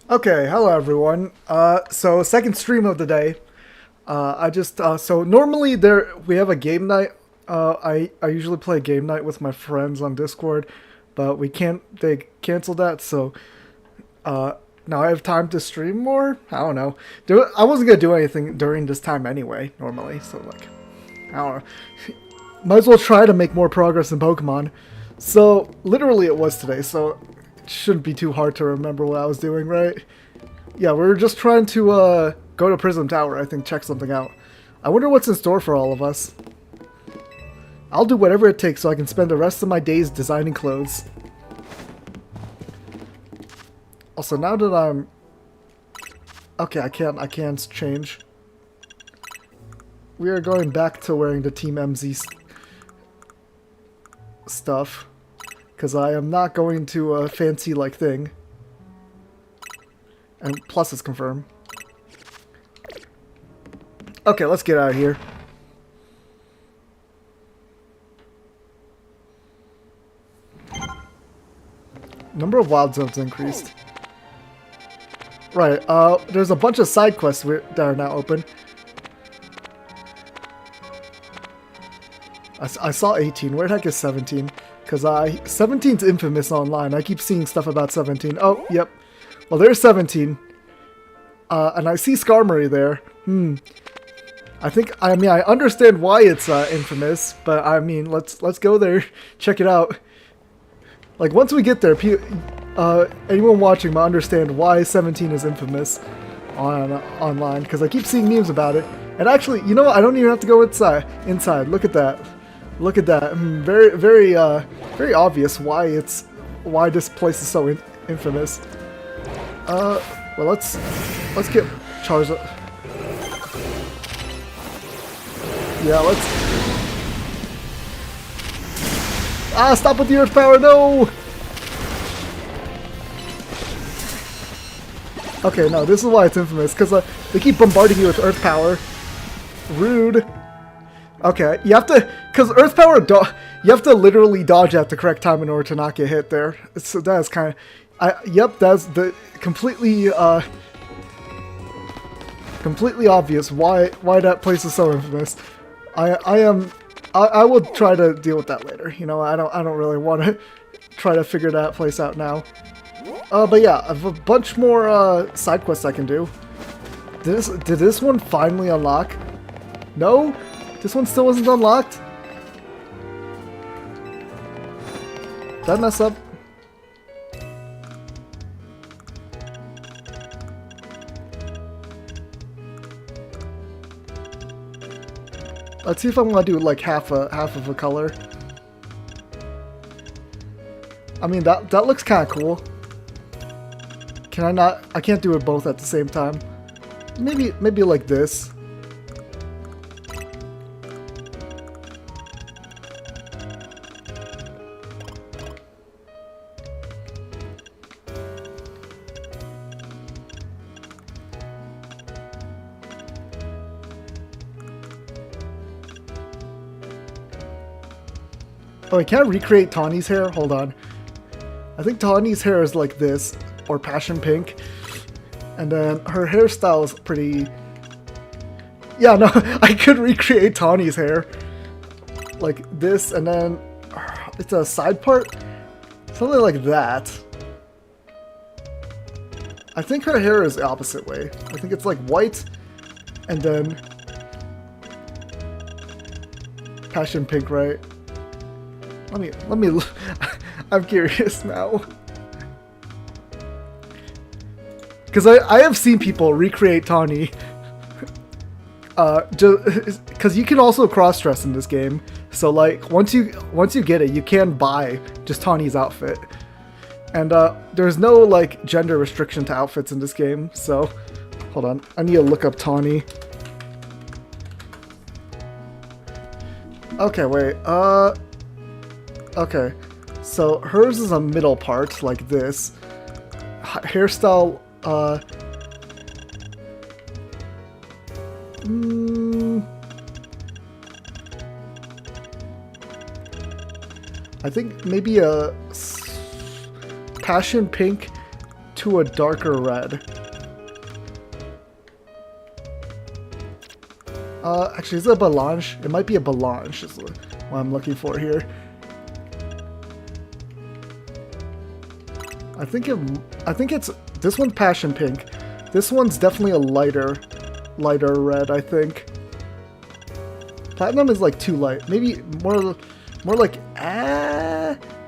Okay, hello everyone. So second stream of the day. So normally we have a game night. I usually play game night with my friends on Discord, but they canceled that. So uh, now I have time to stream more. I don't know. I wasn't gonna do anything during this time anyway. Normally, so like I don't know. Might as well try to make more progress in Pokemon. So literally it was today. So it shouldn't be too hard to remember what I was doing, right? Yeah, we are just trying to go to Prism Tower, I think, check something out. I wonder what's in store for all of us. I'll do whatever it takes so I can spend the rest of my days designing clothes. Also, now that I'm... Okay, I can't change. We are going back to wearing the Team MZ stuff. Because I am not going to a fancy-like thing. And plus it's confirmed. Okay, let's get out of here. Number of wild zones increased. Right, there's a bunch of side quests that are now open. I saw 18. Where the heck is 17? Because 17's infamous online. I keep seeing stuff about 17. Oh, yep. Well, there's 17. And I see Skarmory there. I mean, I understand why it's infamous, but I mean, let's go there, check it out. Like, once we get there, anyone watching might understand why 17 is infamous online, because I keep seeing memes about it. And actually, you know what? I don't even have to go inside. Look at that. Look at that. Very, very, very obvious why this place is so infamous. Well, let's get Charizard. Yeah, let's... Stop with the Earth Power, no! Okay, no, this is why it's infamous, because they keep bombarding you with Earth Power. Rude. Okay, you have to... Because Earth Power, you have to literally dodge at the correct time in order to not get hit there. So that's kind of... Yep, that's the completely obvious why that place is so infamous. I will try to deal with that later. You know, I don't really want to try to figure that place out now. But yeah, I have a bunch more side quests I can do. Did this one finally unlock? No, this one still wasn't unlocked. Did I mess up? Let's see if I want to do like half of a color. I mean, that looks kind of cool. Can I not? I can't do it both at the same time. Maybe like this. Oh, wait, can I recreate Tawny's hair? Hold on. I think Tawny's hair is like this, or passion pink. And then her hairstyle is pretty... Yeah, no, I could recreate Tawny's hair. Like this, and then it's a side part. Something like that. I think her hair is the opposite way. I think it's like white, and then passion pink, right? Let me, I'm curious now. Because I have seen people recreate Tawny. Because you can also cross-dress in this game. So like, once you get it, you can buy just Tawny's outfit. And there's no like gender restriction to outfits in this game. So, hold on, I need to look up Tawny. Okay, wait, okay, so hers is a middle part, like this. Hairstyle, I think maybe a passion pink to a darker red. Actually, is it a Belange? It might be a Belange is what I'm looking for here. I think it's this one's passion pink. This one's definitely a lighter red, I think. Platinum is like too light. Maybe more like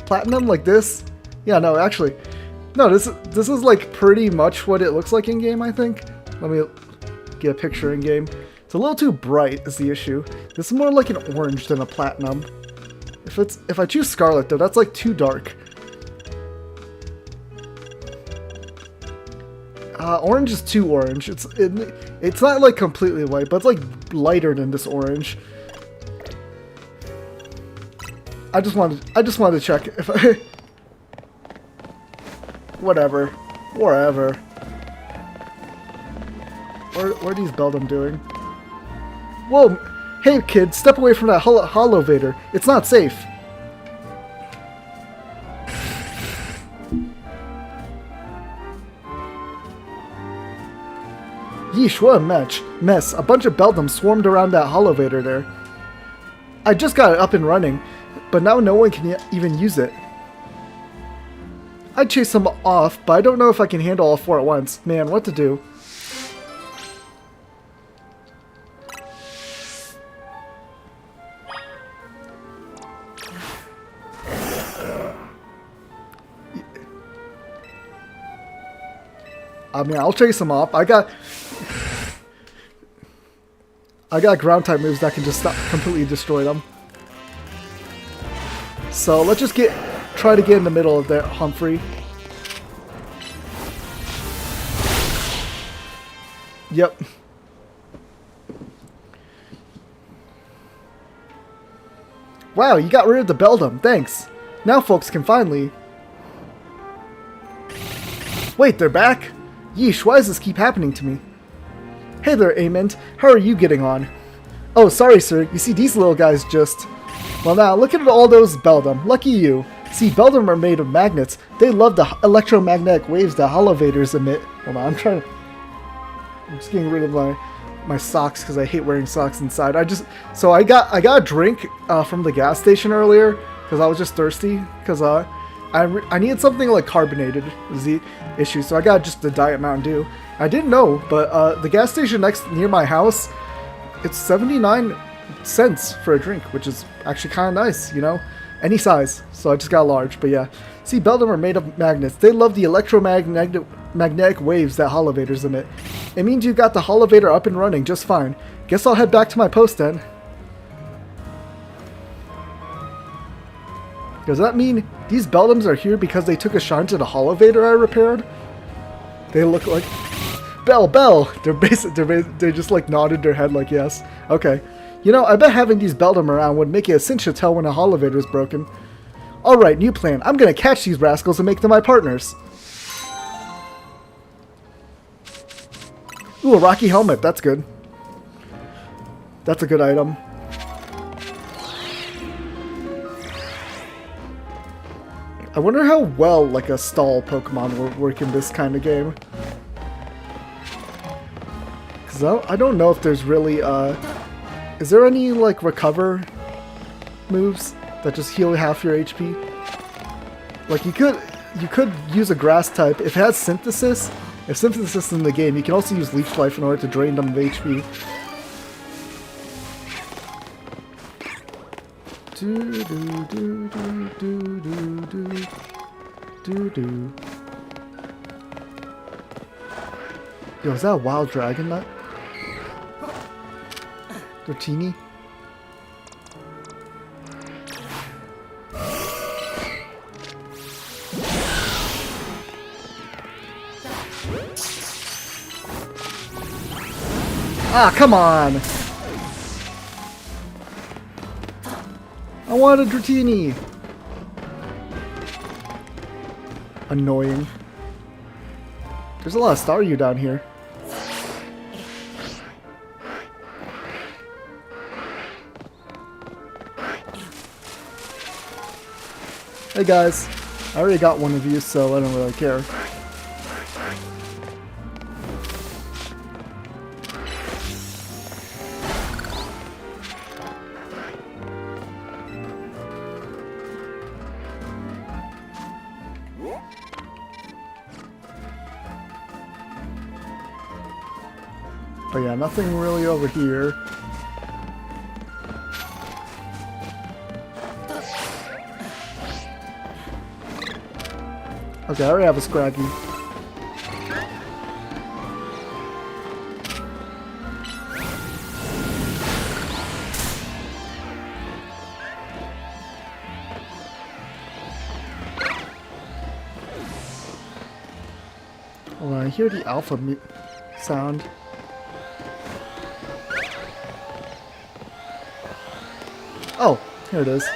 platinum like this. Yeah, no, actually. No, this is like pretty much what it looks like in game, I think. Let me get a picture in game. It's a little too bright is the issue. This is more like an orange than a platinum. If I choose scarlet though, that's like too dark. Orange is too orange. It's not like completely white, but it's like lighter than this orange. I just wanted to check if I whatever. Wherever. What are these Beldum doing? Whoa! Hey kid, step away from that holovator. It's not safe. Yeesh, what a mess. A bunch of Beldum swarmed around that holovator there. I just got it up and running, but now no one can even use it. I'd chase them off, but I don't know if I can handle all four at once. Man, what to do? I mean, I'll chase them off. I got ground type moves that can just completely destroy them. So let's just try to get in the middle of that Humphrey. Yep. Wow, you got rid of the Beldum. Thanks. Now folks can finally... Wait, they're back? Yeesh, why does this keep happening to me? Hey there, Ament. How are you getting on? Oh, sorry, sir. You see, these little guys just... Well, now, look at all those Beldum. Lucky you. See, Beldum are made of magnets. They love the electromagnetic waves that holovators emit. Hold on, I'm just getting rid of my socks because I hate wearing socks inside. So I got a drink from the gas station earlier because I was just thirsty because I needed something like carbonated is the issue, so I got just the Diet Mountain Dew. I didn't know, but the gas station near my house, it's 79 cents for a drink, which is actually kind of nice, you know? Any size, so I just got a large, but yeah. See, Beldum are made of magnets. They love the electromagnetic waves that holovators emit. It means you got the holovator up and running just fine. Guess I'll head back to my post then. Does that mean these Beldums are here because they took a shine to the holovator I repaired? They look like... Bell! They just like nodded their head like yes. Okay. You know, I bet having these Beldum around would make it a cinch to tell when a holovator is broken. Alright, new plan. I'm gonna catch these rascals and make them my partners. Ooh, a rocky helmet. That's good. That's a good item. I wonder how well like a stall Pokemon will work in this kind of game. Because I don't know if there's really is there any like recover moves that just heal half your HP? Like you could use a grass type if it has synthesis. If synthesis is in the game, you can also use leech life in order to drain them of HP. Yo, is that a wild dragon nut? Dratini? Ah, come on! I want a Dratini! Annoying. There's a lot of Staryu down here. Hey guys, I already got one of you, so I don't really care. But yeah, nothing really over here. Okay, I already have a Scraggy. Hold on, I hear the alpha sound. Oh, here it is.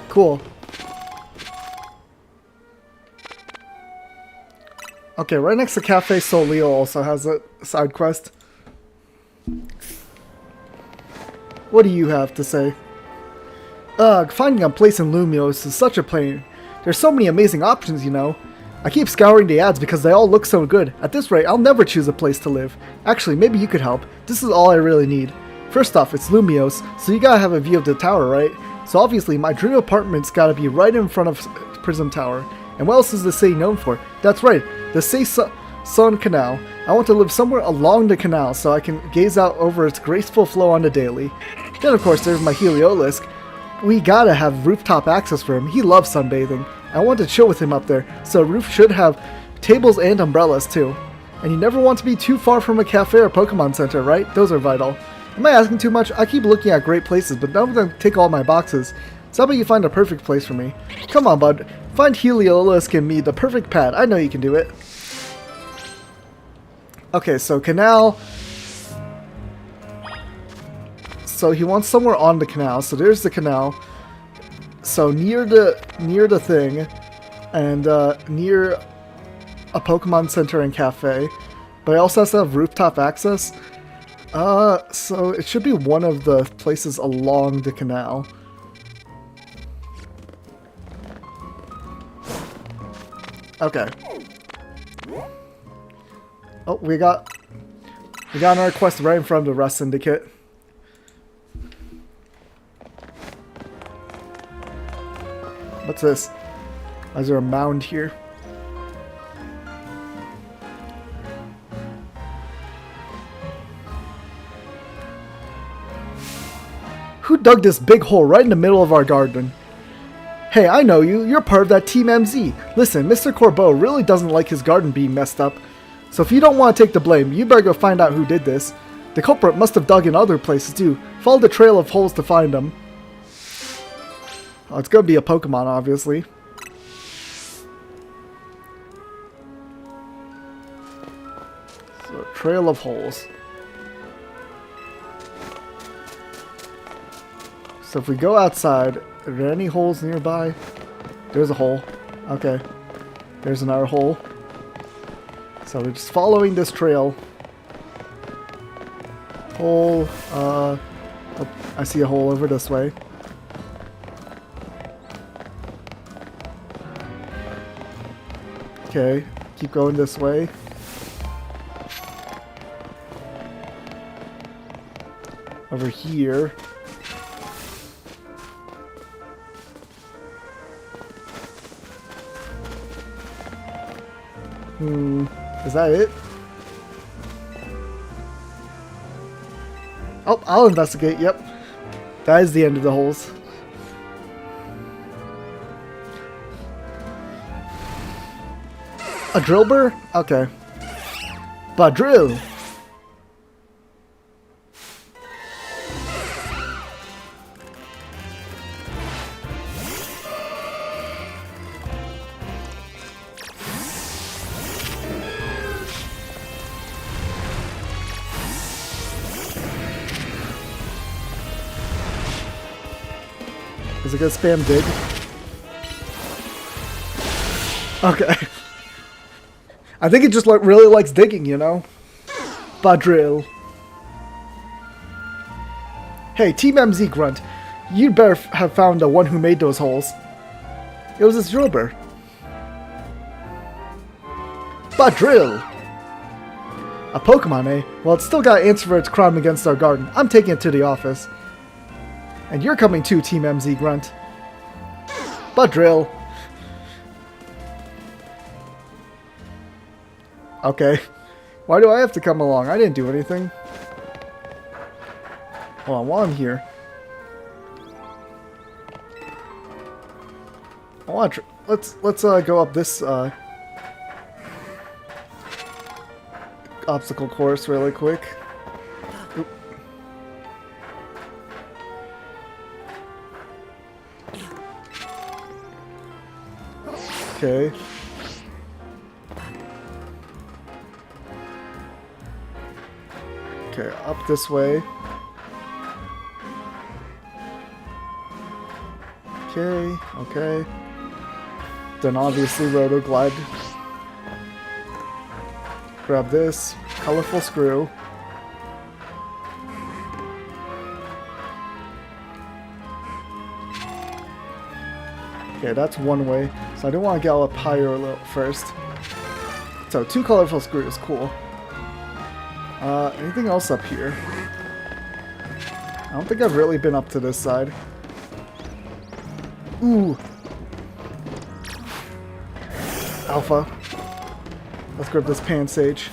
Cool. Okay, right next to Cafe Solio also has a side quest. What do you have to say? Finding a place in Lumios is such a pain. There's so many amazing options, you know. I keep scouring the ads because they all look so good. At this rate, I'll never choose a place to live. Actually, maybe you could help. This is all I really need. First off, it's Lumios, so you gotta have a view of the tower, right? So obviously, my dream apartment's gotta be right in front of Prism Tower. And what else is the city known for? That's right, the Sun Canal. I want to live somewhere along the canal so I can gaze out over its graceful flow on the daily. Then of course there's my Heliolisk. We gotta have rooftop access for him. He loves sunbathing. I want to chill with him up there, so roof should have tables and umbrellas too. And you never want to be too far from a cafe or Pokemon Center, right? Those are vital. Am I asking too much? I keep looking at great places, but none of them tick all my boxes. So how about you find a perfect place for me? Come on, bud. Find Heliolisk and me the perfect pad. I know you can do it. Okay, so canal. So he wants somewhere on the canal. So there's the canal. So near the thing, and near a Pokemon Center and cafe, but it also has to have rooftop access. So it should be one of the places along the canal. Okay. Oh, we got another quest right in front of the Rust Syndicate. What's this? Why is there a mound here? Who dug this big hole right in the middle of our garden? Hey, I know you. You're part of that Team MZ. Listen, Mr. Corbeau really doesn't like his garden being messed up. So if you don't want to take the blame, you better go find out who did this. The culprit must have dug in other places too. Follow the trail of holes to find them. Oh, it's gonna be a Pokemon, obviously. So, trail of holes. So if we go outside, are there any holes nearby? There's a hole. Okay. There's another hole. So we're just following this trail. Hole, oh, I see a hole over this way. Okay, keep going this way. Over here. Is that it? Oh, I'll investigate, yep. That is the end of the holes. A drill burr? Okay. But drill! Is it gonna spam dig? Okay. I think it just really likes digging, you know? Badrill. Hey, Team MZ Grunt. You'd better have found the one who made those holes. It was this Drober. Badrill! A Pokemon, eh? Well, it's still got to answer for its crime against our garden. I'm taking it to the office. And you're coming too, Team MZ Grunt. But drill. Okay. Why do I have to come along? I didn't do anything. Hold on, while I'm here. I want to let's go up this obstacle course really quick. Oop. Okay. Okay, up this way. Okay, okay. Then obviously Roto Glide. Grab this colorful screw. Okay, that's one way. So I do want to get up higher a little first. So 2 colorful screws, cool. Anything else up here? I don't think I've really been up to this side. Ooh. Alpha. Let's grab this Pan Sage.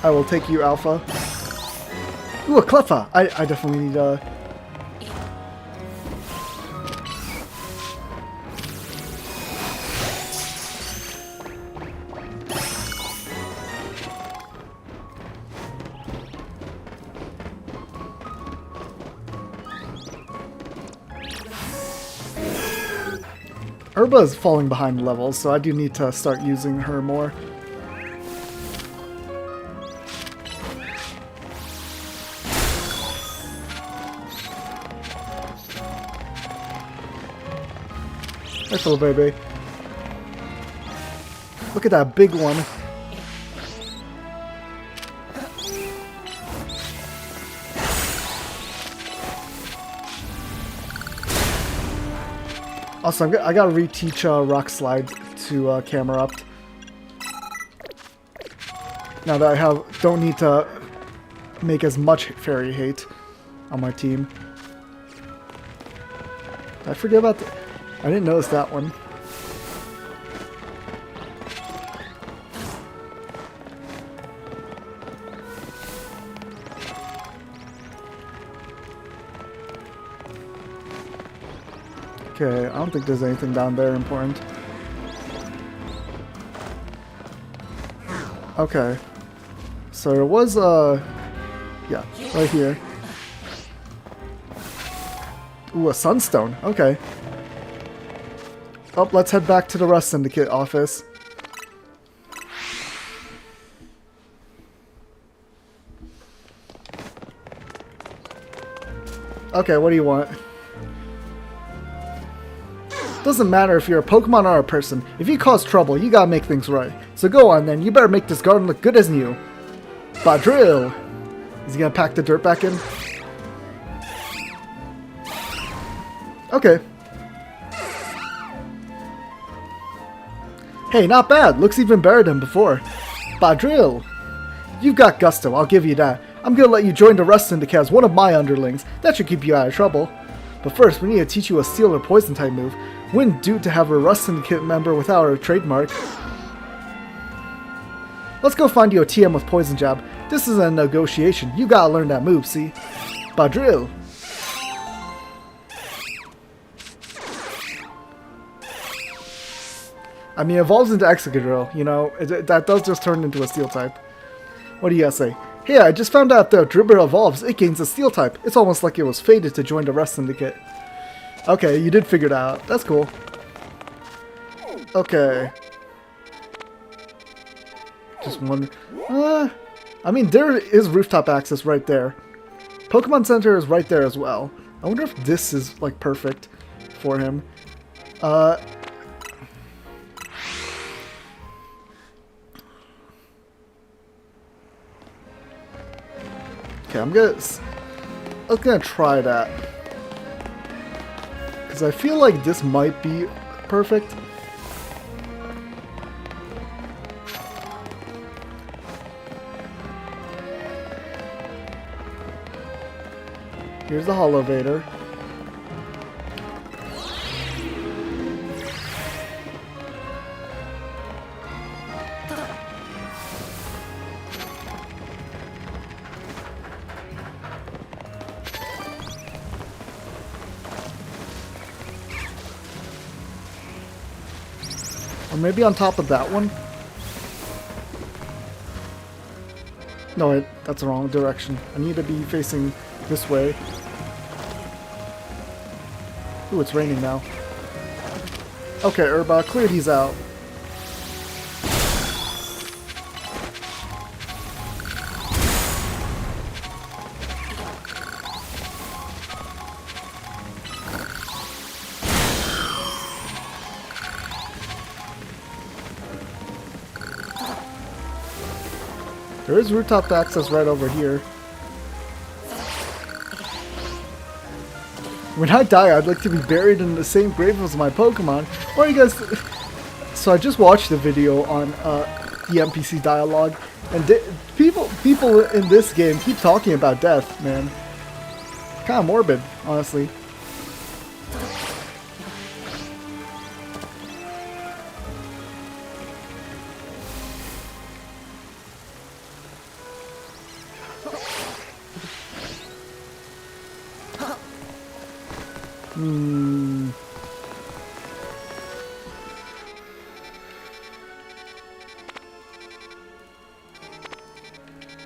I will take you, Alpha. Ooh, a Cleffa! I definitely need a... Herba is falling behind levels, so I do need to start using her more. Nice little baby. Look at that big one. Also, I gotta reteach Rock Slide to Camera Up. Now that I don't need to make as much Fairy Hate on my team. Did I forget about that? I didn't notice that one. Okay, I don't think there's anything down there important. Okay. So there was yeah, right here. Ooh, a Sunstone. Okay. Oh, let's head back to the Rust Syndicate office. Okay, what do you want? Doesn't matter if you're a Pokemon or a person. If you cause trouble, you gotta make things right. So go on then, you better make this garden look good as new. Badrill! Is he gonna pack the dirt back in? Okay. Hey, not bad. Looks even better than before. Badrill! You've got gusto, I'll give you that. I'm gonna let you join the Rust Syndicate as one of my underlings. That should keep you out of trouble. But first, we need to teach you a Steel or Poison type move. Wouldn't do to have a Rust Syndicate member without a trademark. Let's go find you a TM with Poison Jab. This is a negotiation. You gotta learn that move, see? Badrill! I mean, it evolves into Excadrill, you know, that does just turn into a Steel type. What do you guys say? Hey, I just found out that Dribble evolves, it gains a Steel type. It's almost like it was fated to join the Rust Syndicate. Okay, you did figure that out. That's cool. Okay. Just one... I mean, there is rooftop access right there. Pokemon Center is right there as well. I wonder if this is, like, perfect for him. Okay, I'm gonna try that. because I feel like this might be perfect. Here's the Holovator. Or maybe on top of that one? No, wait, that's the wrong direction. I need to be facing this way. Ooh, it's raining now. Okay, Urba, clear these out. There is rooftop access right over here. When I die, I'd like to be buried in the same grave as my Pokemon. Why are you guys... So I just watched the video on the NPC dialogue, and people in this game keep talking about death, man. Kind of morbid, honestly.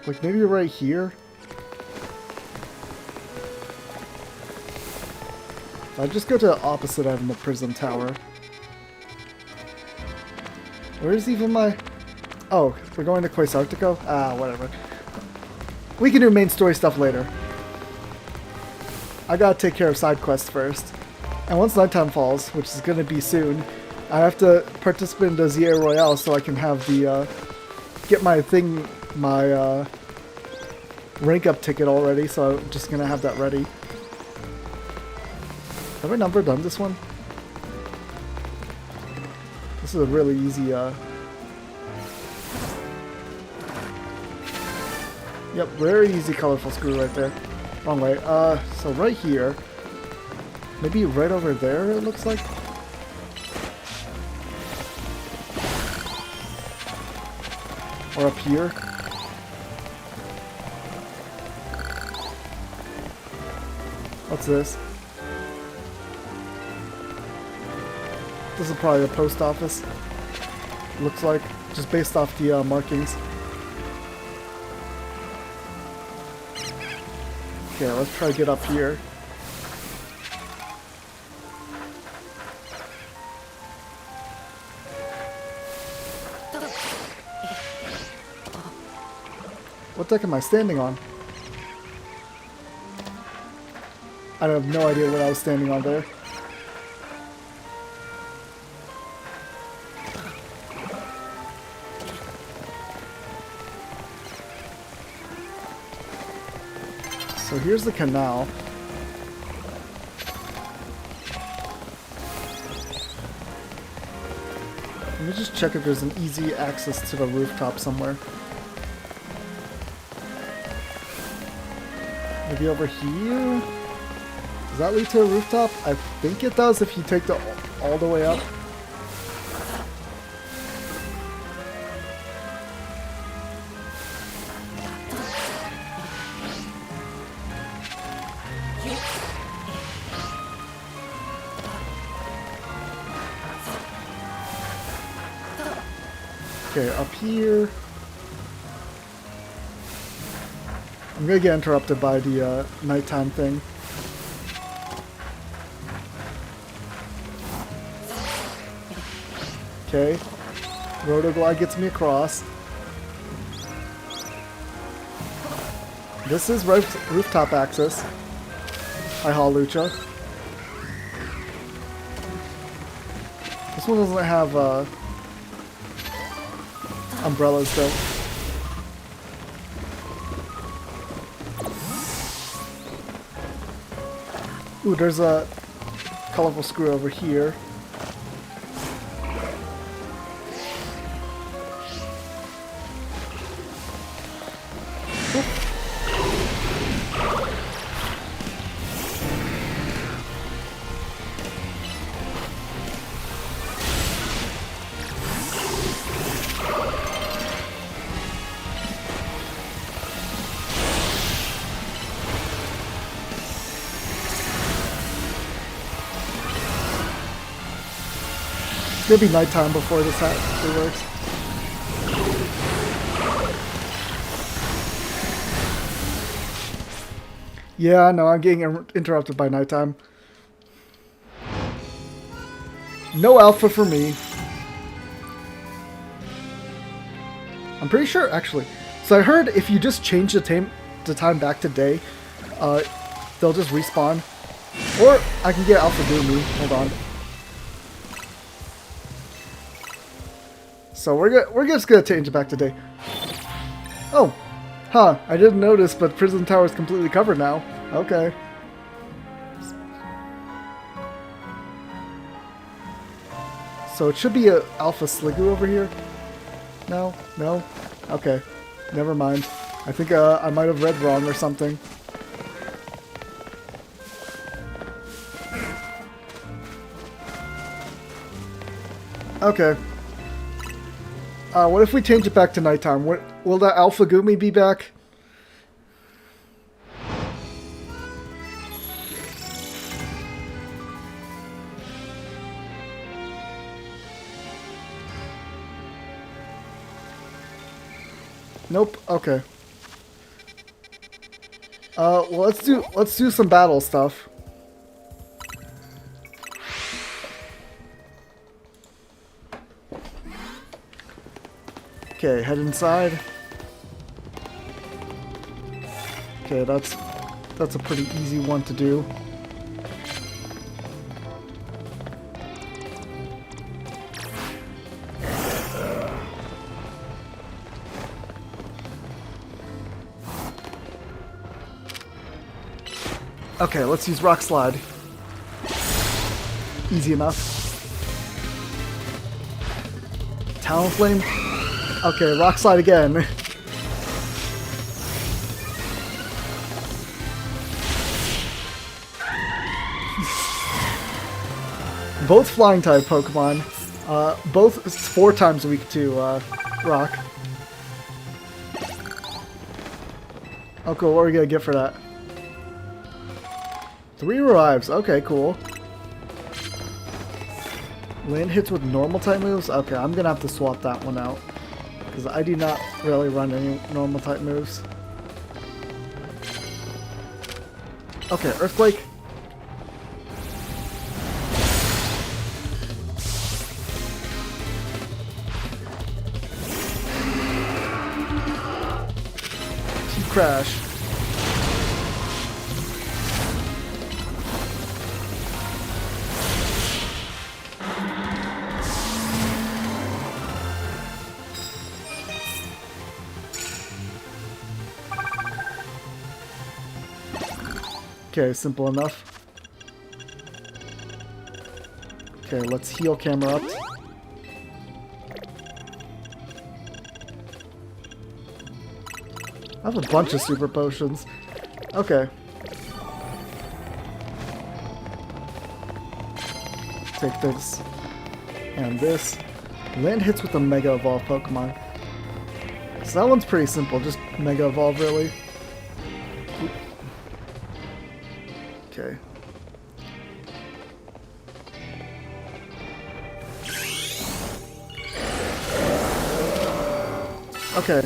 Like maybe right here? I just go to the opposite end of the prison tower. Where's even my... Oh, we're going to Quasartico? Ah, whatever. We can do main story stuff later. I gotta take care of side quests first. And once nighttime falls, which is gonna be soon, I have to participate in the ZA Royale so I can have the, get my thing, my, rank up ticket already, so I'm just gonna have that ready. Have I never done this one? This is a really easy, Yep, very easy colorful screw right there. Wrong way. So right here. Maybe right over there, it looks like. Or up here. What's this? This is probably a post office. Looks like, just based off the markings. Okay, let's try to get up here. What deck am I standing on? I have no idea what I was standing on there. So here's the canal. Let me just check if there's an easy access to the rooftop somewhere. Maybe over here? Does that lead to a rooftop? I think it does if you take the all the way up. Okay, up here. I'm gonna get interrupted by the nighttime thing. Okay. Rotoglide gets me across. This is rooftop access. Hi, Hawlucha. This one doesn't have umbrellas though. Ooh, there's a colorful screw over here. It's gonna be nighttime before this actually works. Yeah, no, I'm getting interrupted by nighttime. No alpha for me. I'm pretty sure, actually. So I heard if you just change the time back to day, they'll just respawn. Or I can get Alpha Goomy. Hold on. So we're just gonna change it back to day. Oh, huh? I didn't notice, but Prison Tower is completely covered now. Okay. So it should be a Alpha Sliggoo over here. No, no. Okay, never mind. I think I might have read wrong or something. Okay. What if we change it back to nighttime? Will that Alpha Goomy be back? Nope. Okay. Well, let's do some battle stuff. Okay, head inside. Okay, that's a pretty easy one to do. Okay, let's use Rock Slide. Easy enough. Talonflame? Okay, Rock Slide again. Both flying type Pokemon. Both 4 times weak to Rock. Oh cool, what are we gonna get for that? 3 revives, okay, cool. Land hits with normal type moves? Okay, I'm gonna have to swap that one out. Because I do not really run any normal type moves. Okay, Earthquake. Crash. Okay, simple enough. Okay, let's heal camera up. I have a bunch of super potions. Okay. Take this and this. Land hits with a Mega Evolve Pokemon. So that one's pretty simple, just Mega Evolve really. Okay. Okay.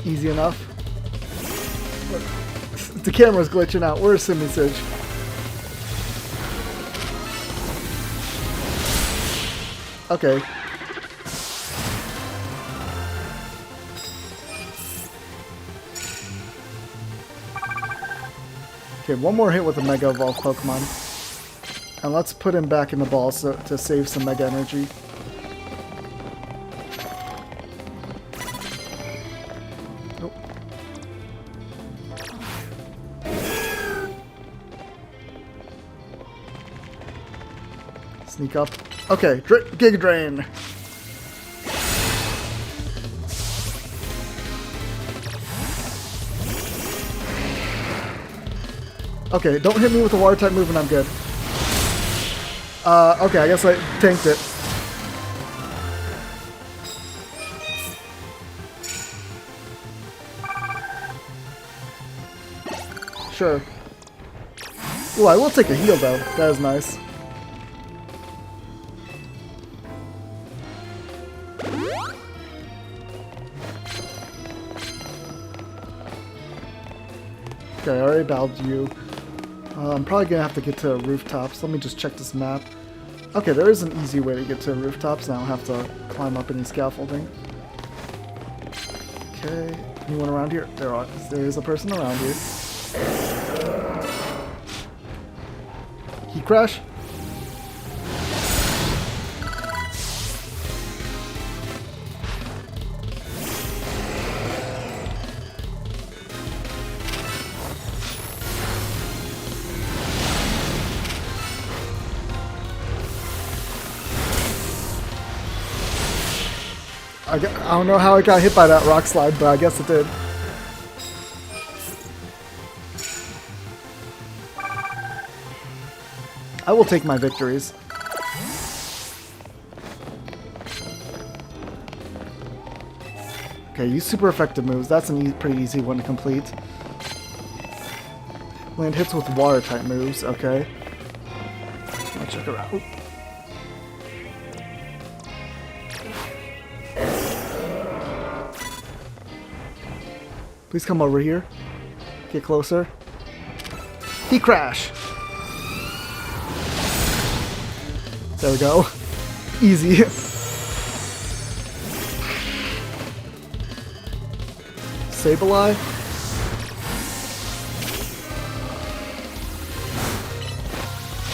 Easy enough. The camera's glitching out. Where's Simisage? Okay. Okay, one more hit with a Mega Evolve Pokemon. And let's put him back in the ball to save some Mega Energy. Sneak up. Okay, Giga Drain. Okay, don't hit me with a water type move and I'm good. Okay, I guess I tanked it. Sure. Ooh, I will take a heal though. That is nice. Okay, I already battled you. I'm probably gonna have to get to rooftops. Let me just check this map. Okay, there is an easy way to get to rooftops, and I don't have to climb up any scaffolding. Okay, anyone around here? There is a person around here. Heat crash? I don't know how it got hit by that rock slide, but I guess it did. I will take my victories. Okay, use super effective moves. That's a pretty easy one to complete. Land hits with water type moves. Okay. I'll check it out. Please come over here. Get closer. Heat crash. There we go. Easy. Sableye.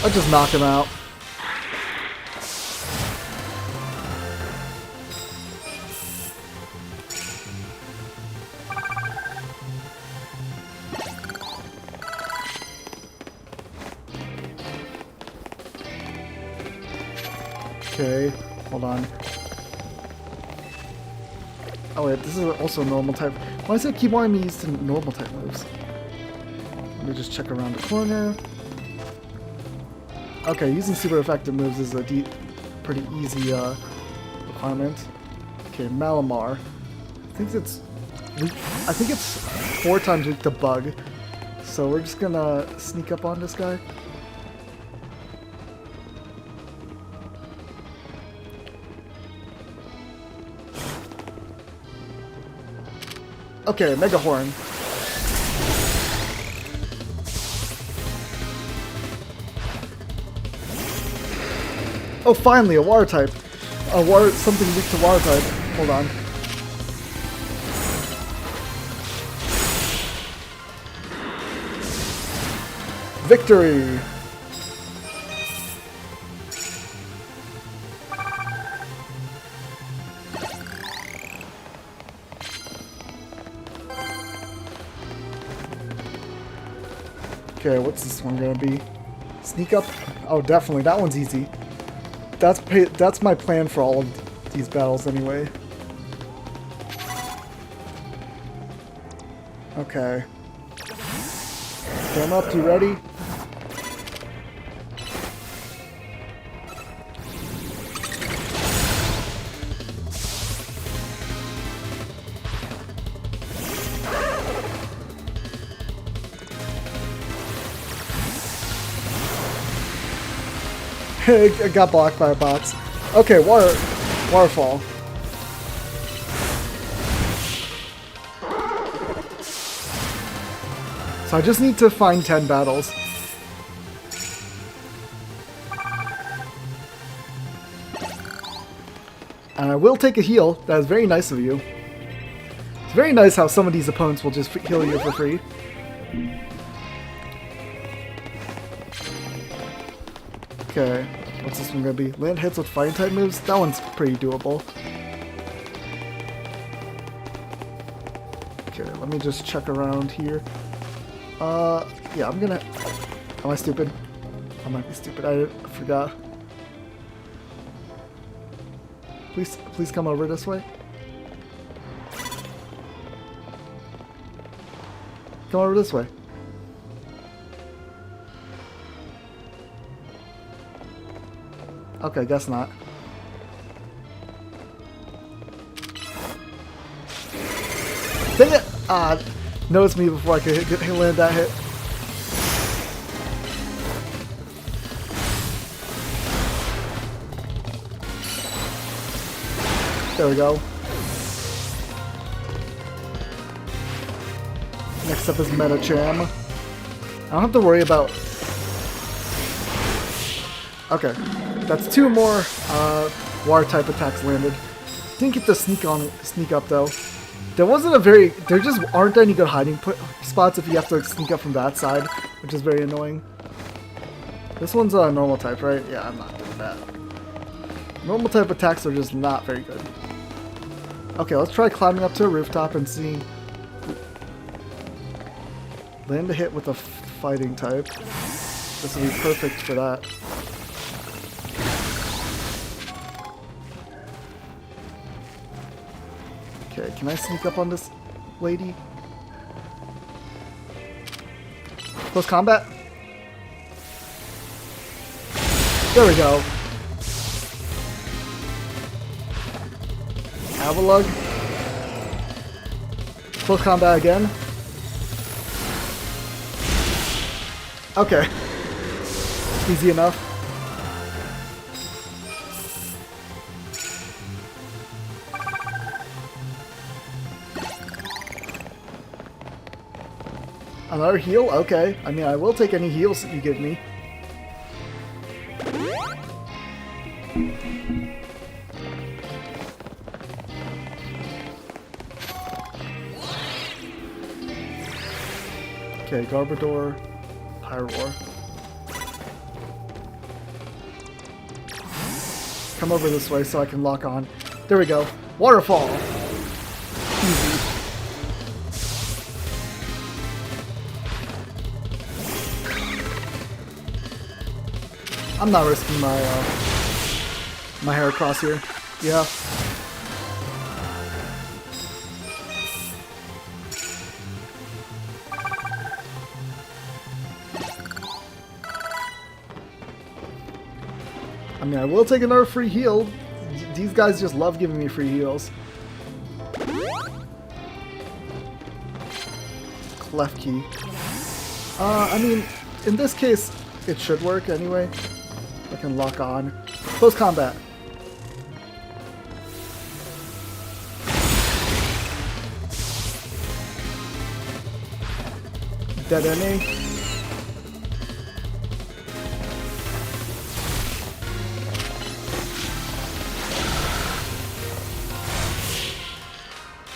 I'll just knock him out. Okay, hold on. Oh wait, this is also normal type. Why does it keep wanting me to use the normal type moves? Let me just check around the corner. Okay, using super effective moves is a pretty easy requirement. Okay, Malamar. I think it's 4 times weak to bug. So we're just gonna sneak up on this guy. Okay, Mega Horn. Oh, finally, a water type. Something weak to water type. Hold on. Victory! Okay, what's this one gonna be? Sneak up? Oh, definitely. That one's easy. That's my plan for all of these battles anyway. Okay. Come up, you ready? It got blocked by a box. Okay, waterfall. So I just need to find 10 battles. And I will take a heal. That is very nice of you. It's very nice how some of these opponents will just heal you for free. Okay, what's this one gonna be? Land hits with fighting type moves? That one's pretty doable. Okay, let me just check around here. Yeah, I'm gonna... Am I stupid? I might be stupid, I forgot. Please come over this way. Come over this way. Okay, guess not. Dang it! Ah, knows me before I could land that hit. There we go. Next up is Metacham. I don't have to worry about... Okay. That's 2 more water type attacks landed. Didn't get to sneak up though. There just aren't any good hiding spots if you have to sneak up from that side, which is very annoying. This one's a normal type, right? Yeah, I'm not doing that. Normal type attacks are just not very good. Okay, let's try climbing up to a rooftop and seeing... Land a hit with a fighting type. This will be perfect for that. Okay, can I sneak up on this lady? Close combat? There we go. Avalug. Close combat again. Okay. Easy enough. Another heal? Okay. I mean, I will take any heals that you give me. Okay, Garbodor, Pyroar. Come over this way so I can lock on. There we go. Waterfall! Easy. I'm not risking my my Heracross here. Yeah. I mean, I will take another free heal. These guys just love giving me free heals. Left key. I mean, in this case, it should work anyway. I can lock on. Close combat. Dead enemy.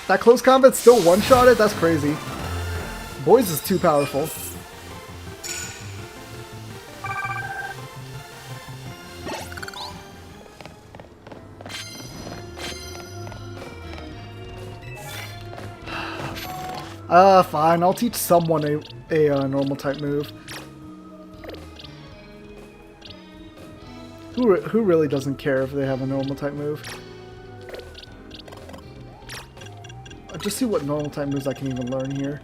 That close combat still one-shotted? That's crazy. Boys is too powerful. Fine. I'll teach someone a normal type move. Who really doesn't care if they have a normal type move? I'll just see what normal type moves I can even learn here.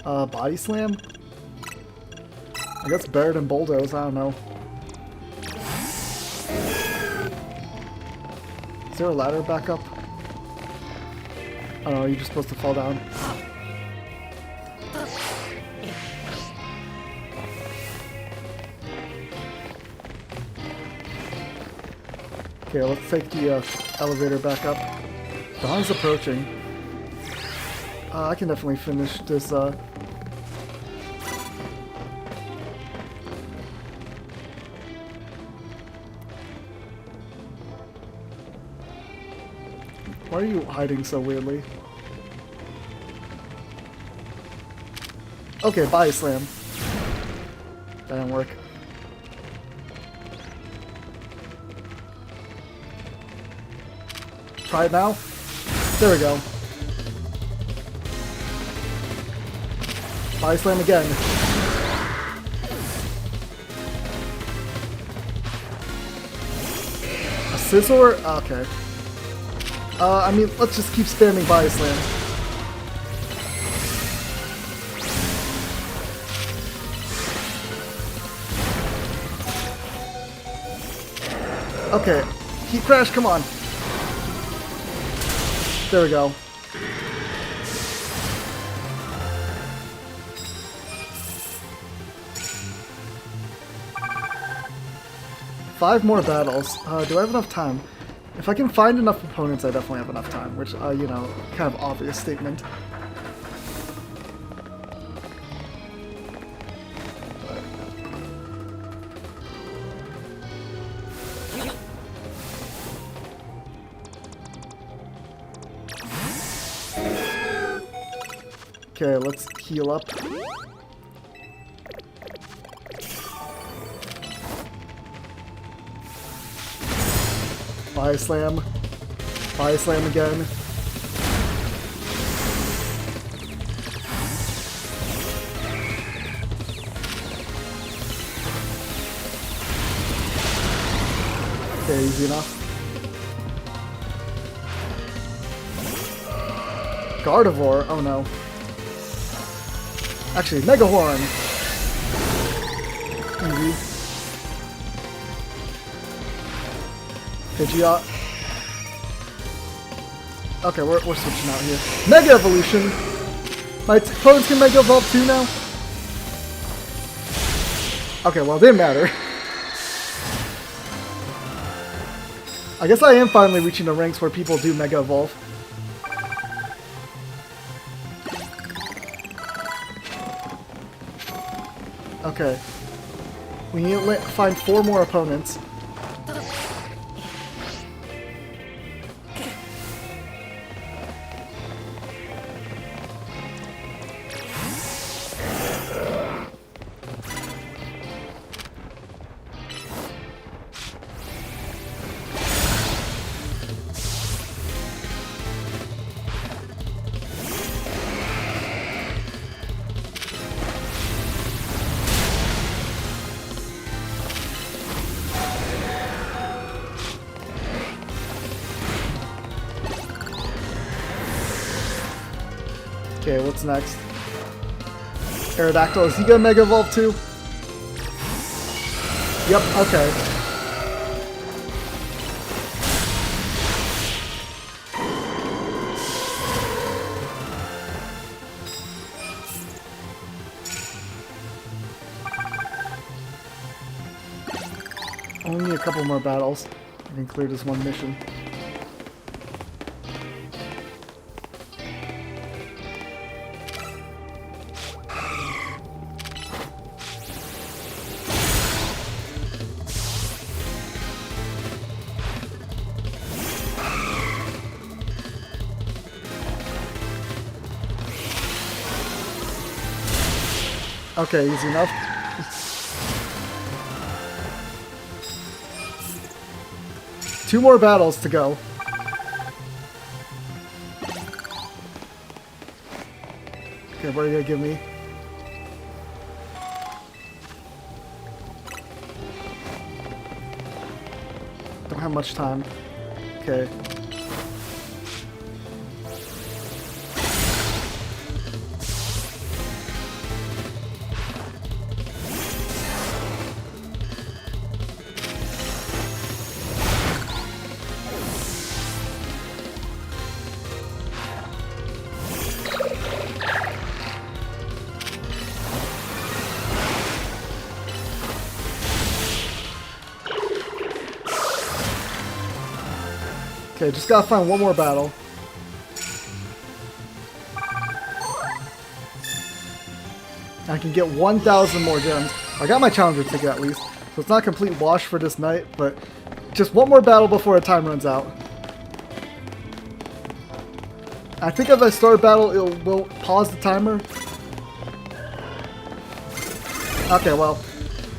Body Slam? I guess better than Bulldoze, I don't know. Is there a ladder back up? Oh no, you're just supposed to fall down. Okay, let's take the elevator back up. Dawn's approaching. I can definitely finish this. Why are you hiding so weirdly? Okay, body slam. That didn't work. Try it now. There we go. Body slam again. A scissor? Okay. I mean, let's just keep spamming Body Slam. Okay, Heat Crash, come on. There we go. Five more battles. Do I have enough time? If I can find enough opponents, I definitely have enough time, which, you know, kind of obvious statement. Okay, let's heal up. Body Slam. Body Slam again. Okay, easy enough. Gardevoir? Oh no. Actually, Mega Horn. Easy. Pidgeot. Okay, we're switching out here. Mega Evolution! My opponents can Mega Evolve too now? Okay, well, it didn't matter. I guess I am finally reaching the ranks where people do Mega Evolve. Okay. We need to find 4 more opponents. Okay, what's next? Aerodactyl, is he gonna Mega Evolve too? Yep, okay. Only a couple more battles. I can clear this one mission. Okay, easy enough. Two more battles to go. Okay, what are you gonna give me? Don't have much time. Okay. Okay, just gotta find one more battle. I can get 1,000 more gems. I got my challenger ticket at least, so it's not a complete wash for this night, but just one more battle before the time runs out. I think if I start a battle, it will pause the timer. Okay, well,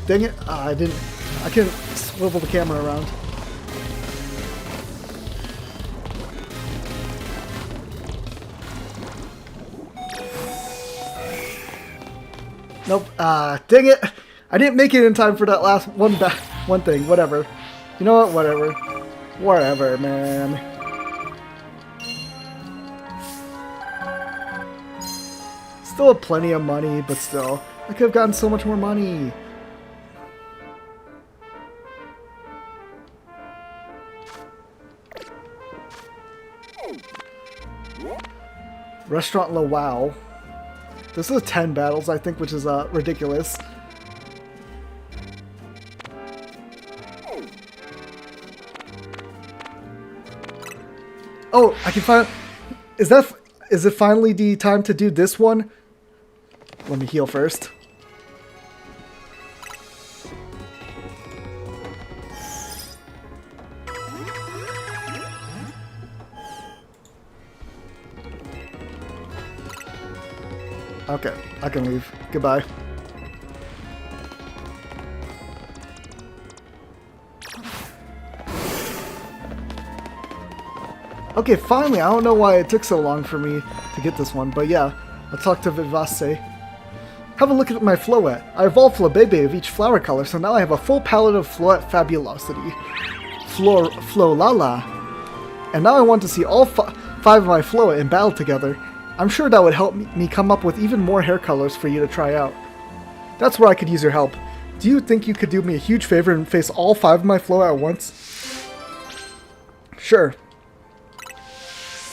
dang it, I couldn't swivel the camera around. Nope. Dang it! I didn't make it in time for that last one thing. Whatever. You know what? Whatever. Whatever, man. still have plenty of money, but still. I could have gotten so much more money. Restaurant La Wow. This is 10 battles, I think, which is ridiculous. Oh, I can find... Is it finally the time to do this one? Let me heal first. Okay, I can leave. Goodbye. Okay, finally! I don't know why it took so long for me to get this one, but yeah. Let's talk to Vivace. Have a look at my Floette. I evolved Flabebe of each flower color, so now I have a full palette of Floette Fabulosity. Flolala. And now I want to see all five of my Floette in battle together. I'm sure that would help me come up with even more hair colors for you to try out. That's where I could use your help. Do you think you could do me a huge favor and face all five of my Floette at once? Sure.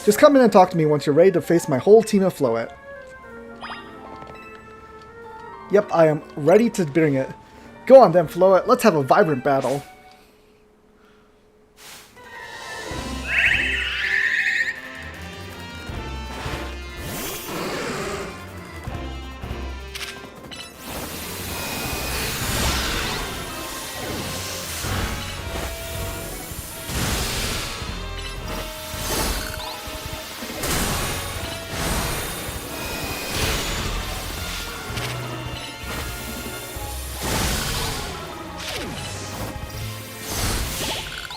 Just come in and talk to me once you're ready to face my whole team of Floette. Yep, I am ready to bring it. Go on then, Floette. Let's have a vibrant battle.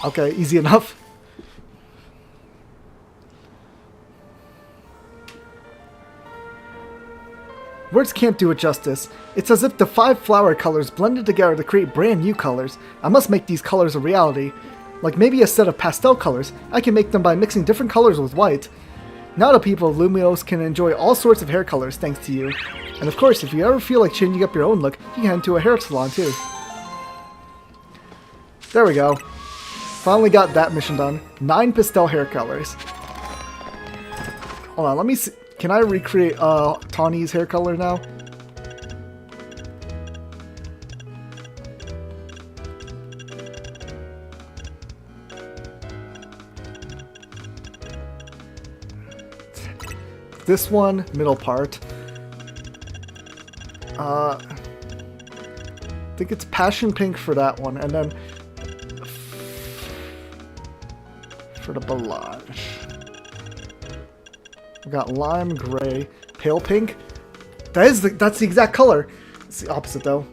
Okay, easy enough. Words can't do it justice. It's as if the five flower colors blended together to create brand new colors. I must make these colors a reality. Like maybe a set of pastel colors, I can make them by mixing different colors with white. Now the people of Luminos can enjoy all sorts of hair colors thanks to you. And of course, if you ever feel like changing up your own look, you can head to a hair salon too. There we go. Finally got that mission done. 9 pastel hair colors. Hold on, let me see. Can I recreate Tawny's hair color now? This one, middle part. I think it's passion pink for that one, and then for the Balage. We got lime gray, pale pink. That's the exact color. It's the opposite though.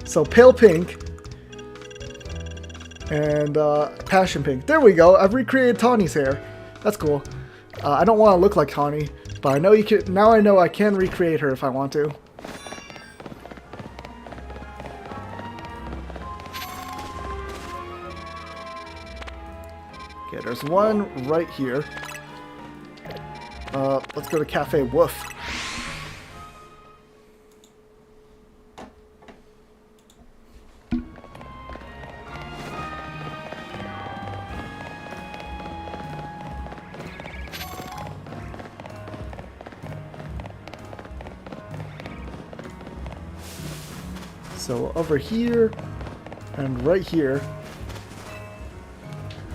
So pale pink and passion pink. There we go. I've recreated Tawny's hair. That's cool. I don't want to look like Tawny, but I know you can. Now I know I can recreate her if I want to. Okay, there's one right here. Let's go to Cafe Woof. So over here and right here.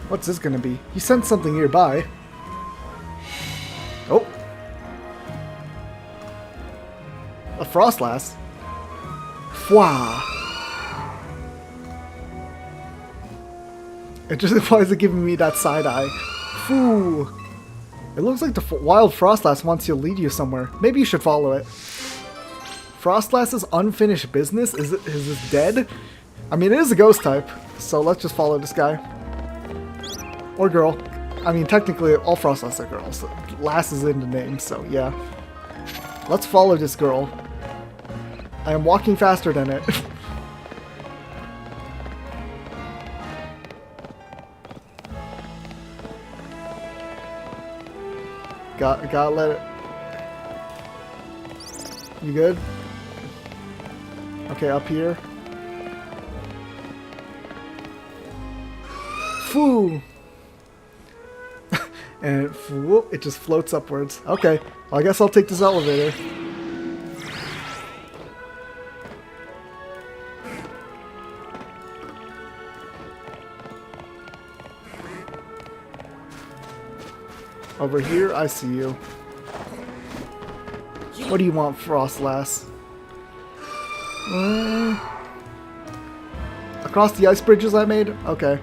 What's this gonna be? He sent something nearby. Oh. A Frostlass. Fwah. It just why is it giving me that side eye? Foo. It looks like the wild Frostlass wants to lead you somewhere. Maybe you should follow it. Frostlass's unfinished business? Is this dead? I mean, it is a ghost type, so let's just follow this guy. Or girl. I mean, technically, all Frostlass are girls. Lass is in the name, so yeah. Let's follow this girl. I am walking faster than it. Gotta let it... You good? Okay, up here. Foo! And whoop, it just floats upwards. Okay, well, I guess I'll take this elevator. Over here, I see you. What do you want, Frostlass? Across the ice bridges I made? Okay.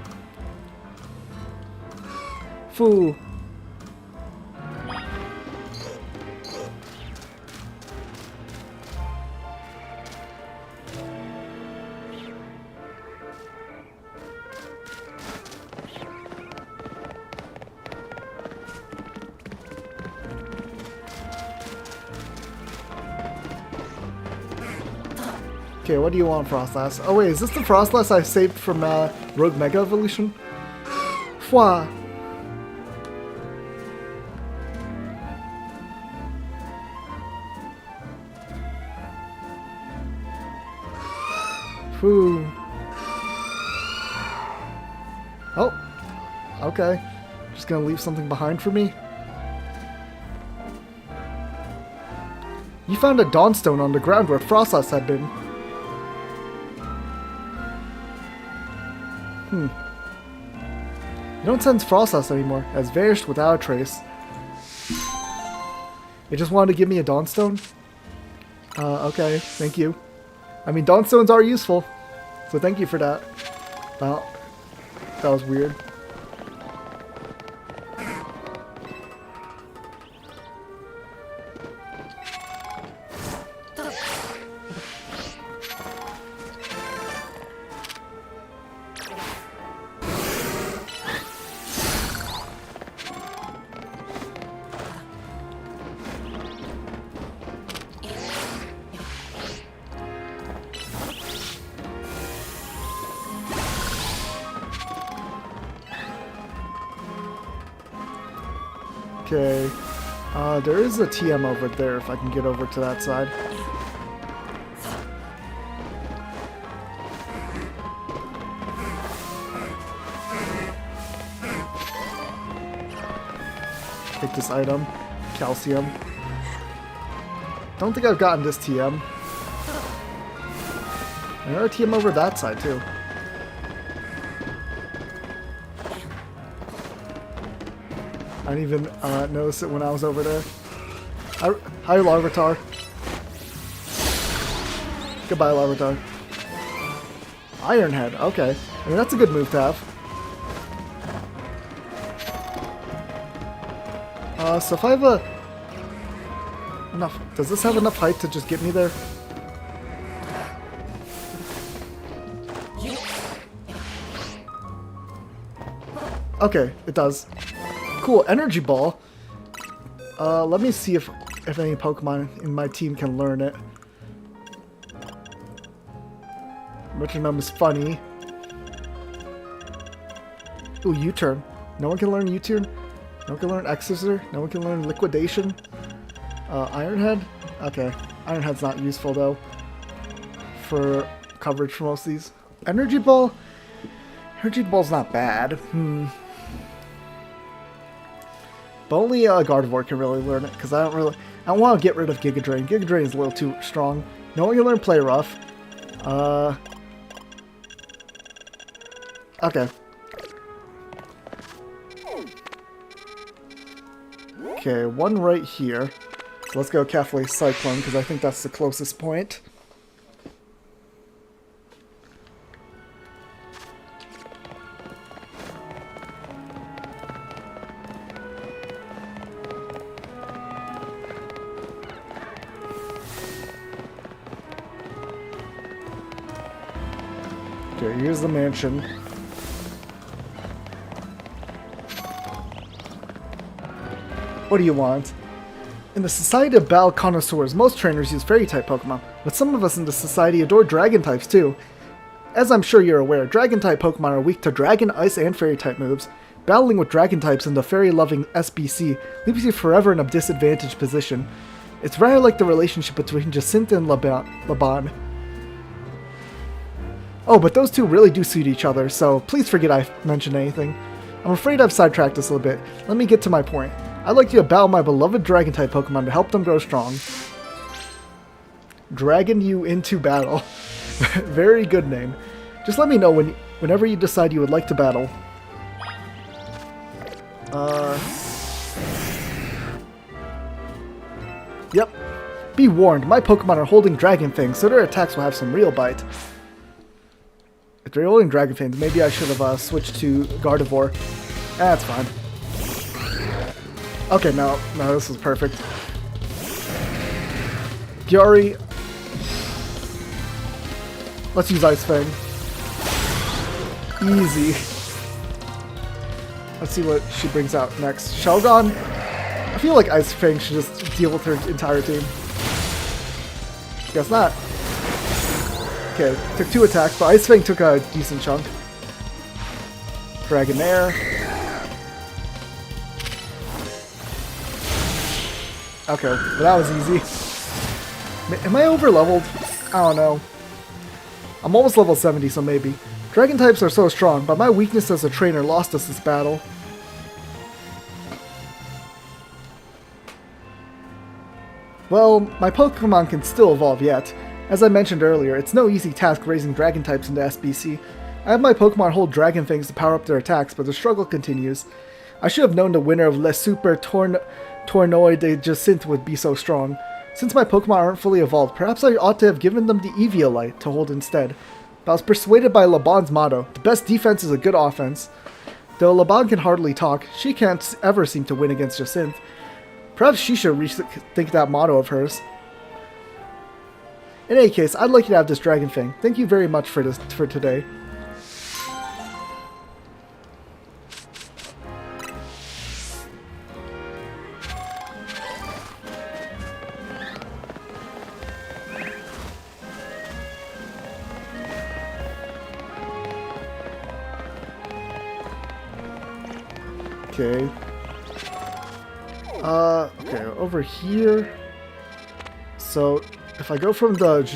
Foo. Okay, what do you want, Frostlass? Oh wait, is this the Frostlass I saved from Rogue Mega Evolution? Fwa! Foo. Oh, okay. Just gonna leave something behind for me. You found a Dawnstone on the ground where Frostlass had been. You don't sense Frostlass anymore. It has vanished without a trace. It just wanted to give me a Dawnstone? Okay, thank you. I mean, Dawnstones are useful, so thank you for that. Well, that was weird. Okay, there is a TM over there if I can get over to that side. Take this item, calcium. Don't think I've gotten this TM. Another TM over that side too. I didn't even notice it when I was over there. Hi, Larvitar. Goodbye, Larvitar. Ironhead, okay. I mean, that's a good move to have. So if I have enough... Does this have enough height to just get me there? Okay, it does. Cool, Energy Ball. Let me see if any Pokemon in my team can learn it. Metronome is funny. Ooh, U-Turn. No one can learn U-Turn? No one can learn X-Scissor? No one can learn Liquidation? Ironhead? Okay. Ironhead's not useful, though, for coverage for most of these. Energy Ball? Energy Ball's not bad. But only Gardevoir can really learn it, because I don't want to get rid of Giga Drain. Giga Drain is a little too strong. No one can learn Play Rough. Okay. Okay, one right here. So let's go Café Cyclone, because I think that's the closest point. Okay, here's the mansion. What do you want? In the Society of Battle Connoisseurs, most trainers use Fairy-type Pokemon, but some of us in the Society adore Dragon-types too. As I'm sure you're aware, Dragon-type Pokemon are weak to Dragon, Ice, and Fairy-type moves. Battling with Dragon-types in the Fairy-loving SBC leaves you forever in a disadvantaged position. It's rather like the relationship between Jacinta and Laban. Oh, but those two really do suit each other, so please forget I mentioned anything. I'm afraid I've sidetracked this a little bit. Let me get to my point. I'd like you to battle my beloved Dragon-type Pokemon to help them grow strong. Dragon you into battle. Very good name. Just let me know whenever you decide you would like to battle. Yep. Be warned, my Pokemon are holding Dragon Fangs, so their attacks will have some real bite. If they're holding Dragon Fangs, maybe I should have switched to Gardevoir. That's fine. Okay, no, this is perfect. Gyari. Let's use Ice Fang. Easy. Let's see what she brings out next. Shelgon? I feel like Ice Fang should just deal with her entire team. Guess not. Okay, took 2 attacks, but Ice Fang took a decent chunk. Dragonair. Okay, but that was easy. Am I over leveled? I don't know. I'm almost level 70, so maybe. Dragon types are so strong, but my weakness as a trainer lost us this battle. Well, my Pokemon can still evolve yet. As I mentioned earlier, it's no easy task raising Dragon types into SBC. I have my Pokemon hold Dragon Fangs to power up their attacks, but the struggle continues. I should have known the winner of Le Super Tournoi de Jacinthe would be so strong. Since my Pokemon aren't fully evolved, perhaps I ought to have given them the Eviolite to hold instead. But I was persuaded by Laban's motto, the best defense is a good offense. Though Laban can hardly talk, she can't ever seem to win against Jacinthe. Perhaps she should rethink that motto of hers. In any case, I'd like you to have this Dragon Fang. Thank you very much for today. Okay. Okay, over here. So, if I go from the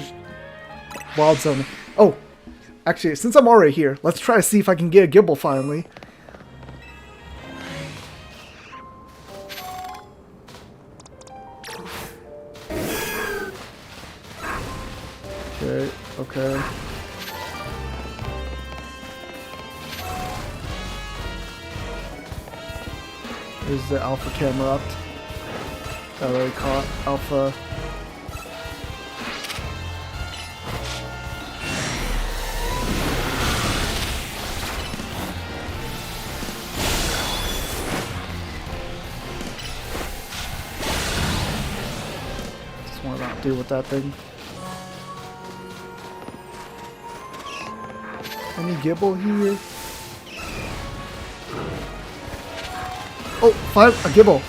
Wild Zone... Oh! Actually, since I'm already here, let's try to see if I can get a Gibble finally. Okay, okay. There's the Alpha Camerupt. That already caught Alpha. Just want to not deal with that thing. Any Gibble here? Oh, a Gibble.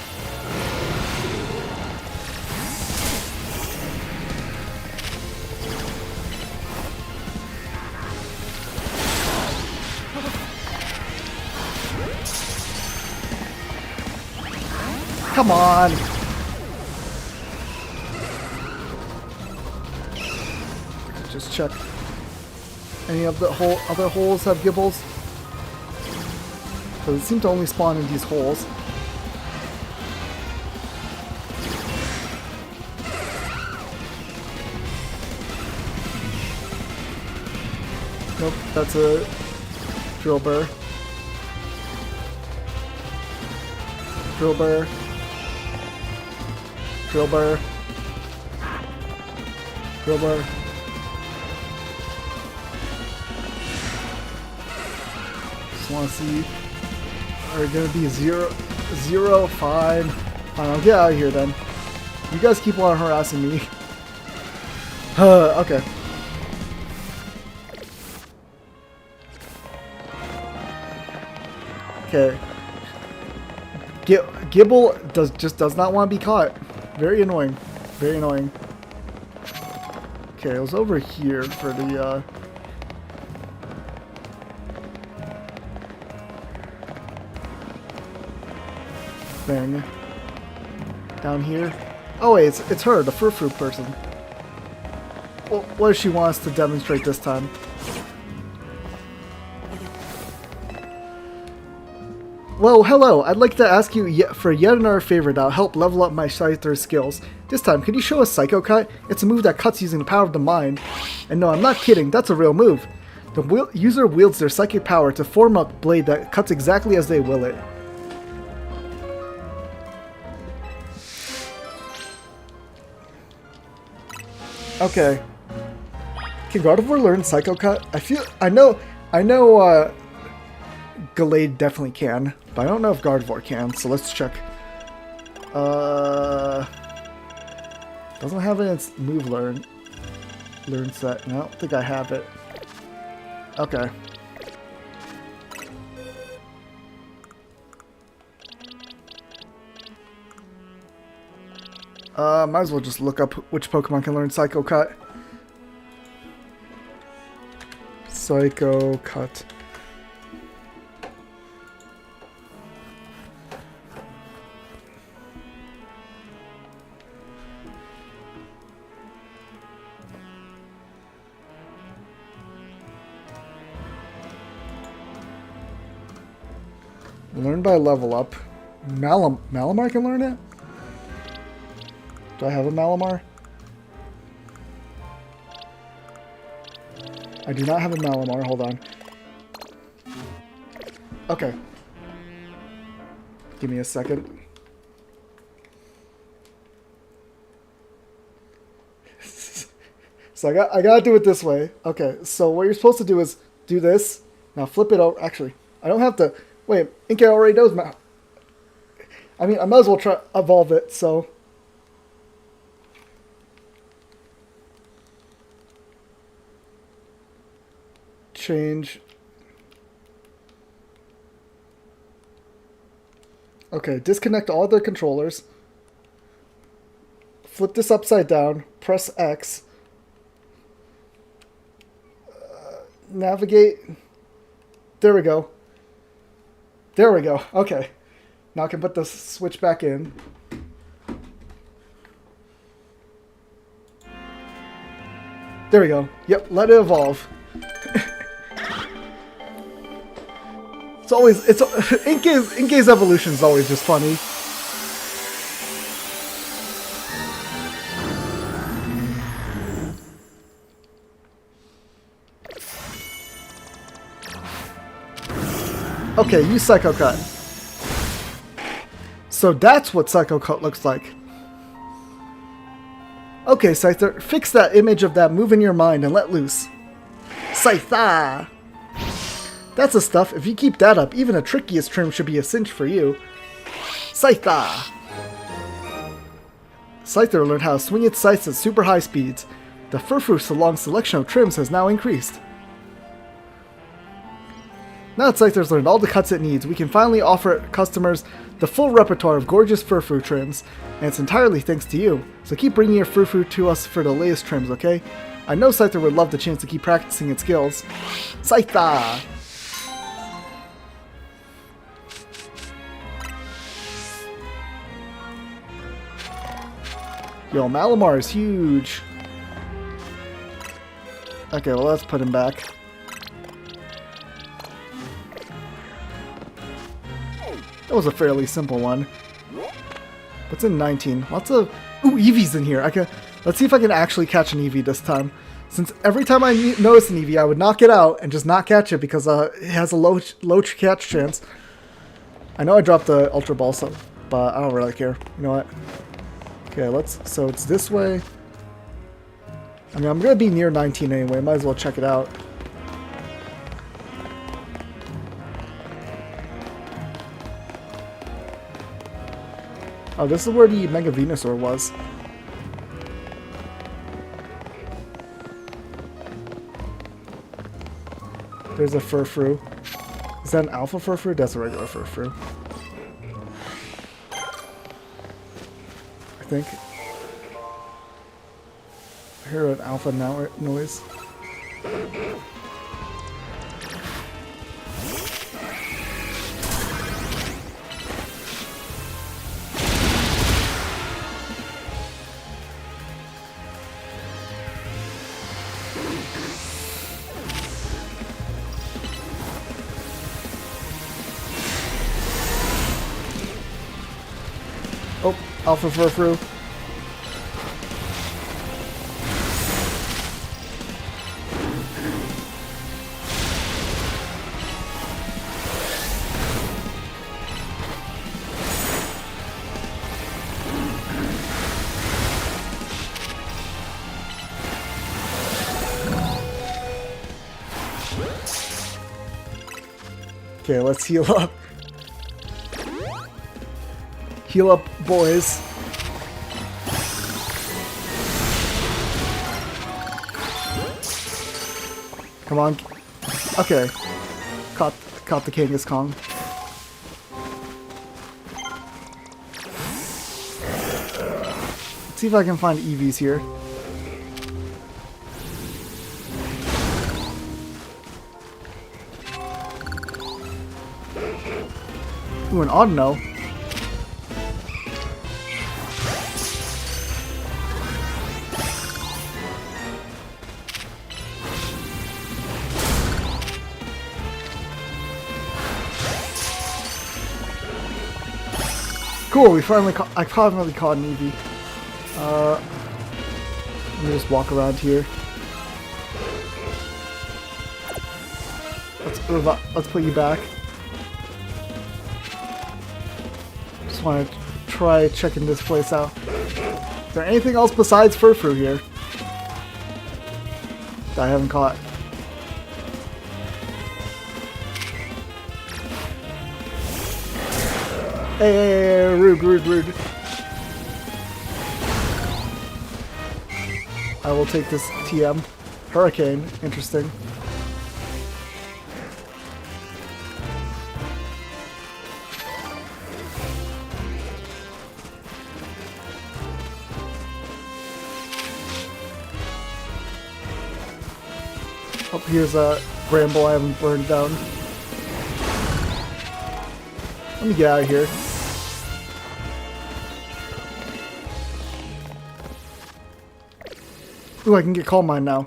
Come on. Just check. Any of the other holes have Gibbles? Because it seems to only spawn in these holes. Nope, that's a Drillbur. Drillbur. Drillbur. Drillbur. Just want to see. Are it gonna be zero? Fine. Fine, I'll get out of here then. You guys keep on harassing me. Okay. Okay. Gibble just does not want to be caught. Very annoying. Very annoying. Okay, I was over here for the thing. Down here. Oh wait, it's her, the Furfru person. Well, what does she want us to demonstrate this time? Well, hello. I'd like to ask you for yet another favor that'll help level up my Scyther's skills. This time, could you show us Psycho Cut? It's a move that cuts using the power of the mind. And no, I'm not kidding. That's a real move. The user wields their psychic power to form a blade that cuts exactly as they will it. Okay. Can Gardevoir learn Psycho Cut? I know, Gallade definitely can, but I don't know if Gardevoir can, so let's check. Doesn't have it in its move learn set, and I don't think I have it. Okay. Might as well just look up which Pokemon can learn Psycho Cut. Psycho Cut. Learn by level up. Malamar can learn it? Do I have a Malamar? I do not have a Malamar. Hold on. Okay. Give me a second. So I gotta do it this way. Okay, so what you're supposed to do is do this. Now flip it over. Actually, I don't have to. Wait, Inkay already knows I mean, I might as well try evolve it, so. Change. Okay, disconnect all other controllers. Flip this upside down. Press X. Navigate. There we go. There we go. Okay. Now I can put the switch back in. There we go. Yep, let it evolve. it's Inkay's evolution is always just funny. Okay, use Psycho Cut. So that's what Psycho Cut looks like. Okay, Scyther, fix that image of that move in your mind and let loose. Scyther! That's the stuff. If you keep that up, even a trickiest trim should be a cinch for you. Scyther! Scyther learned how to swing its scythes at super high speeds. The Furfru's long selection of trims has now increased. Now that Scyther's learned all the cuts it needs, we can finally offer customers the full repertoire of gorgeous Furfru trims, and it's entirely thanks to you. So keep bringing your Furfru to us for the latest trims, okay? I know Scyther would love the chance to keep practicing its skills. Scyther! Yo, Malamar is huge. Okay, well let's put him back. That was a fairly simple one. What's in 19? Lots of... Ooh, Eevee's in here. Let's see if I can actually catch an Eevee this time. Since every time I notice an Eevee, I would knock it out and just not catch it because it has a low catch chance. I know I dropped the Ultra Ball, but I don't really care. You know what? Okay, so it's this way. I mean, I'm going to be near 19 anyway. Might as well check it out. Oh, this is where the Mega Venusaur was. There's a Furfru. Is that an Alpha Furfru? That's a regular Furfru. I think. I hear an Alpha now noise. Oh, Alpha Furfru. Okay, let's heal up. Heal up, boys. Come on. Okay. Caught the Kangas Kong. Let's see if I can find EVs here. Ooh, an Audino. Cool, I finally caught an Eevee. Let me just walk around here. Let's put you back. Just want to try checking this place out. Is there anything else besides Furfru here that I haven't caught? Hey, rude. I will take this TM. Hurricane, interesting. Oh, here's a bramble I haven't burned down. Let me get out of here. Ooh, I can get Calm Mind now.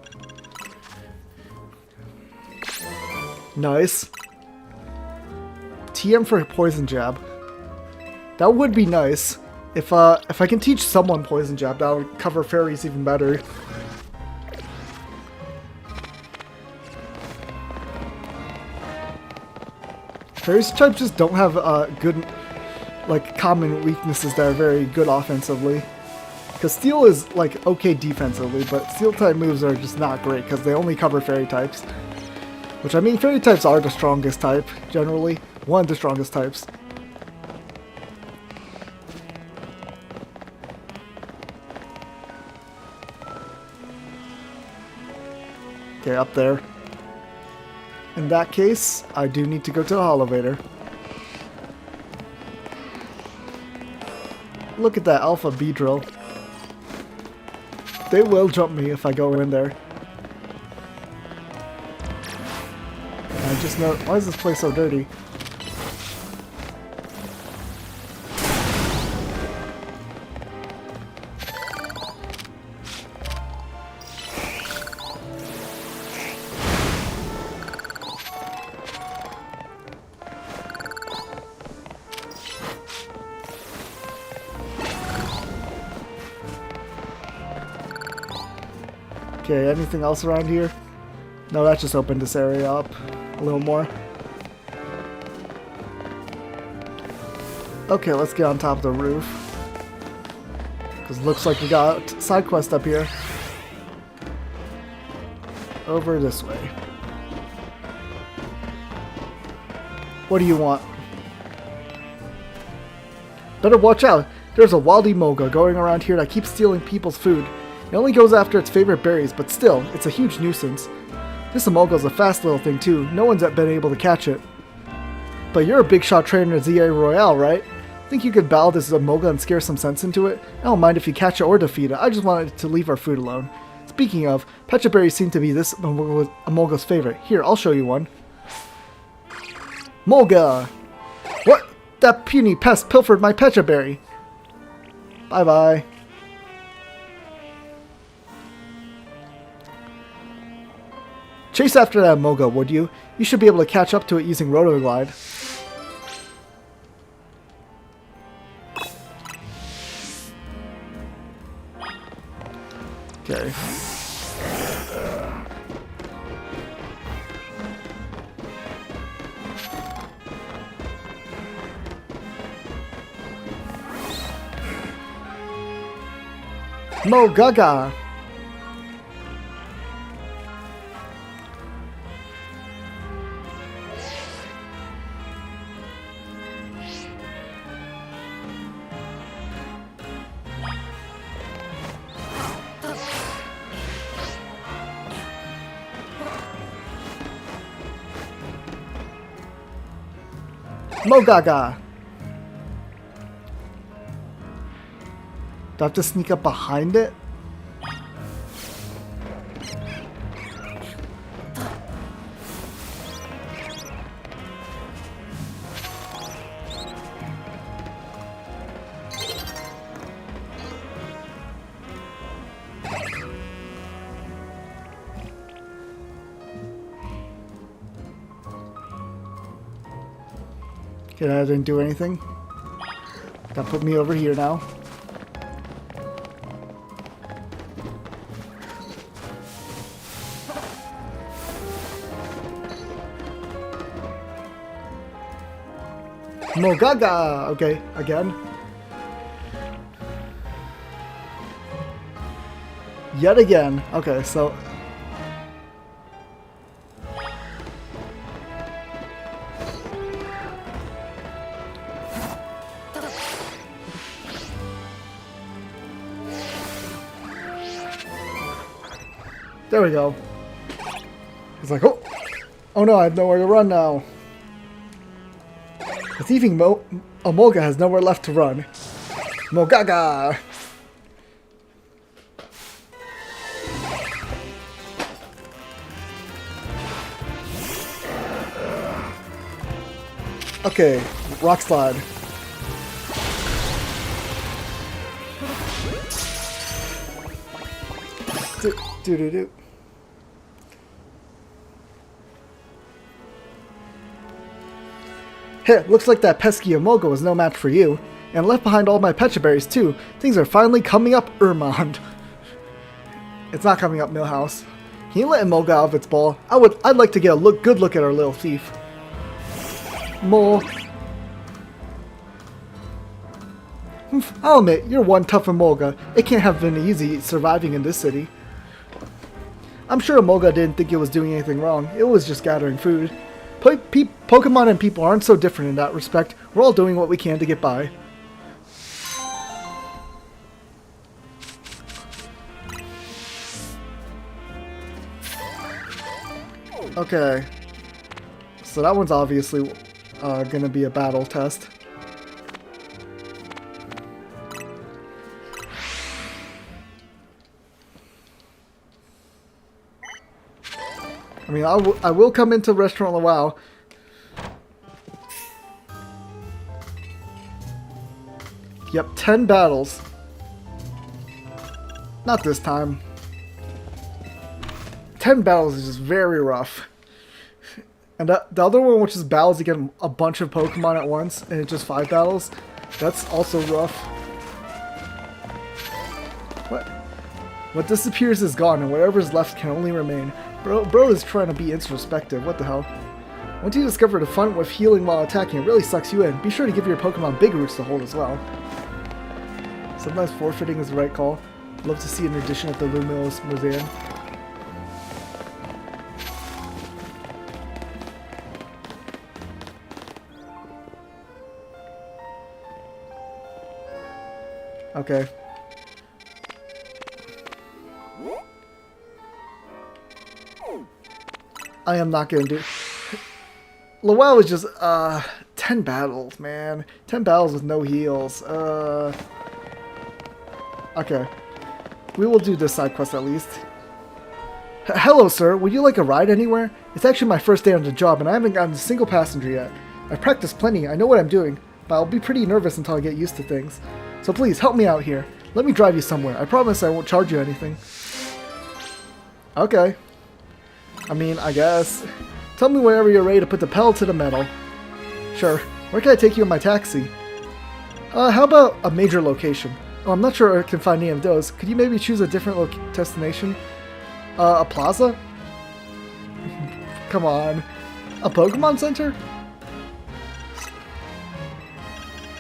Nice. TM for Poison Jab. That would be nice. If I can teach someone Poison Jab, that would cover fairies even better. Fairies types just don't have good, like, common weaknesses that are very good offensively. Because Steel is, like, okay defensively, but Steel type moves are just not great because they only cover Fairy types. Which, I mean, Fairy types are the strongest type, generally. One of the strongest types. Okay, up there. In that case, I do need to go to the elevator. Look at that Alpha Beedrill. They will jump me if I go in there. I just know, why is this place so dirty? Okay, anything else around here? No, that just opened this area up a little more. Okay, let's get on top of the roof. Because it looks like we got a side quest up here. Over this way. What do you want? Better watch out. There's a wild Emoga going around here that keeps stealing people's food. It only goes after its favorite berries, but still, it's a huge nuisance. This Emoga's a fast little thing too. No one's been able to catch it. But you're a big shot trainer at ZA Royale, right? Think you could battle this Emoga and scare some sense into it? I don't mind if you catch it or defeat it. I just wanted to leave our food alone. Speaking of, Pecha berries seem to be this Emoga's favorite. Here, I'll show you one. Moga! What? That puny pest pilfered my Pecha berry. Bye-bye. Chase after that Moga, would you? You should be able to catch up to it using Rotoglide. Okay. Mo Gaga. Mo Gaga. Do I have to sneak up behind it? Okay, that didn't do anything. That put me over here now. Mogaga! Okay, again. Yet again. Okay, so... There we go. He's like, oh! Oh no, I have nowhere to run now. The thieving Omolga has nowhere left to run. Mogaga! Okay, rock slide. Do. Hey, looks like that pesky Omolga was no match for you. And left behind all my pecha berries too. Things are finally coming up Urmond. It's not coming up Millhouse. Can you let Omolga out of its ball? I'd like to get a good look at our little thief. Mole. I'll admit, you're one tough Omolga. It can't have been easy surviving in this city. I'm sure Omolga didn't think it was doing anything wrong. It was just gathering food. Pokemon and people aren't so different in that respect. We're all doing what we can to get by. Okay. So that one's obviously gonna be a battle test. I mean, I will come into Restaurant Luau. Yep, 10 battles. Not this time. 10 battles is just very rough. And the other one, which is battles against a bunch of Pokemon at once, and it's just 5 battles, that's also rough. What disappears is gone, and whatever's left can only remain. Bro is trying to be introspective. What the hell? Once you discover the fun with healing while attacking, it really sucks you in. Be sure to give your Pokemon big roots to hold as well. Sometimes forfeiting is the right call. Love to see an edition at the Lumos Museum. Okay. I am not gonna do... Luau is just, 10 battles, man. 10 battles with no heals. Okay. We will do this side quest at least. Hello, sir. Would you like a ride anywhere? It's actually my first day on the job, and I haven't gotten a single passenger yet. I've practiced plenty. I know what I'm doing, but I'll be pretty nervous until I get used to things. So please, help me out here. Let me drive you somewhere. I promise I won't charge you anything. Okay. I mean, I guess. Tell me whenever you're ready to put the pedal to the metal. Sure. Where can I take you in my taxi? How about a major location? Oh, I'm not sure I can find any of those. Could you maybe choose a different destination? A plaza? Come on. A Pokemon Center?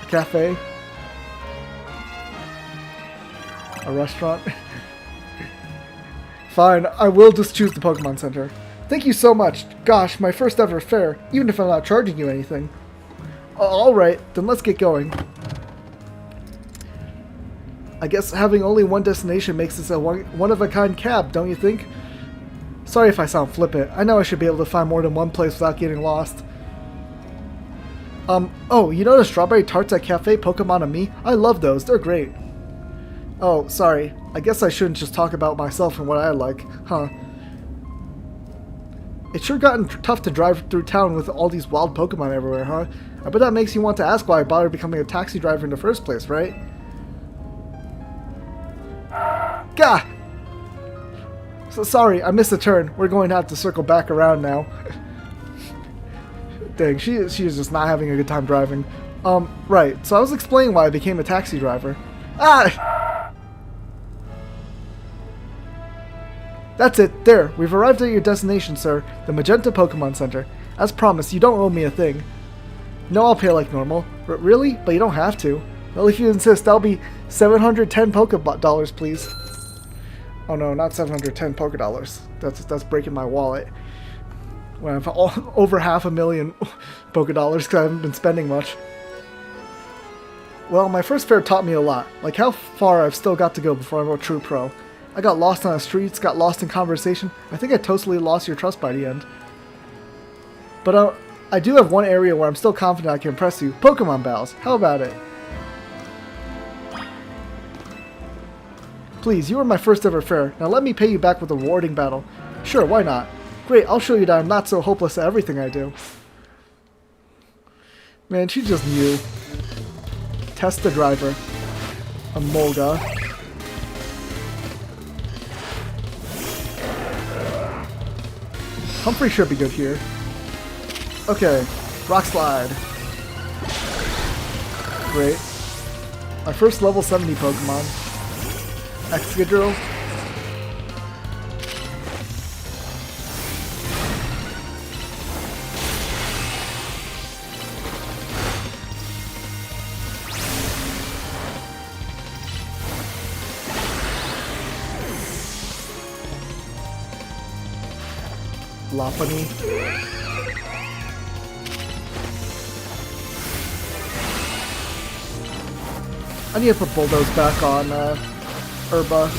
A cafe? A restaurant? Fine, I will just choose the Pokemon Center. Thank you so much. Gosh, my first ever fare, even if I'm not charging you anything. Alright, then let's get going. I guess having only one destination makes this a one-of-a-kind cab, don't you think? Sorry if I sound flippant. I know I should be able to find more than one place without getting lost. Oh, you know the strawberry tarts at Cafe Pokemon and Me? I love those, they're great. Oh, sorry. I guess I shouldn't just talk about myself and what I like, huh? It's sure gotten tough to drive through town with all these wild Pokemon everywhere, huh? I bet that makes you want to ask why I bothered becoming a taxi driver in the first place, right? Gah! So sorry, I missed a turn. We're going to have to circle back around now. Dang, she is just not having a good time driving. Right. So I was explaining why I became a taxi driver. Ah! That's it. There. We've arrived at your destination, sir. The Magenta Pokemon Center. As promised, you don't owe me a thing. No, I'll pay like normal. Really? But you don't have to. Well, if you insist, that'll be 710 Pokedollars, please. Oh no, not 710 Pokedollars. That's breaking my wallet. When I've over 500,000 Pokedollars because I haven't been spending much. Well, my first fare taught me a lot. Like how far I've still got to go before I'm a true pro. I got lost on the streets, got lost in conversation. I think I totally lost your trust by the end. But I do have one area where I'm still confident I can impress you. Pokemon battles. How about it? Please, you were my first ever fare. Now let me pay you back with a rewarding battle. Sure, why not? Great, I'll show you that I'm not so hopeless at everything I do. Man, she just knew. Test the driver. A Molga. Humphrey should be good here. Okay, Rock Slide. Great. My first level 70 Pokemon. Excadrill. Lopunny. I need to put Bulldoze back on Herba.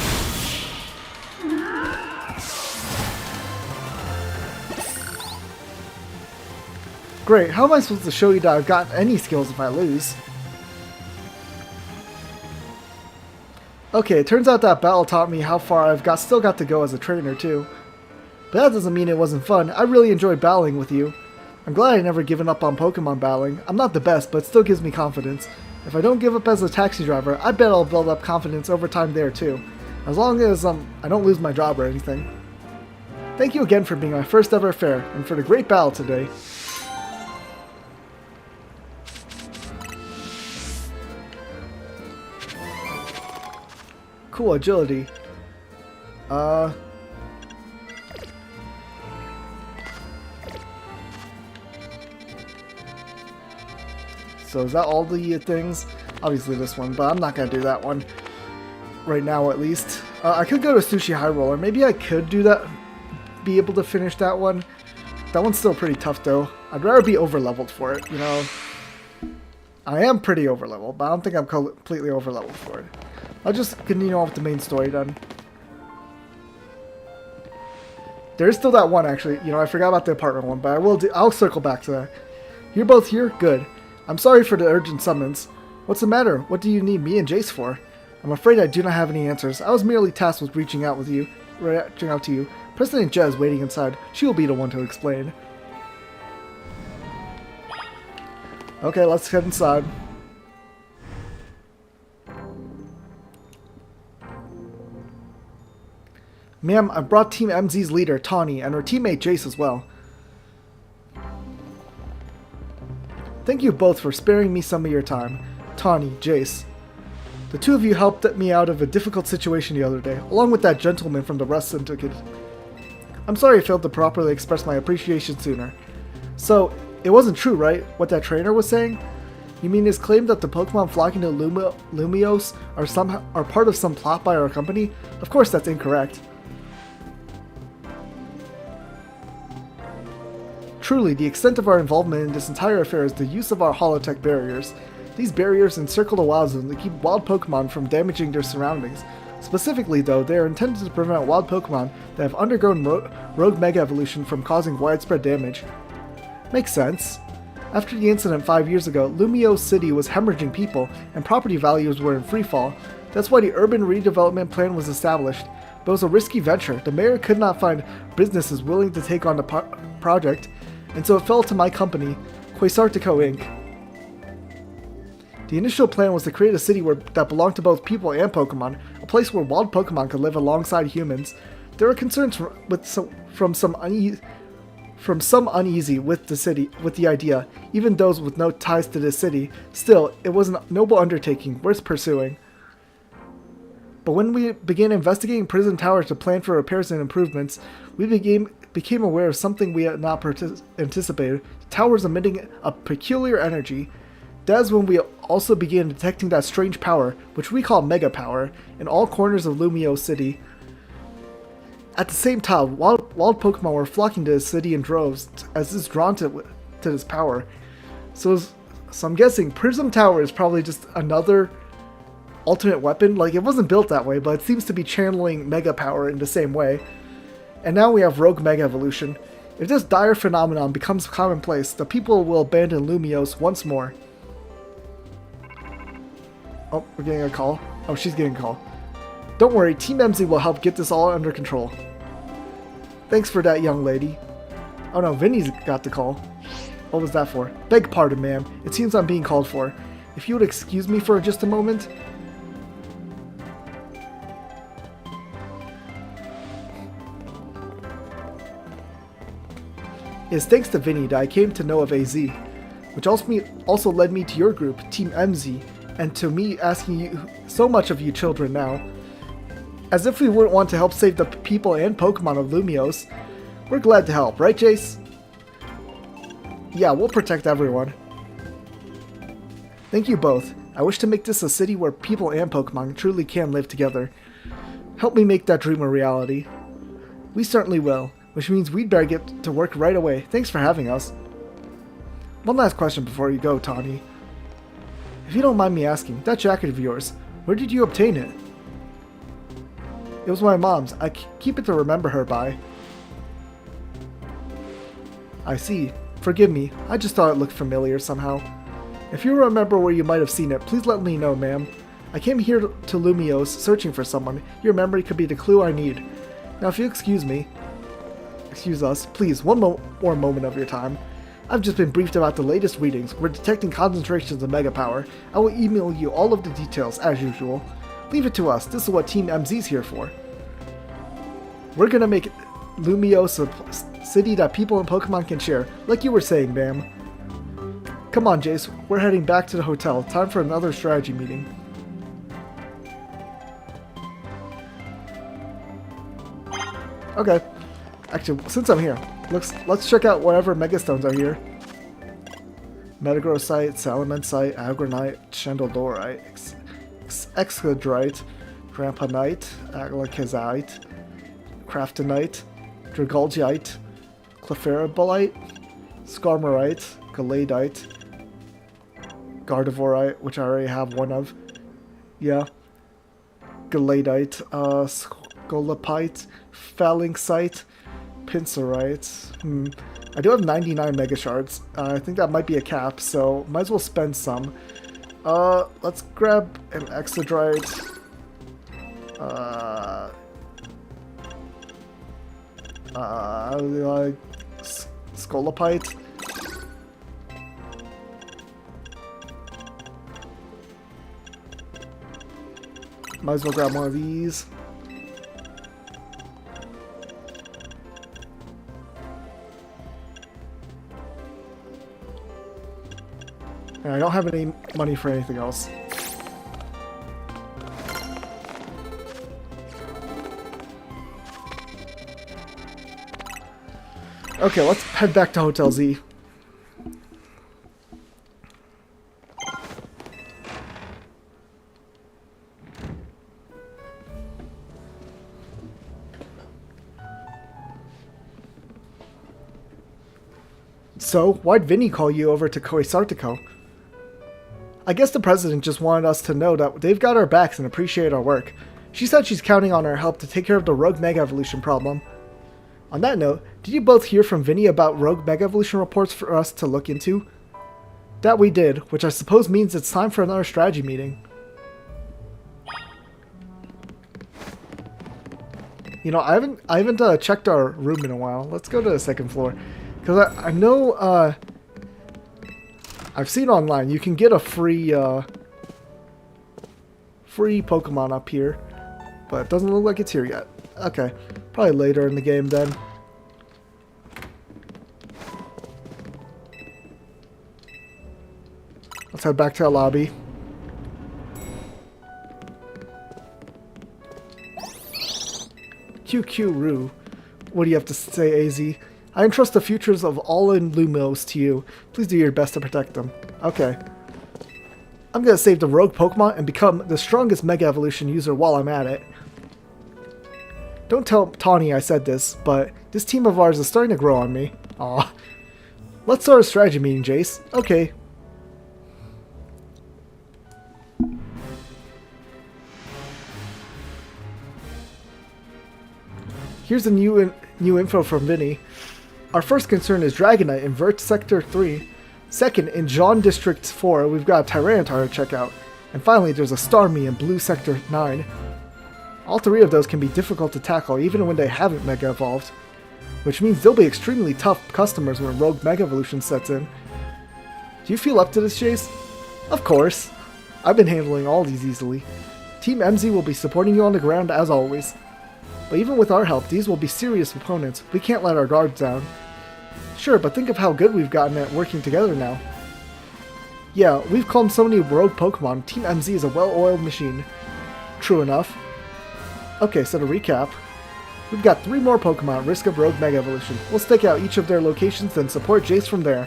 Great, how am I supposed to show you that I've got any skills if I lose? Okay, it turns out that battle taught me how far I've still got to go as a trainer too. But that doesn't mean it wasn't fun. I really enjoyed battling with you. I'm glad I never given up on Pokemon battling. I'm not the best, but it still gives me confidence. If I don't give up as a taxi driver, I bet I'll build up confidence over time there too. As long as I don't lose my job or anything. Thank you again for being my first ever fare, and for the great battle today. Cool agility. So is that all the things? Obviously this one, but I'm not going to do that one. Right now, at least. I could go to Sushi High Roller. Maybe I could do that. Be able to finish that one. That one's still pretty tough, though. I'd rather be over-leveled for it, you know. I am pretty over-leveled, but I don't think I'm completely over-leveled for it. I'll just continue on with the main story then. There's still that one, actually. You know, I forgot about the apartment one, but I'll circle back to that. You're both here? Good. I'm sorry for the urgent summons. What's the matter? What do you need me and Jace for? I'm afraid I do not have any answers. I was merely tasked with reaching out to you. President Jez waiting inside. She will be the one to explain. Okay, let's head inside. Ma'am, I brought Team MZ's leader, Tawny, and her teammate Jace as well. Thank you both for sparing me some of your time. Tawny, Jace. The two of you helped me out of a difficult situation the other day, along with that gentleman from the Rust Syndicate. I'm sorry I failed to properly express my appreciation sooner. So, it wasn't true, right? What that trainer was saying? You mean his claim that the Pokemon flocking to Lumiose are part of some plot by our company? Of course that's incorrect. Truly, the extent of our involvement in this entire affair is the use of our holotech barriers. These barriers encircle the wild zone to keep wild Pokemon from damaging their surroundings. Specifically, though, they are intended to prevent wild Pokemon that have undergone rogue Mega Evolution from causing widespread damage. Makes sense. After the incident 5 years ago, Lumiose City was hemorrhaging people, and property values were in freefall. That's why the urban redevelopment plan was established. But it was a risky venture. The mayor could not find businesses willing to take on the project, and so it fell to my company, Quasartico Inc. The initial plan was to create a city that belonged to both people and Pokemon, a place where wild Pokemon could live alongside humans. There were concerns from some uneasy with the idea, even those with no ties to the city. Still, it was a noble undertaking, worth pursuing. But when we began investigating Prison Tower to plan for repairs and improvements, we became aware of something we had not anticipated. The towers emitting a peculiar energy. That is when we also began detecting that strange power, which we call Mega Power, in all corners of Lumiose City. At the same time, wild Pokemon were flocking to the city in droves, as is drawn to this power. So I'm guessing Prism Tower is probably just another alternate weapon. Like, it wasn't built that way, but it seems to be channeling Mega Power in the same way. And now we have Rogue Mega Evolution. If this dire phenomenon becomes commonplace, the people will abandon Lumiose once more. Oh, we're getting a call. Oh, she's getting a call. Don't worry, Team MZ will help get this all under control. Thanks for that, young lady. Oh no, Vinny's got the call. What was that for? Beg pardon, ma'am. It seems I'm being called for. If you would excuse me for just a moment. It is thanks to Vinny that I came to know of AZ, which also led me to your group, Team MZ, and to me asking you so much of you children now. As if we wouldn't want to help save the people and Pokemon of Lumiose. We're glad to help, right, Jace? Yeah, we'll protect everyone. Thank you both. I wish to make this a city where people and Pokemon truly can live together. Help me make that dream a reality. We certainly will, which means we'd better get to work right away. Thanks for having us. One last question before you go, Tawny. If you don't mind me asking, that jacket of yours, where did you obtain it? It was my mom's. I keep it to remember her by. I see. Forgive me. I just thought it looked familiar somehow. If you remember where you might have seen it, please let me know, ma'am. I came here to Lumiose searching for someone. Your memory could be the clue I need. Now if you excuse us, please, one more moment of your time. I've just been briefed about the latest readings. We're detecting concentrations of Mega Power. I will email you all of the details, as usual. Leave it to us. This is what Team MZ's here for. We're gonna make Lumiose a city that people and Pokemon can share, like you were saying, ma'am. Come on, Jace. We're heading back to the hotel. Time for another strategy meeting. Okay. Actually, since I'm here, let's check out whatever Megastones are here. Metagross site, Salamence site, Agronite, Chandeldorite, Excadrite, Gramponite, Aglakazite, Craftonite, Dragalgite, Clefairobolite, Skarmoryte, Galadite, Gardevoirite, which I already have one of. Yeah. Galadite, Scolopite, Phalanxite, Pinsirite. I do have 99 Mega Shards. I think that might be a cap, so might as well spend some. Let's grab an Excadrite. Scolopite. Might as well grab one of these. And I don't have any money for anything else. Okay, let's head back to Hotel Z. So, why'd Vinny call you over to Koisartico? I guess the president just wanted us to know that they've got our backs and appreciate our work. She said she's counting on our help to take care of the Rogue Mega Evolution problem. On that note, did you both hear from Vinny about Rogue Mega Evolution reports for us to look into? That we did, which I suppose means it's time for another strategy meeting. You know, I haven't checked our room in a while. Let's go to the second floor. Because I know, I've seen online, you can get a free Pokemon up here. But it doesn't look like it's here yet. Okay, probably later in the game then. Let's head back to our lobby. QQ-Roo. What do you have to say, AZ? I entrust the futures of all in Lumos to you. Please do your best to protect them. Okay. I'm gonna save the rogue Pokemon and become the strongest Mega Evolution user while I'm at it. Don't tell Tawny I said this, but this team of ours is starting to grow on me. Aw. Let's start a strategy meeting, Jace. Okay. Here's the new info from Vinny. Our first concern is Dragonite in Vert Sector 3. Second, in Jean District 4, we've got a Tyranitar to check out. And finally, there's a Starmie in Blue Sector 9. All three of those can be difficult to tackle even when they haven't Mega Evolved. Which means they'll be extremely tough customers when Rogue Mega Evolution sets in. Do you feel up to this, Chase? Of course. I've been handling all these easily. Team MZ will be supporting you on the ground as always. But even with our help, these will be serious opponents. We can't let our guards down. Sure, but think of how good we've gotten at working together now. Yeah, we've calmed so many rogue Pokemon. Team MZ is a well-oiled machine. True enough. Okay, so to recap, we've got 3 more Pokemon at risk of Rogue Mega Evolution. We'll stake out each of their locations, then support Jace from there.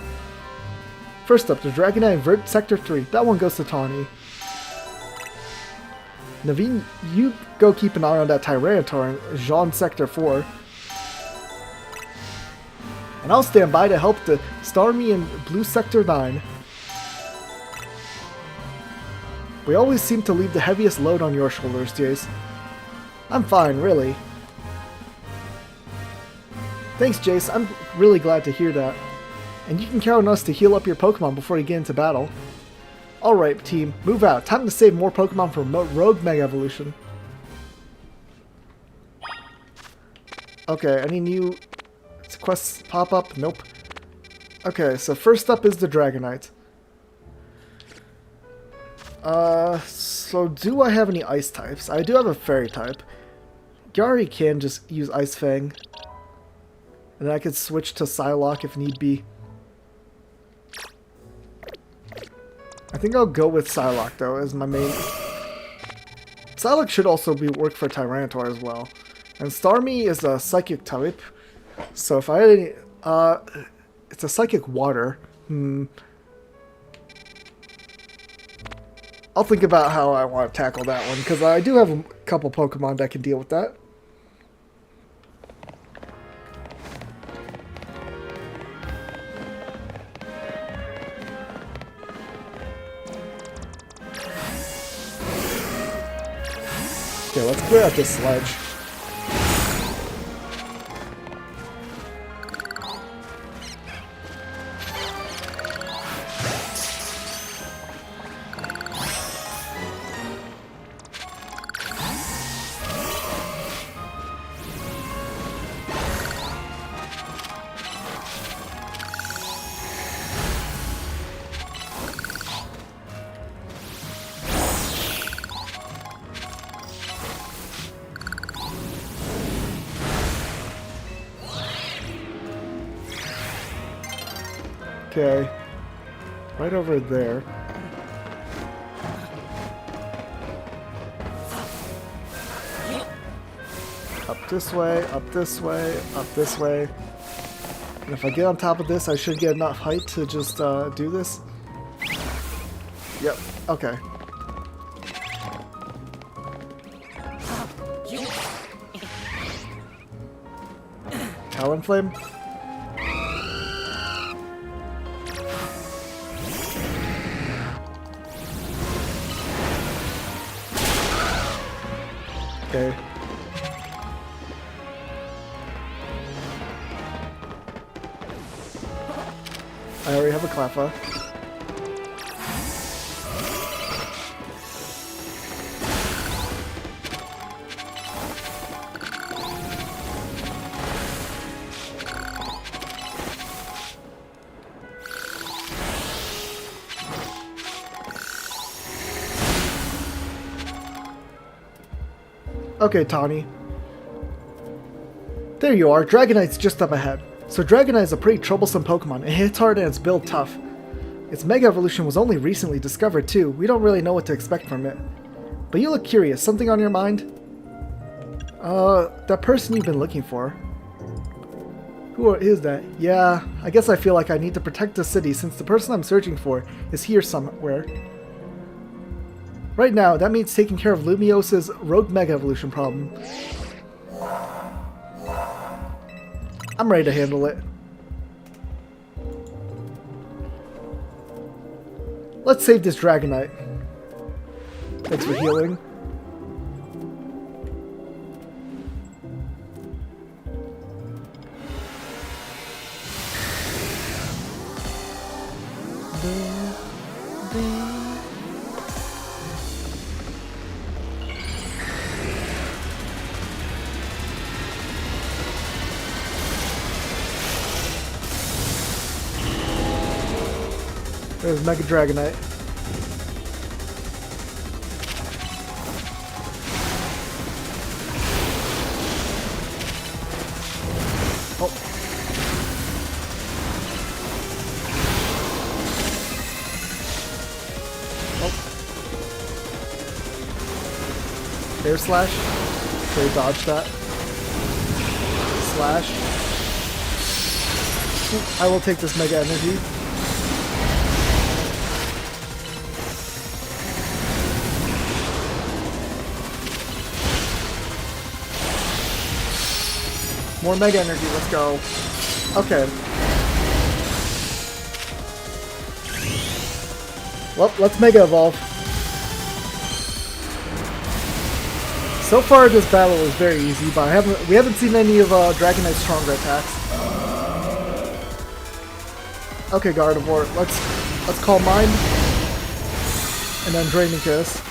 First up, the Dragonite in Vert Sector 3. That one goes to Tawny. Naveen, you go keep an eye on that Tyranitar in Jean Sector 4. And I'll stand by to help the Starmie in Blue Sector 9. We always seem to leave the heaviest load on your shoulders, Jace. I'm fine, really. Thanks, Jace. I'm really glad to hear that. And you can count on us to heal up your Pokemon before you get into battle. Alright, team. Move out. Time to save more Pokemon for Rogue Mega Evolution. Okay, any new quests pop up? Nope. Okay, so first up is the Dragonite. So do I have any ice types? I do have a fairy type. Gary can just use Ice Fang. And then I could switch to Psylocke if need be. I think I'll go with Psylocke though as my main. Psylocke should also work for Tyranitar as well. And Starmie is a Psychic type. So if I had any, it's a Psychic Water. I'll think about how I want to tackle that one, because I do have a couple Pokemon that can deal with that. Okay, let's clear out this sledge. Okay, right over there. Up this way, up this way, up this way. And if I get on top of this, I should get enough height to just do this. Yep, okay. Talon Flame? Okay. I already have a Cleffa. Okay, Tawny. There you are. Dragonite's just up ahead. So Dragonite is a pretty troublesome Pokemon. It hits hard and it's built tough. Its Mega Evolution was only recently discovered too. We don't really know what to expect from it. But you look curious. Something on your mind? That person you've been looking for. Who is that? Yeah, I guess I feel like I need to protect the city since the person I'm searching for is here somewhere. Right now, that means taking care of Lumios's Rogue Mega Evolution problem. I'm ready to handle it. Let's save this Dragonite. Thanks for healing. There's Mega Dragonite. Oh. Oh. Air Slash. Okay, dodge that. Slash. I will take this Mega Energy. More Mega Energy, let's go. Okay. Well, let's Mega Evolve. So far this battle is very easy, but we haven't seen any of Dragonite's stronger attacks. Okay, Gardevoir, let's call Mind. And then Draining Kiss.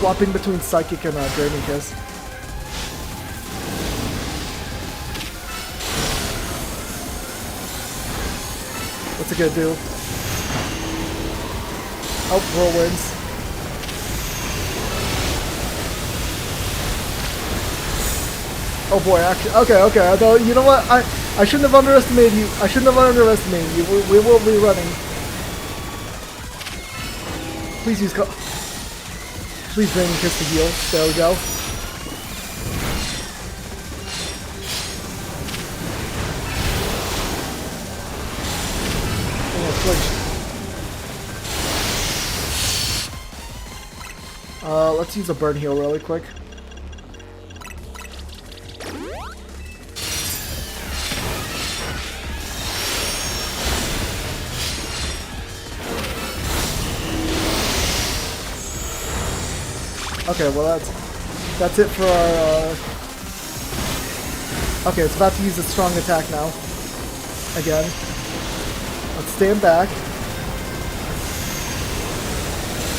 Swapping between Psychic and Draining Kiss. What's it gonna do? Oh, Whirlwinds. Oh boy, actually, okay. Though, you know what? I shouldn't have underestimated you. I shouldn't have underestimated you. We will be running. Please use Please Draining Kiss to heal. There we go. Let's use a burn heal really quick. Okay, well that's it for our. Okay, it's about to use a strong attack now. Again. Let's stand back.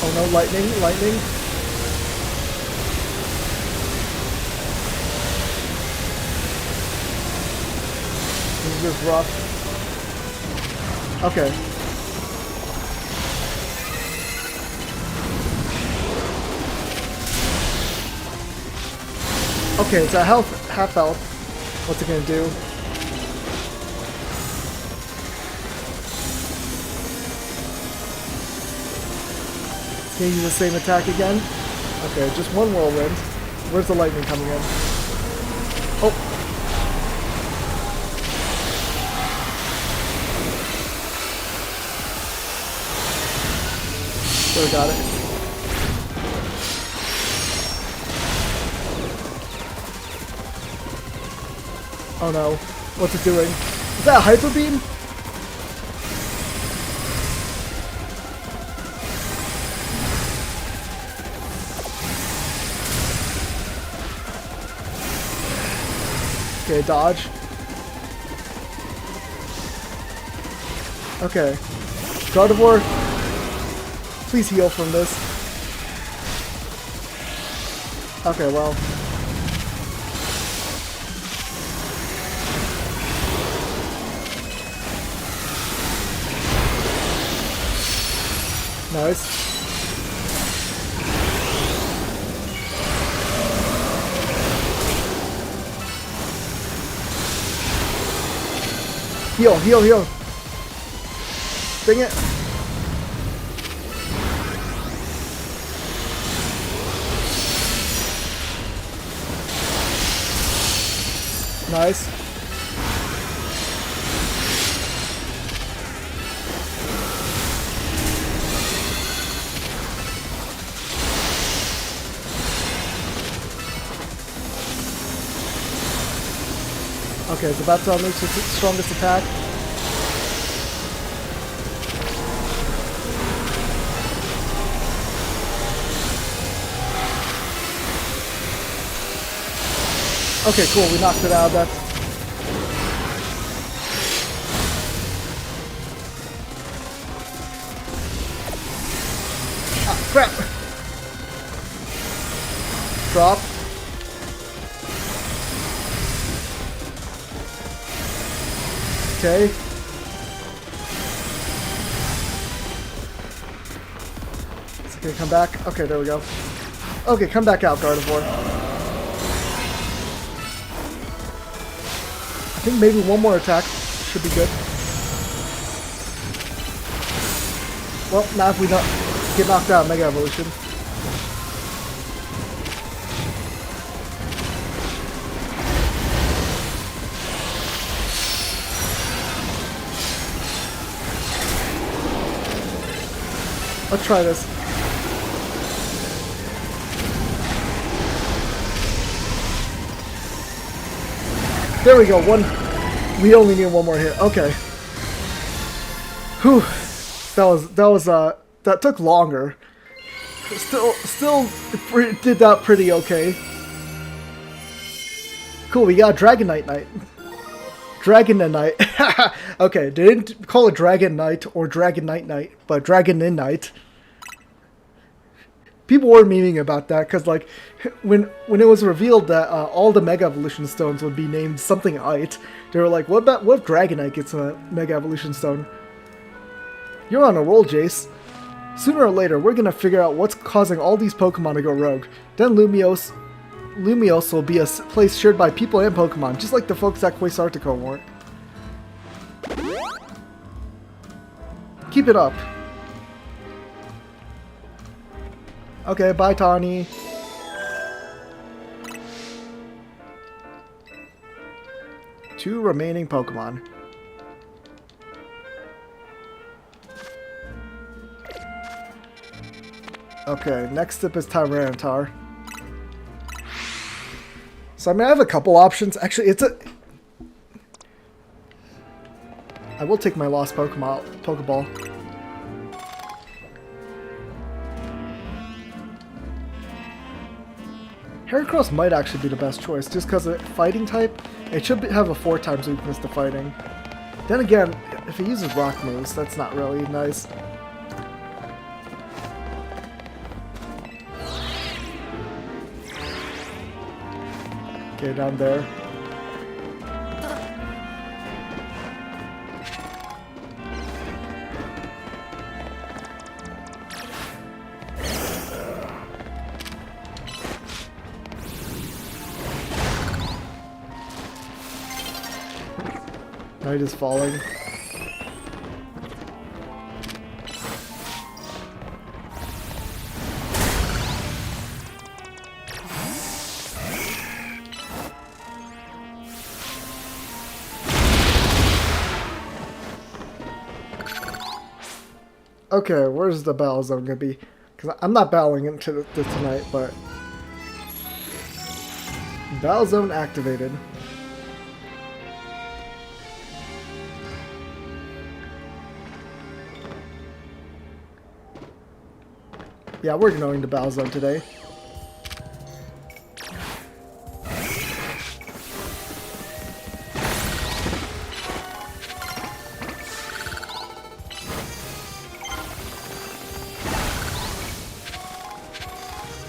Oh no, lightning. This is rough. Okay. Okay, it's a half health. What's it gonna do? Can you use the same attack again? Okay, just one whirlwind. Where's the lightning coming in? Oh. There, got it. Oh no. What's it doing? Is that a hyper beam? Okay, dodge. Okay. Gardevoir, please heal from this. Okay, well. Nice. Heal, heal, heal. Bring it. Nice. Okay, it's about to unleash its strongest attack. Okay, cool, we knocked it out of that. Ah, crap! Drop. Okay. It's gonna come back. Okay, there we go. Okay, come back out, Gardevoir. I think maybe one more attack should be good. Well, now if we not get knocked out, Mega Evolution. Let's try this. There we go. One. We only need one more hit. Okay. Whew. That took longer. Still did that pretty okay. Cool. We got Dragonite Knight. Dragonite. Okay, they didn't call it Dragon Knight or Dragonite Knight, but Dragonite. People were memeing about that because, like, when it was revealed that all the Mega Evolution Stones would be named something "ite," they were like, "What if Dragonite gets a Mega Evolution Stone?" You're on a roll, Jace. Sooner or later, we're gonna figure out what's causing all these Pokemon to go rogue. Then Lumiose will be a place shared by people and Pokemon, just like the folks at Quasartico weren't. Keep it up. Okay, bye, Tawny. Two remaining Pokemon. Okay, next up is Tyranitar. So I mean, I have a couple options. Actually, I will take my lost Pokeball. Heracross might actually be the best choice, just because of fighting type. It should have a 4 times weakness to fighting. Then again, if it uses rock moves, that's not really nice. Okay, down there. Night is falling. Okay, where's the battle zone gonna be? Because I'm not battling into this tonight, but battle zone activated. Yeah, we're going to battle zone today.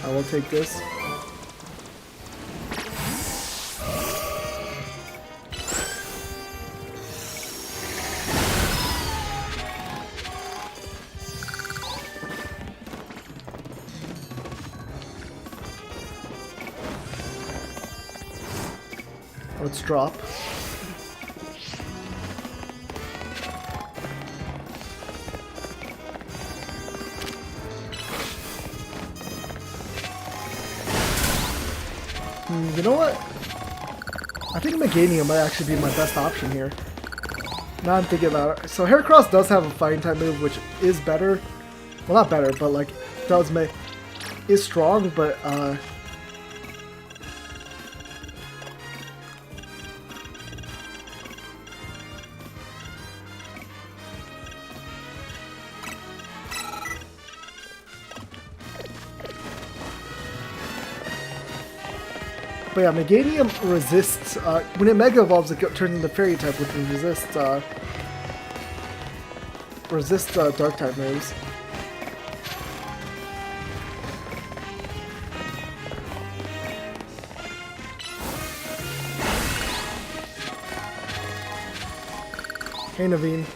I will take this. Let's drop. You know what? I think Meganium might actually be my best option here. Now I'm thinking about it. So Heracross does have a fighting type move, which is better. Well, not better, but like is strong, but yeah, Meganium resists, when it Mega Evolves, it turns into Fairy type, which resists Dark type moves. Hey Naveen.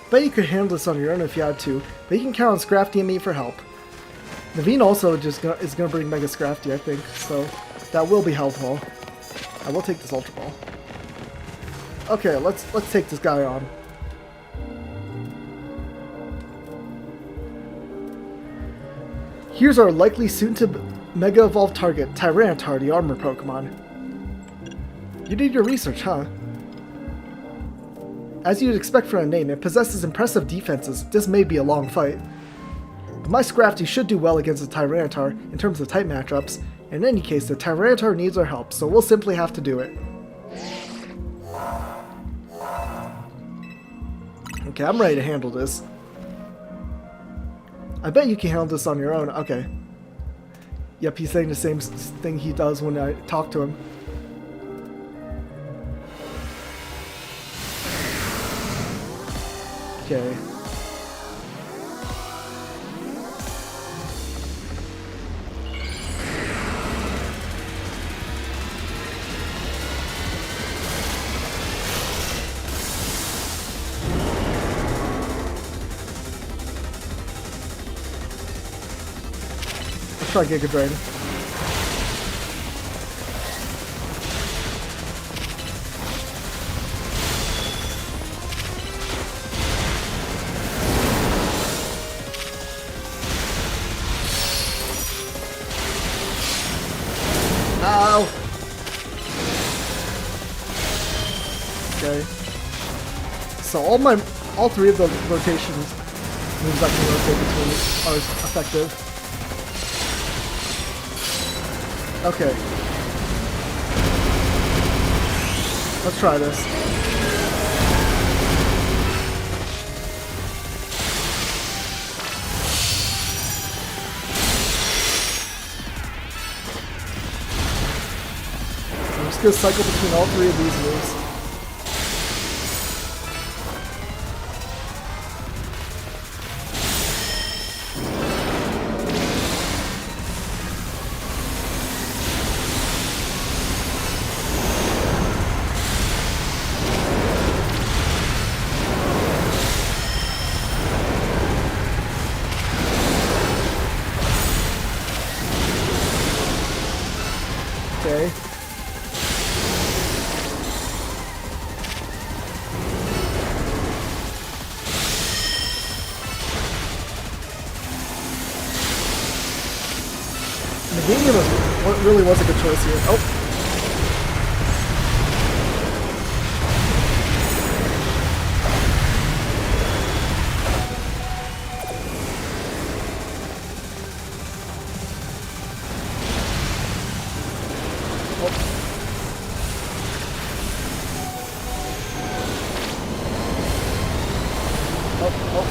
Bet you could handle this on your own if you had to, but you can count on Scrafty and me for help. Naveen also is gonna bring Mega Scrafty, I think, so that will be helpful. I will take this Ultra Ball. Okay, let's take this guy on. Here's our likely soon-to Mega Evolve target, Tyranitar, the armor Pokemon. You did your research, huh? As you'd expect from a name, it possesses impressive defenses. This may be a long fight. But my Scrafty should do well against the Tyranitar in terms of type matchups. In any case, the Tyranitar needs our help, so we'll simply have to do it. Okay, I'm ready to handle this. I bet you can handle this on your own. Okay. Yep, he's saying the same thing he does when I talk to him. Okay. Let's try Giga Drain. Ow! Okay. So all three of the rotations moves I can rotate between are effective. Okay. Let's try this. I'm just gonna cycle between all three of these moves. Okay. Meganium really was a good choice here. Oh. Oh,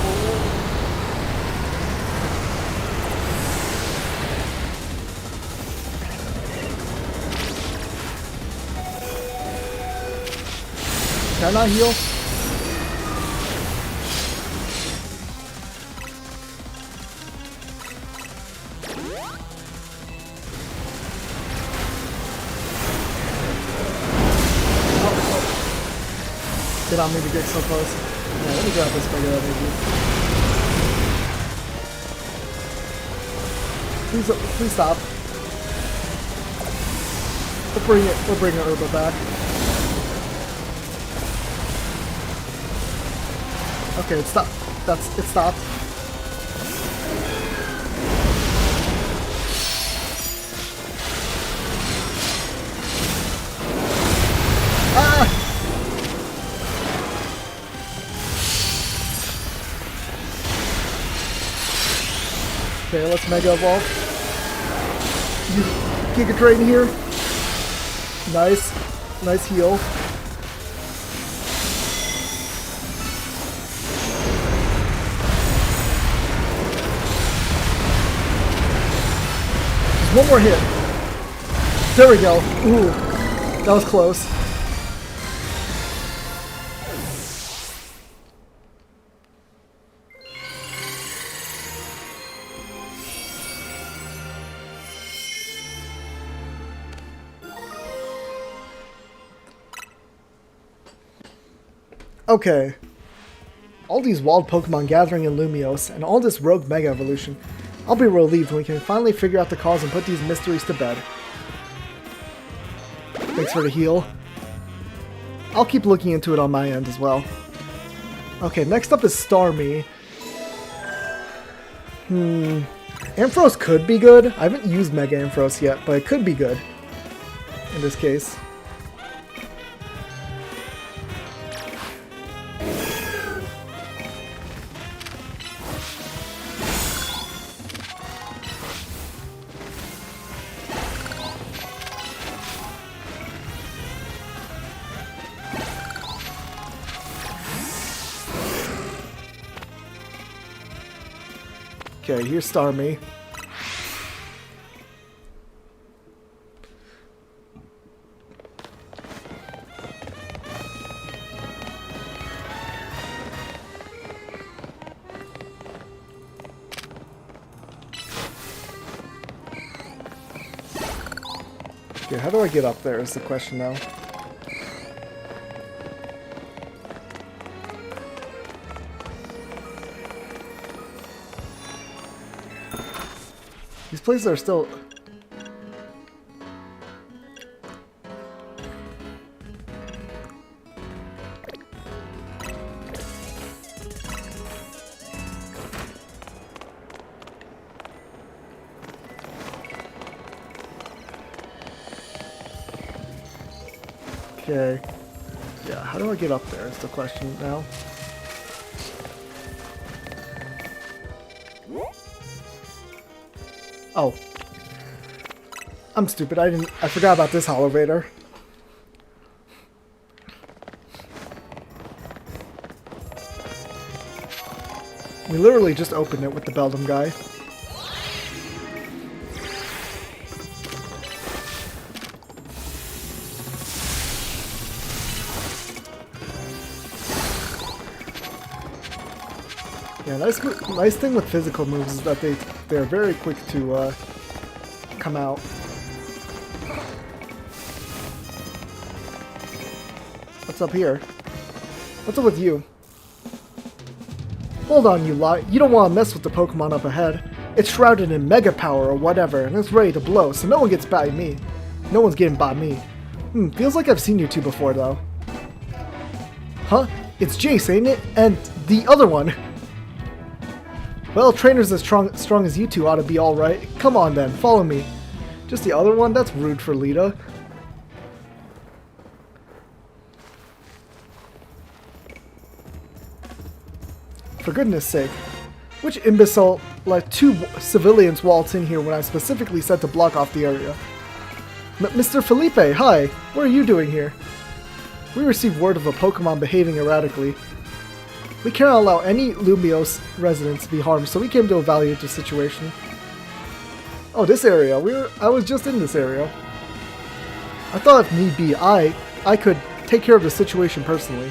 can I heal? Did not mean to get so close. Yeah, let me grab this Mega Energy. Please stop. We're bringing Herba back. Okay, it stopped. It stopped. Ah! Okay, let's Mega Evolve. Use Giga Drain here. Nice. Nice heal. Just one more hit. There we go. Ooh. That was close. Okay. All these wild Pokemon gathering in Lumiose, and all this rogue Mega Evolution. I'll be relieved when we can finally figure out the cause and put these mysteries to bed. Thanks for the heal. I'll keep looking into it on my end as well. Okay, next up is Starmie. Ampharos could be good. I haven't used Mega Ampharos yet, but it could be good in this case. Okay, here's Starmie. Okay, how do I get up there is the question now. These places are still... Okay. Yeah, how do I get up there is the question now. Oh. I'm stupid. I forgot about this elevator. We literally just opened it with the Beldum guy. Yeah, nice thing with physical moves is that they're very quick to come out. What's up here? What's up with you? Hold on, you lot. You don't want to mess with the Pokemon up ahead. It's shrouded in Mega Power or whatever, and it's ready to blow, so no one gets by me. No one's getting by me. Feels like I've seen you two before, though. Huh? It's Jace, ain't it? And the other one. Well, trainers as strong as you two ought to be alright. Come on then, follow me. Just the other one? That's rude for Lita. For goodness sake. Which imbecile let two civilians waltz in here when I specifically said to block off the area? Mr. Felipe, hi! What are you doing here? We received word of a Pokemon behaving erratically. We cannot allow any Lumios residents to be harmed, so we came to evaluate the situation. Oh, this area. I was just in this area. I thought if need be, I could take care of the situation personally.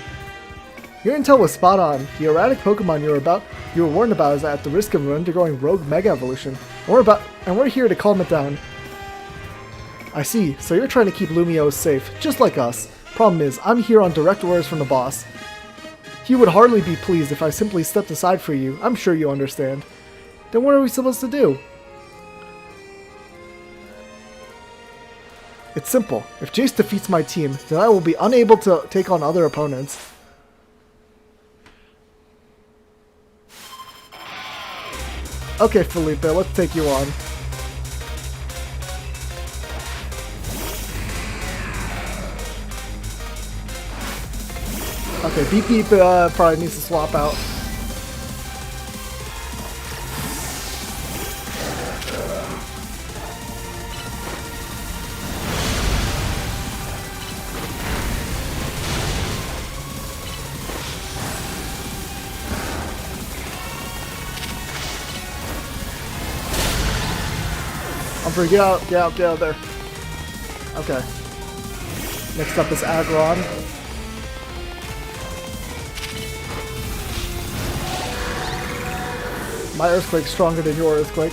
Your intel was spot on. The erratic Pokemon you were warned about is at the risk of undergoing rogue Mega Evolution. And we're here to calm it down. I see. So you're trying to keep Lumios safe, just like us. Problem is, I'm here on direct orders from the boss. He would hardly be pleased if I simply stepped aside for you. I'm sure you understand. Then what are we supposed to do? It's simple. If Jace defeats my team, then I will be unable to take on other opponents. Okay, Felipe, let's take you on. Okay, Beep Beep probably needs to swap out. Humphrey, get out of there. Okay. Next up is Aggron. My Earthquake's stronger than your Earthquake.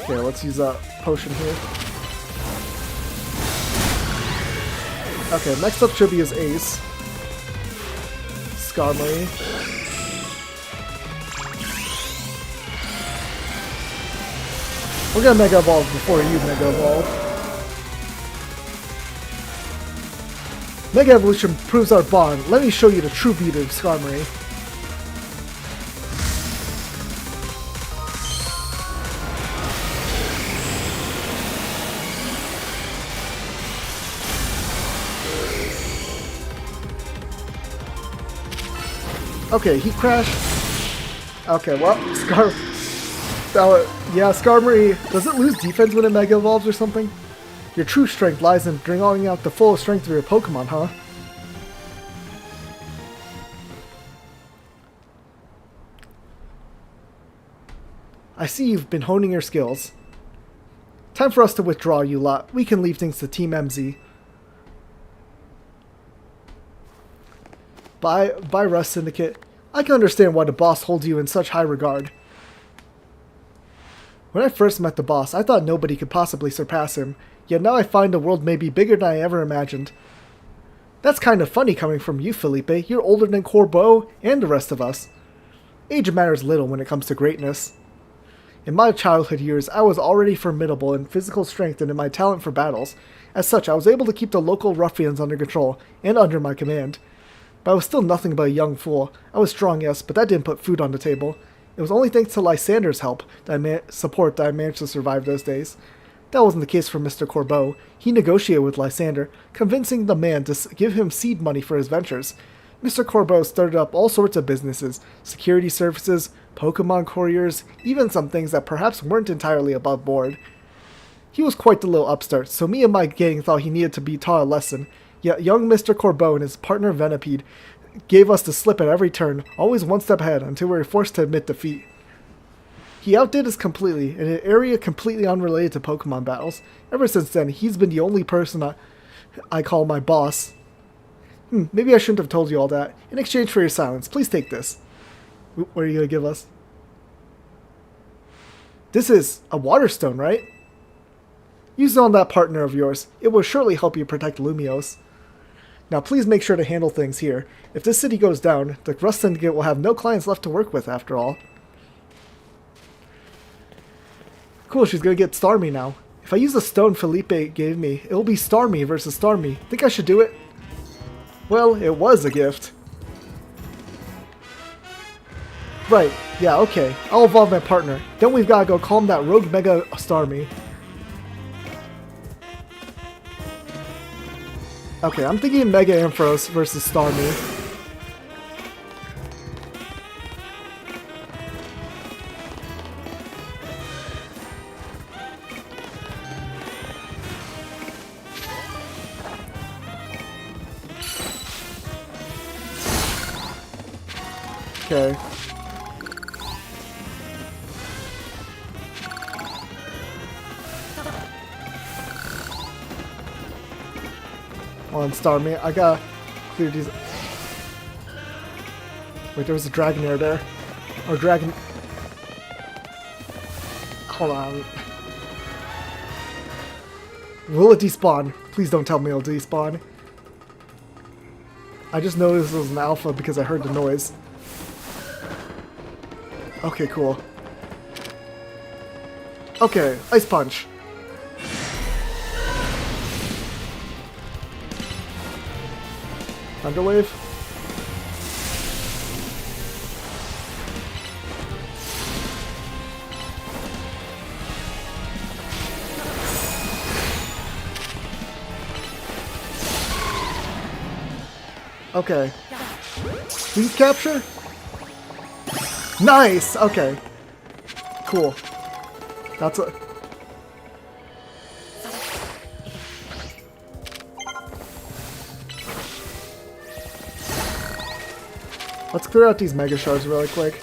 Okay, let's use a potion here. Okay, next up should be his Ace. Skarmory. We're gonna Mega Evolve before you Mega Evolve. Mega Evolution proves our bond. Let me show you the true beauty of Skarmory. Okay, he crashed. Okay, well, yeah, Skarmory, does it lose defense when it Mega Evolves or something? Your true strength lies in drawing out the full strength of your Pokemon, huh? I see you've been honing your skills. Time for us to withdraw, you lot. We can leave things to Team MZ. Bye, Rust Syndicate. I can understand why the boss holds you in such high regard. When I first met the boss, I thought nobody could possibly surpass him, yet now I find the world may be bigger than I ever imagined. That's kind of funny coming from you, Felipe. You're older than Corbeau and the rest of us. Age matters little when it comes to greatness. In my childhood years, I was already formidable in physical strength and in my talent for battles. As such, I was able to keep the local ruffians under control and under my command. But I was still nothing but a young fool. I was strong, yes, but that didn't put food on the table. It was only thanks to Lysander's help that I managed to survive those days. That wasn't the case for Mr. Corbeau. He negotiated with Lysander, convincing the man to give him seed money for his ventures. Mr. Corbeau started up all sorts of businesses, security services, Pokemon couriers, even some things that perhaps weren't entirely above board. He was quite the little upstart, so me and my gang thought he needed to be taught a lesson. Yet young Mr. Corbeau and his partner Venipede gave us the slip at every turn, always one step ahead, until we were forced to admit defeat. He outdid us completely, in an area completely unrelated to Pokemon battles. Ever since then, he's been the only person I call my boss. Maybe I shouldn't have told you all that. In exchange for your silence, please take this. What are you going to give us? This is a water stone, right? Use it on that partner of yours. It will surely help you protect Lumios. Now please make sure to handle things here. If this city goes down, the Rust Syndicate will have no clients left to work with after all. Cool, she's gonna get Starmie now. If I use the stone Felipe gave me, it'll be Starmie versus Starmie. Think I should do it? Well, it was a gift. Right, yeah, okay. I'll evolve my partner. Then we've gotta go calm that rogue Mega Starmie. Okay, I'm thinking Mega Ampharos versus Starmie. Okay. On Starmie, I gotta clear these. Wait, there was a Dragonair there. Or Dragon. Hold on. Will it despawn? Please don't tell me it'll despawn. I just noticed it was an alpha because I heard the noise. Okay, cool. Okay, Ice Punch. Thunderwave. Okay. Please capture? Nice! Okay. Cool. That's a... Let's clear out these Mega Shards really quick.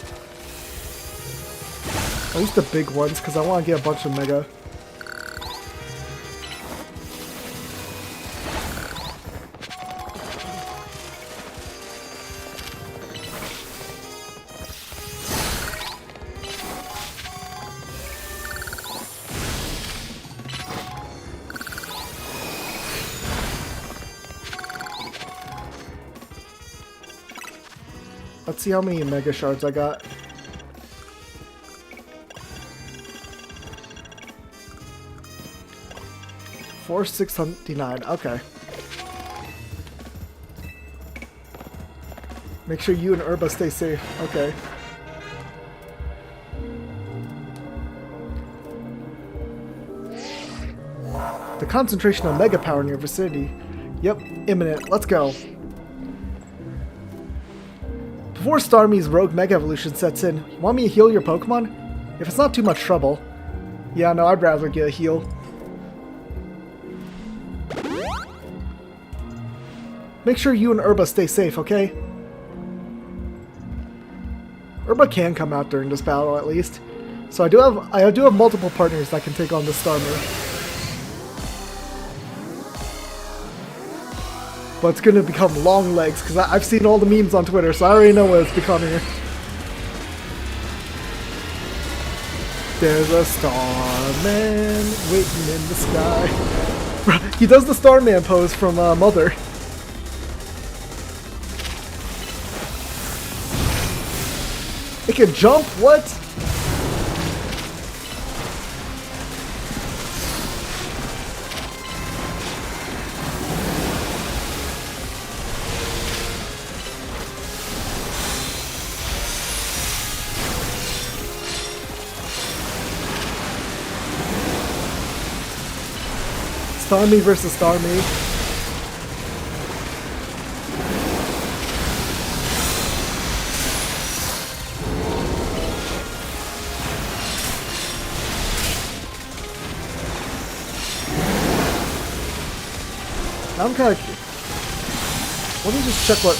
At least the big ones, because I want to get a bunch of Mega. Let's see how many Mega Shards I got. Four 699. Okay. Make sure you and Urba stay safe. Okay. The concentration of Mega Power in your vicinity. Yep, imminent. Let's go. Before Starmie's Rogue Mega Evolution sets in, you want me to heal your Pokemon? If it's not too much trouble. Yeah, no, I'd rather get a heal. Make sure you and Urba stay safe, okay? Urba can come out during this battle at least. So I do have multiple partners that can take on the Starmie. But it's gonna become long legs, because I've seen all the memes on Twitter, so I already know what it's becoming. There's a Starman waiting in the sky. He does the Starman pose from Mother. It can jump? What? Starmie versus Starmie. Now I'm kind of... Let me just check what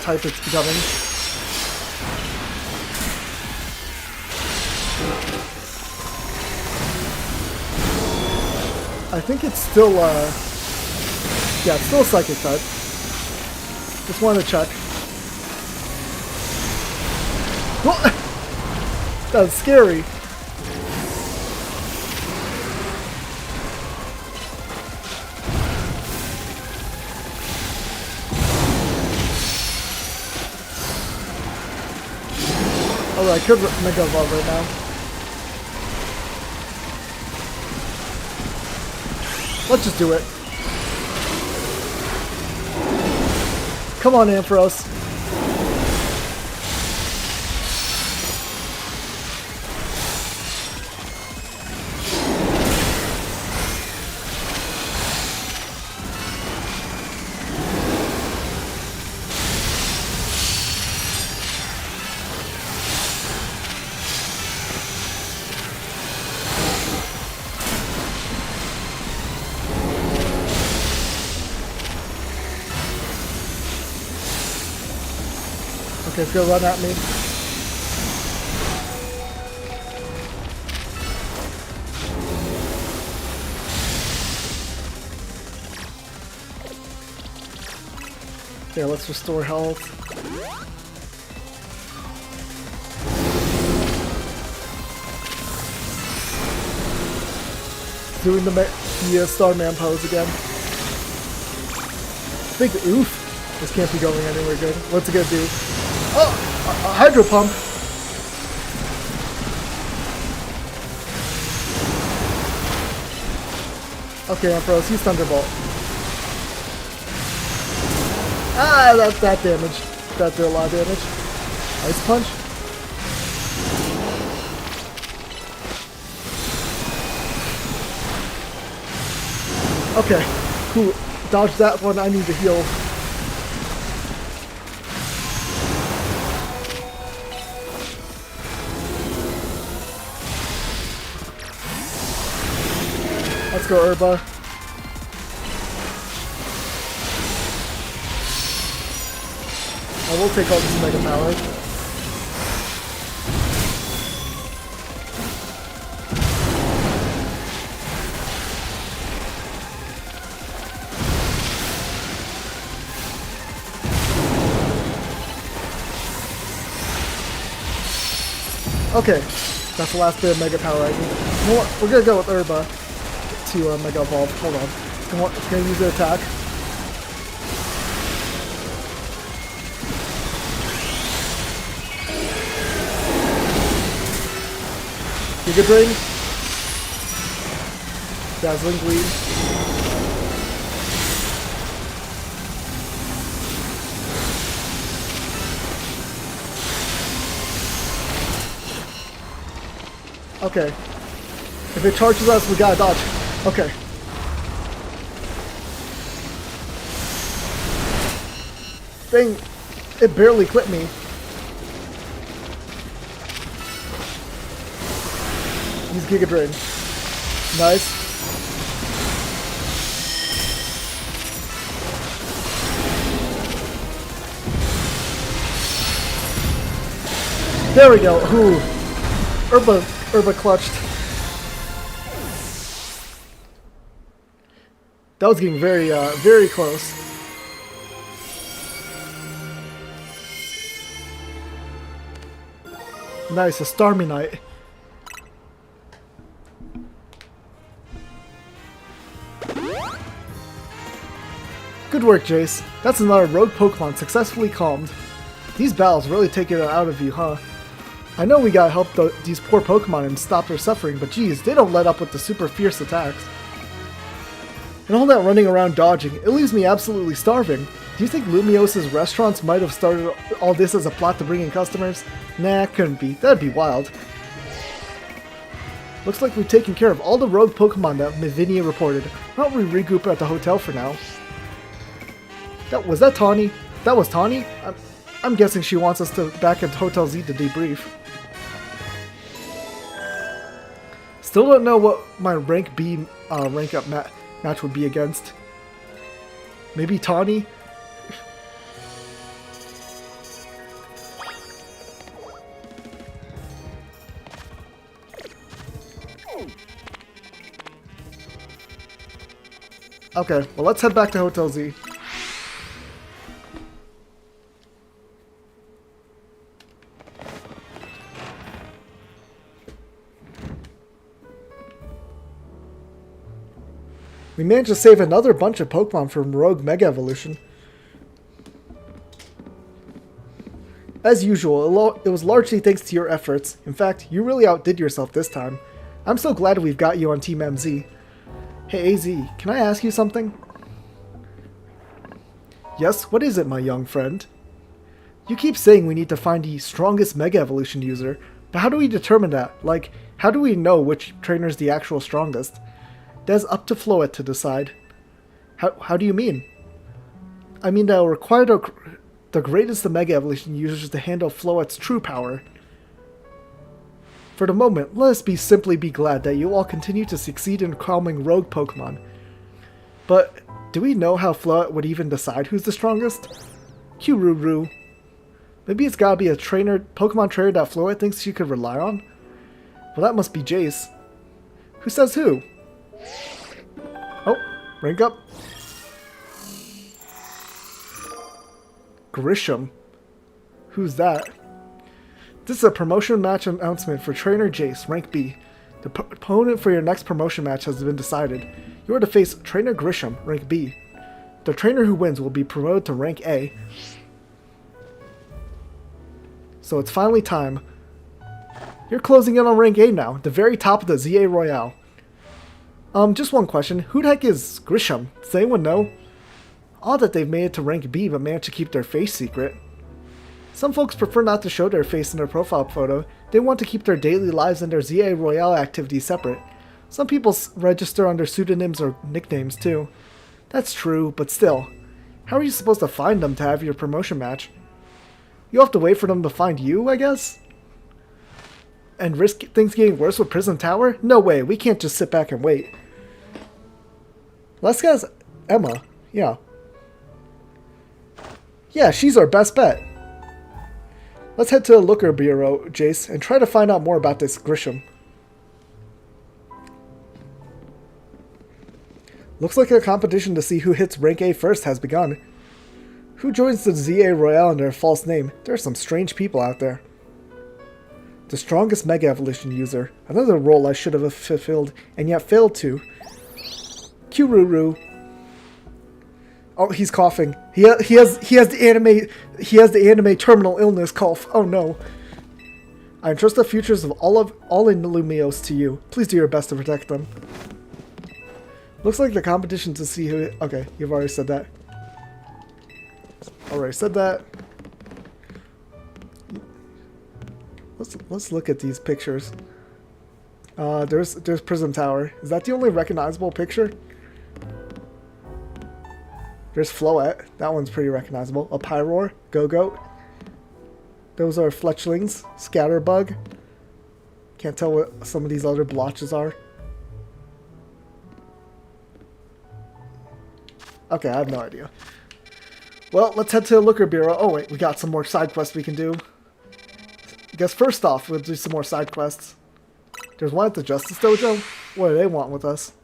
type it's becoming. I think it's still, yeah, it's still a Psychic type. Just wanted to check. That's scary. Oh, I could Mega Evolve right now. Let's just do it. Come on, Ampharos. Okay, it's gonna run at me. Okay, let's restore health. Doing the Starman pose again. Big oof. This can't be going anywhere good. What's it gonna do? Oh! A hydro pump! Okay, Ampharos, use Thunderbolt. Ah, that damage. That did a lot of damage. Ice Punch. Okay, cool. Dodge that one. I need to heal. Let's go, Herba. I will take all this Mega Power. Okay, that's the last bit of Mega Power I need. You know what? We're gonna go with Herba to Mega Evolve. Hold on. It's gonna use the attack. Giga Drain. Dazzling Gleam. Okay. If it charges us, we gotta dodge. Okay. Dang. It barely clipped me. Use Giga Drain. Nice. There we go. Ooh. Herba clutched. That was getting very, very close. Nice, a Starmie Knight. Good work, Jace. That's another rogue Pokemon successfully calmed. These battles really take it out of you, huh? I know we gotta help these poor Pokemon and stop their suffering, but geez, they don't let up with the super fierce attacks. And all that running around dodging, it leaves me absolutely starving. Do you think Lumios's restaurants might have started all this as a plot to bring in customers? Nah, couldn't be. That'd be wild. Looks like we've taken care of all the rogue Pokemon that Mivinia reported. Why don't we regroup at the hotel for now? Was that Tawny? That was Tawny? I'm guessing she wants us to back at Hotel Z to debrief. Still don't know what my rank B rank up match would be against. Maybe Tawny? Okay, well let's head back to Hotel Z. We managed to save another bunch of Pokemon from Rogue Mega Evolution. As usual, it was largely thanks to your efforts. In fact, you really outdid yourself this time. I'm so glad we've got you on Team MZ. Hey AZ, can I ask you something? Yes, what is it, my young friend? You keep saying we need to find the strongest Mega Evolution user, but how do we determine that? Like, how do we know which trainer's the actual strongest? That's up to Floet to decide. How do you mean? I mean that will require the greatest of Mega Evolution users to handle Floet's true power. For the moment, let us simply be glad that you all continue to succeed in calming rogue Pokemon. But, do we know how Floet would even decide who's the strongest? Kururu. Maybe it's gotta be a trainer, Pokemon trainer that Floette thinks she could rely on? Well, that must be Jace. Who says who? Oh, rank up. Grisham. Who's that? This is a promotion match announcement for Trainer Jace, rank B. The opponent for your next promotion match has been decided. You are to face Trainer Grisham, rank B. The trainer who wins will be promoted to rank A. So it's finally time. You're closing in on rank A now, the very top of the ZA Royale. Just one question. Who the heck is Grisham? Does anyone know? Odd that they've made it to rank B but managed to keep their face secret. Some folks prefer not to show their face in their profile photo. They want to keep their daily lives and their ZA Royale activities separate. Some people register under pseudonyms or nicknames too. That's true, but still. How are you supposed to find them to have your promotion match? You have to wait for them to find you, I guess? And risk things getting worse with Prison Tower? No way, we can't just sit back and wait. Let's guess Emma. Yeah. Yeah, she's our best bet. Let's head to the Looker Bureau, Jace, and try to find out more about this Grisham. Looks like a competition to see who hits rank A first has begun. Who joins the ZA Royale under a false name? There are some strange people out there. The strongest Mega Evolution user. Another role I should have fulfilled, and yet failed to. Kururu. Oh, he's coughing. He has the anime terminal illness cough. Oh no. I entrust the futures of all in Lumiose to you. Please do your best to protect them. Looks like the competition to see who. Okay, you've already said that. Already said that. Let's look at these pictures. There's Prism Tower. Is that the only recognizable picture? There's Floette. That one's pretty recognizable. A Pyroar. Go-Goat. Those are Fletchlings. Scatterbug. Can't tell what some of these other blotches are. Okay, I have no idea. Well, let's head to the Looker Bureau. Oh wait, we got some more side quests we can do. I guess first off, we'll do some more side quests. There's one at the Justice Dojo. What do they want with us?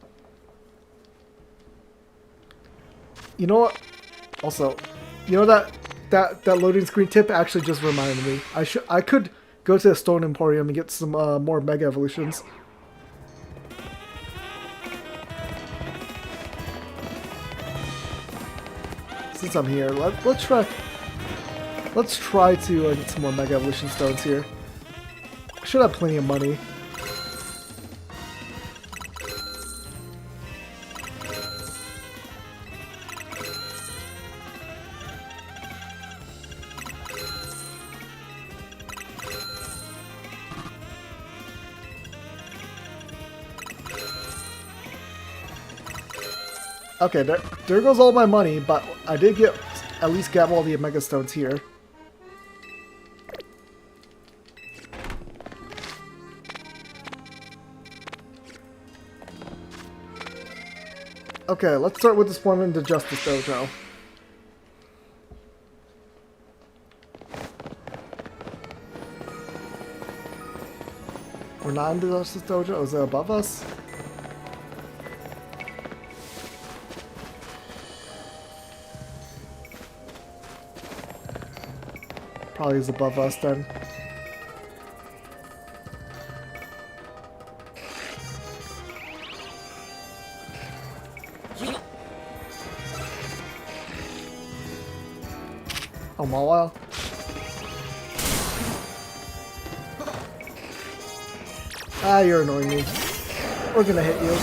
You know what? Also, you know that loading screen tip actually just reminded me. I could go to the Stone Emporium and get some more Mega Evolutions. Since I'm here, let's try to get some more Mega Evolution stones here. I should have plenty of money. Okay, there goes all my money, but I did at least get all the Mega Stones here. Okay, let's start with this one in the Justice Dojo. We're not in the Justice Dojo? Is it above us? Probably is above us then. Oh, Mawile. Ah, you're annoying me. We're gonna hit you.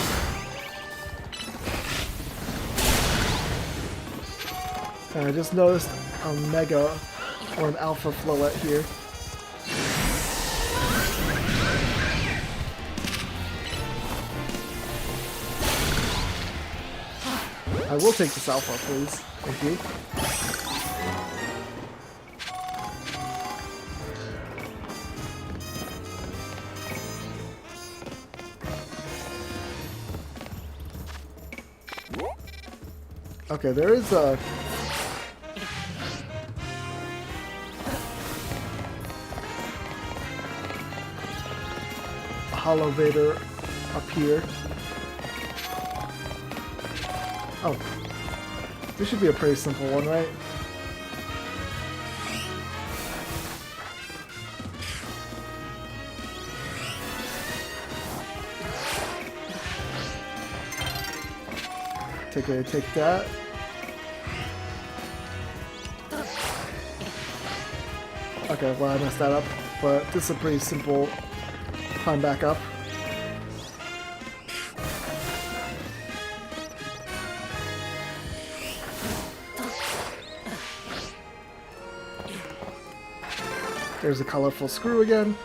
And I just noticed a Mega or an Alpha Floette here. I will take this Alpha, please. Thank you. Okay, there is a... Hollow Vader up here. Oh. This should be a pretty simple one, right? Take that. Okay, well I messed that up, but this is a pretty simple climb back up. There's a colorful screw again.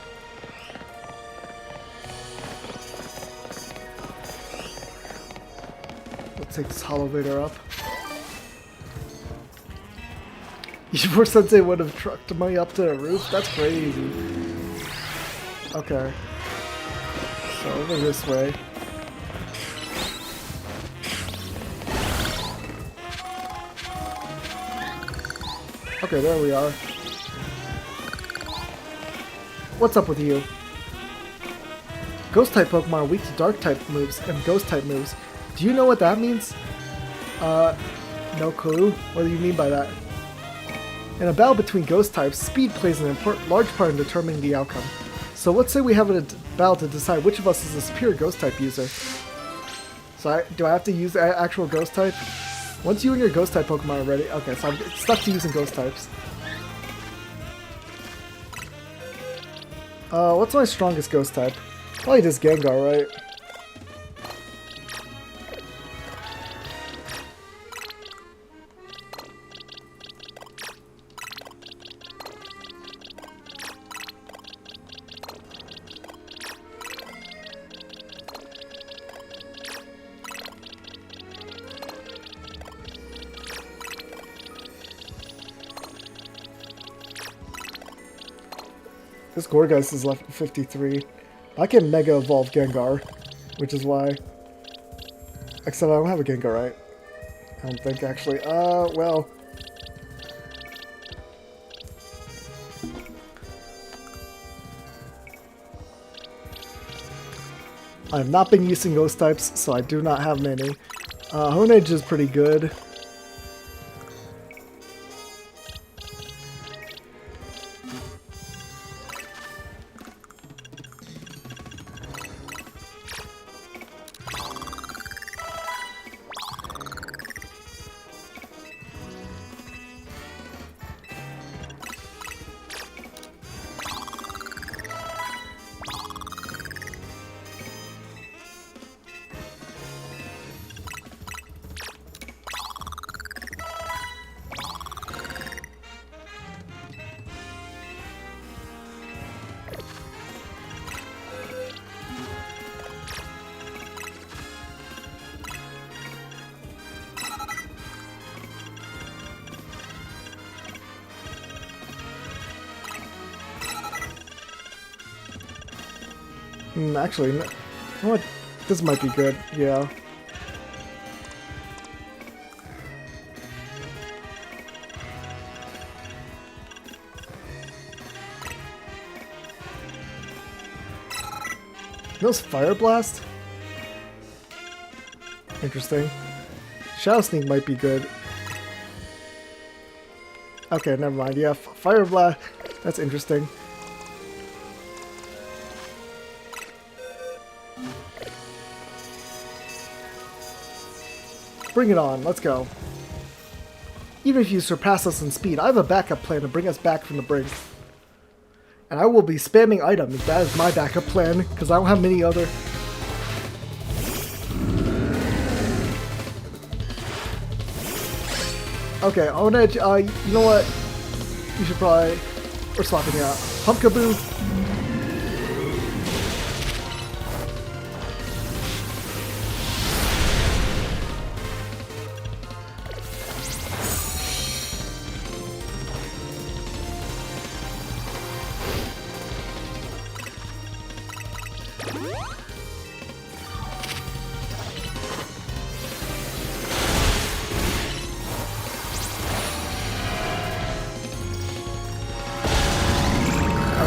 Let's take this Hollow Vader up. Before Sensei would have trucked me up to the roof? That's crazy. Okay. So over this way. Okay, there we are. What's up with you? Ghost-type Pokemon are weak to Dark-type moves and Ghost-type moves. Do you know what that means? No clue. What do you mean by that? In a battle between Ghost types, speed plays an large part in determining the outcome. So let's say we have a battle to decide which of us is the superior Ghost-type user. So do I have to use actual Ghost-type? Once you and your Ghost-type Pokemon are ready... Okay, so I'm stuck to using Ghost-types. What's my strongest Ghost-type? Probably just Gengar, right? This Gorgeist is left at 53. I can Mega Evolve Gengar, which is why... Except I don't have a Gengar, right? I don't think, actually. Well... I've not been using Ghost types, so I do not have many. Honedge is pretty good. Actually, no, you know what? This might be good, yeah. Those Fire Blast? Interesting. Shadow Sneak might be good. Okay, never mind. Yeah, Fire Blast. That's interesting. Bring it on, let's go. Even if you surpass us in speed, I have a backup plan to bring us back from the brink. And I will be spamming items, that is my backup plan, because I don't have many other... Okay, Honedge, you know what? You should probably... We're swapping it out. Pumpkaboo.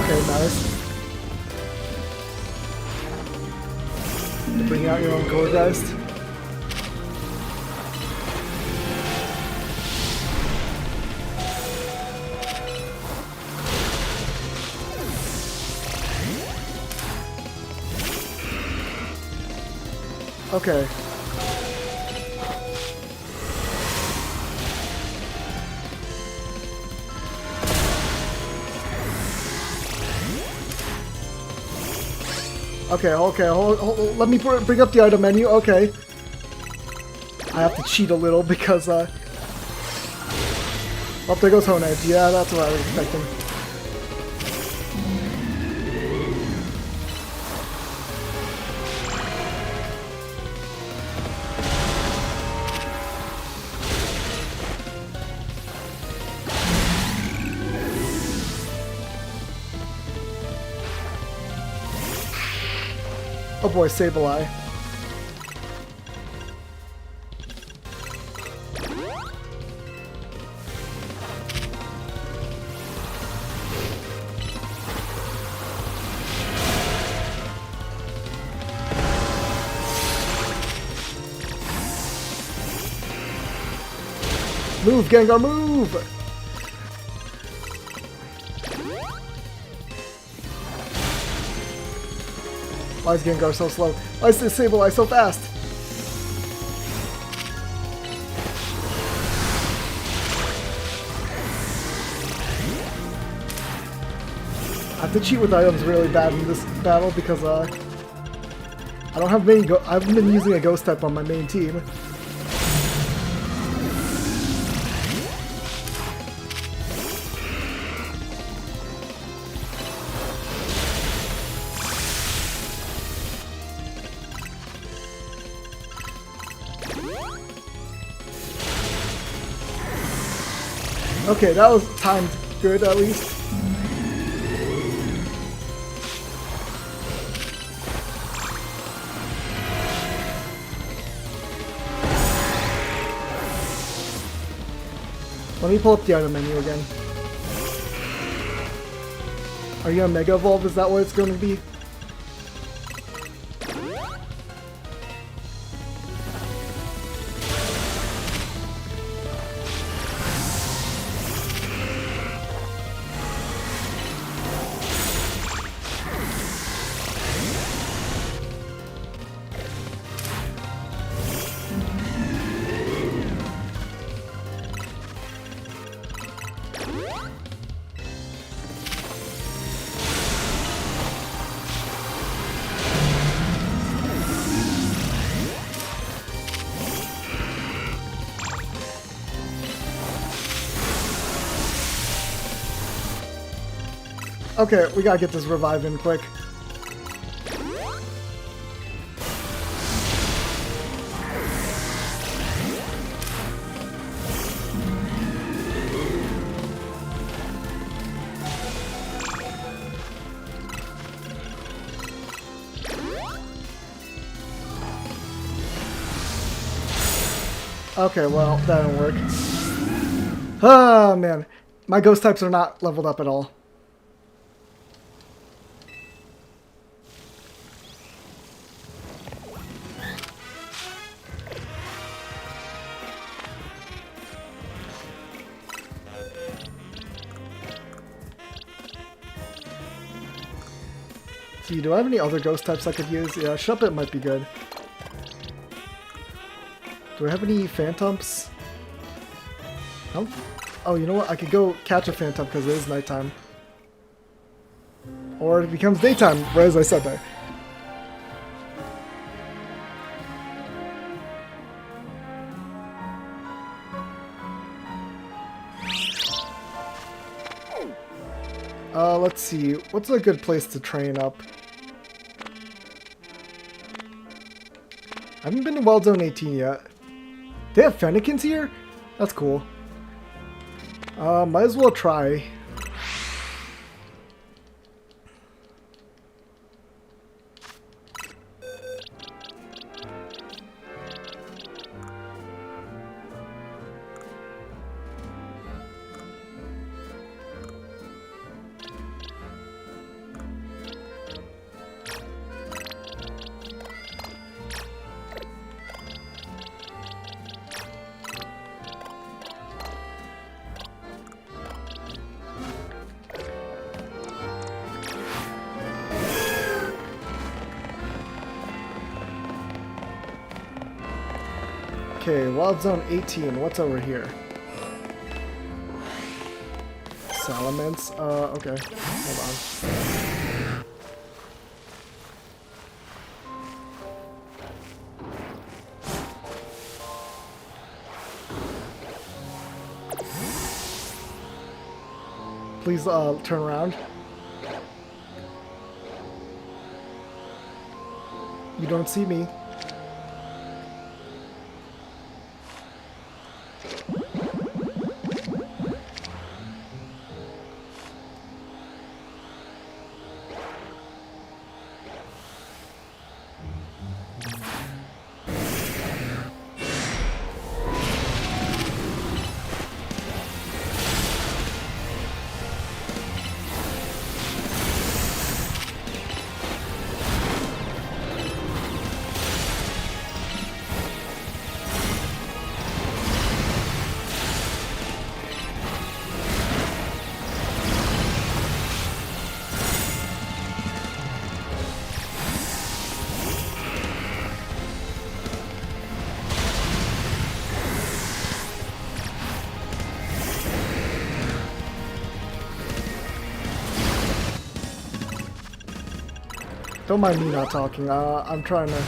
Okay, nice. Bring out your own Gourgeist. Okay. Okay, hold, let me bring up the item menu. Okay. I have to cheat a little because, oh, there goes Hone Edge. Yeah, that's what I was expecting. Oh boy, Sableye. Move, Gengar, move! Why is Gengar so slow? Why is this Sableye so fast? I have to cheat with items really bad in this battle because I don't have many. I haven't been using a Ghost type on my main team. Okay, that was timed good at least. Let me pull up the item menu again. Are you gonna Mega Evolve? Is that what it's going to be? Okay, we gotta get this revive in quick. Okay, well, that didn't work. Oh, man. My ghost types are not leveled up at all. See, do I have any other ghost types I could use? Yeah, Shuppet might be good. Do I have any Phantoms? No? Oh, you know what? I could go catch a Phantom because it is nighttime. Or it becomes daytime, right as I said there. Let's see. What's a good place to train up? I haven't been to Wild Zone 18 yet. They have Fennekins here? That's cool. Might as well try. Okay, Wild Zone 18. What's over here? Salamence. Okay. Hold on. Please, turn around. You don't see me. Don't mind me not talking. I'm trying to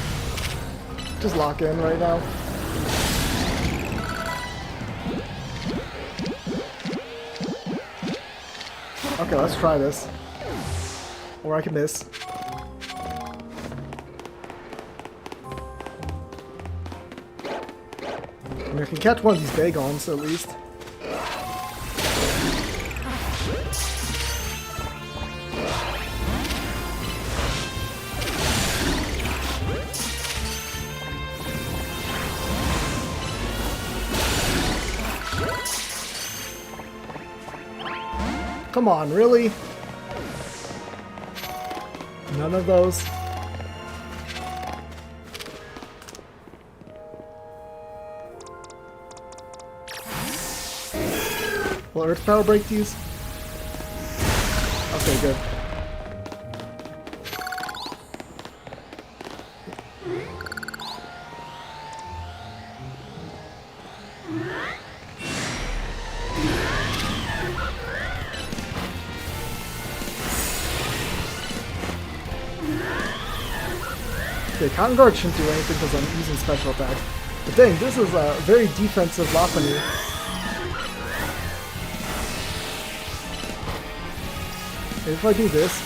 just lock in right now. Okay, let's try this. Or I can miss. I mean, I can catch one of these Bagons at least. Come on, really? None of those? Will Earth Power break these? Okay, good. Okay, Cotton Guard shouldn't do anything because I'm using special attack. But dang, this is a very defensive Lopunny. Maybe if I do this.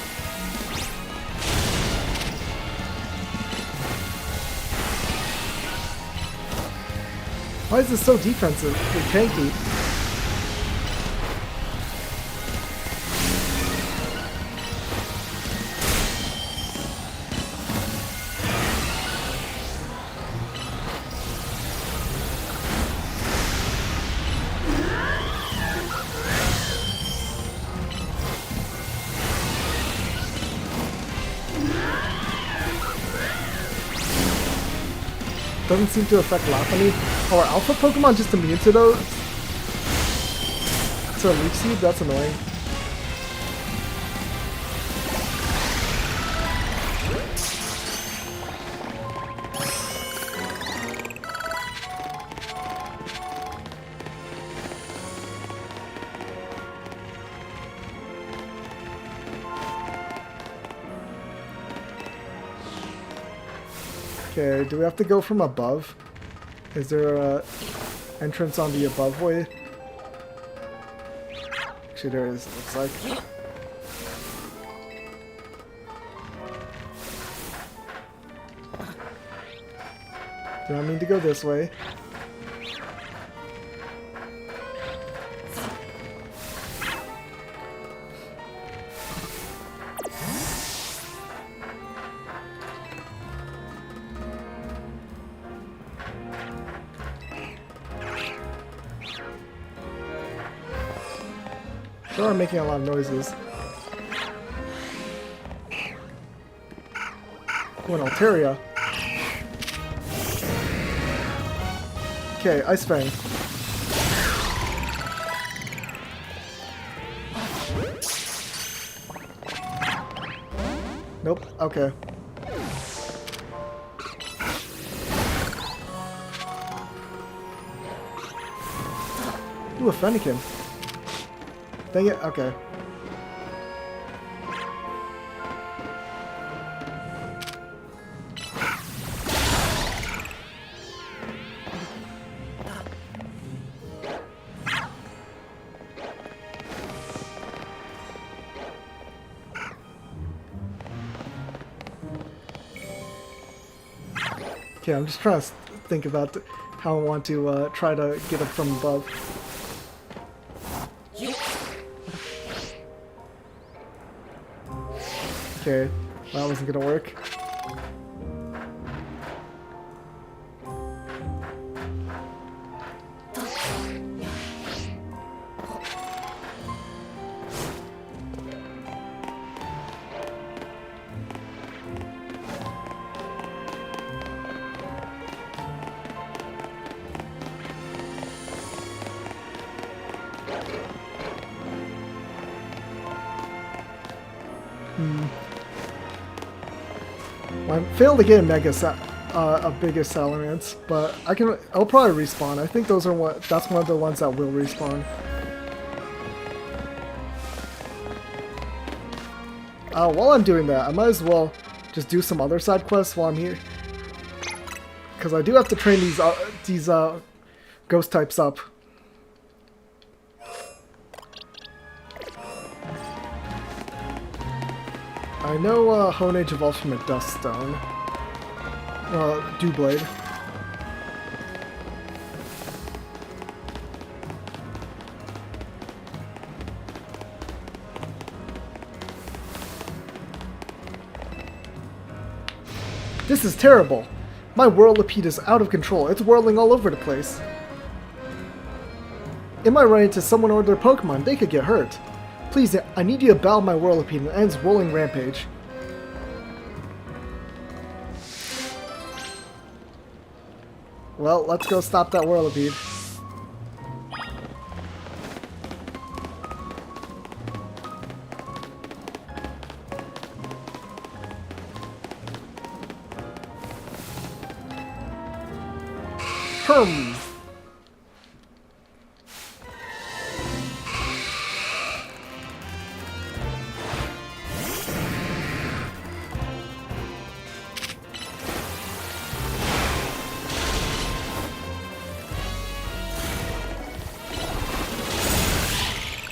Why is this so defensive and tanky? Doesn't seem to affect Lopunny. Or Alpha Pokemon just immune to those? To Leech Seed? That's annoying. Okay, do we have to go from above? Is there a entrance on the above way? Actually, there is, it looks like. Do I mean to go this way? Sure, I'm making a lot of noises. Oh, an Altaria. Okay, Ice Fang. Nope, okay. Ooh, a Fennekin. Dang it, okay. Okay, I'm just trying to think about how I want to try to get up from above. Okay, that wasn't gonna work. Well, I failed to get a biggest salamence, but I'll probably respawn. I think that's one of the ones that will respawn. While I'm doing that, I might as well just do some other side quests while I'm here, because I do have to train these ghost types up. I know Honage evolves from a Dust Stone. Dewblade. This is terrible! My Whirlipede is out of control. It's whirling all over the place. It might run into someone or their Pokemon. They could get hurt. Please, I need you to battle my Whirlipede and end its rolling rampage. Well, let's go stop that Whirlipede. Herm!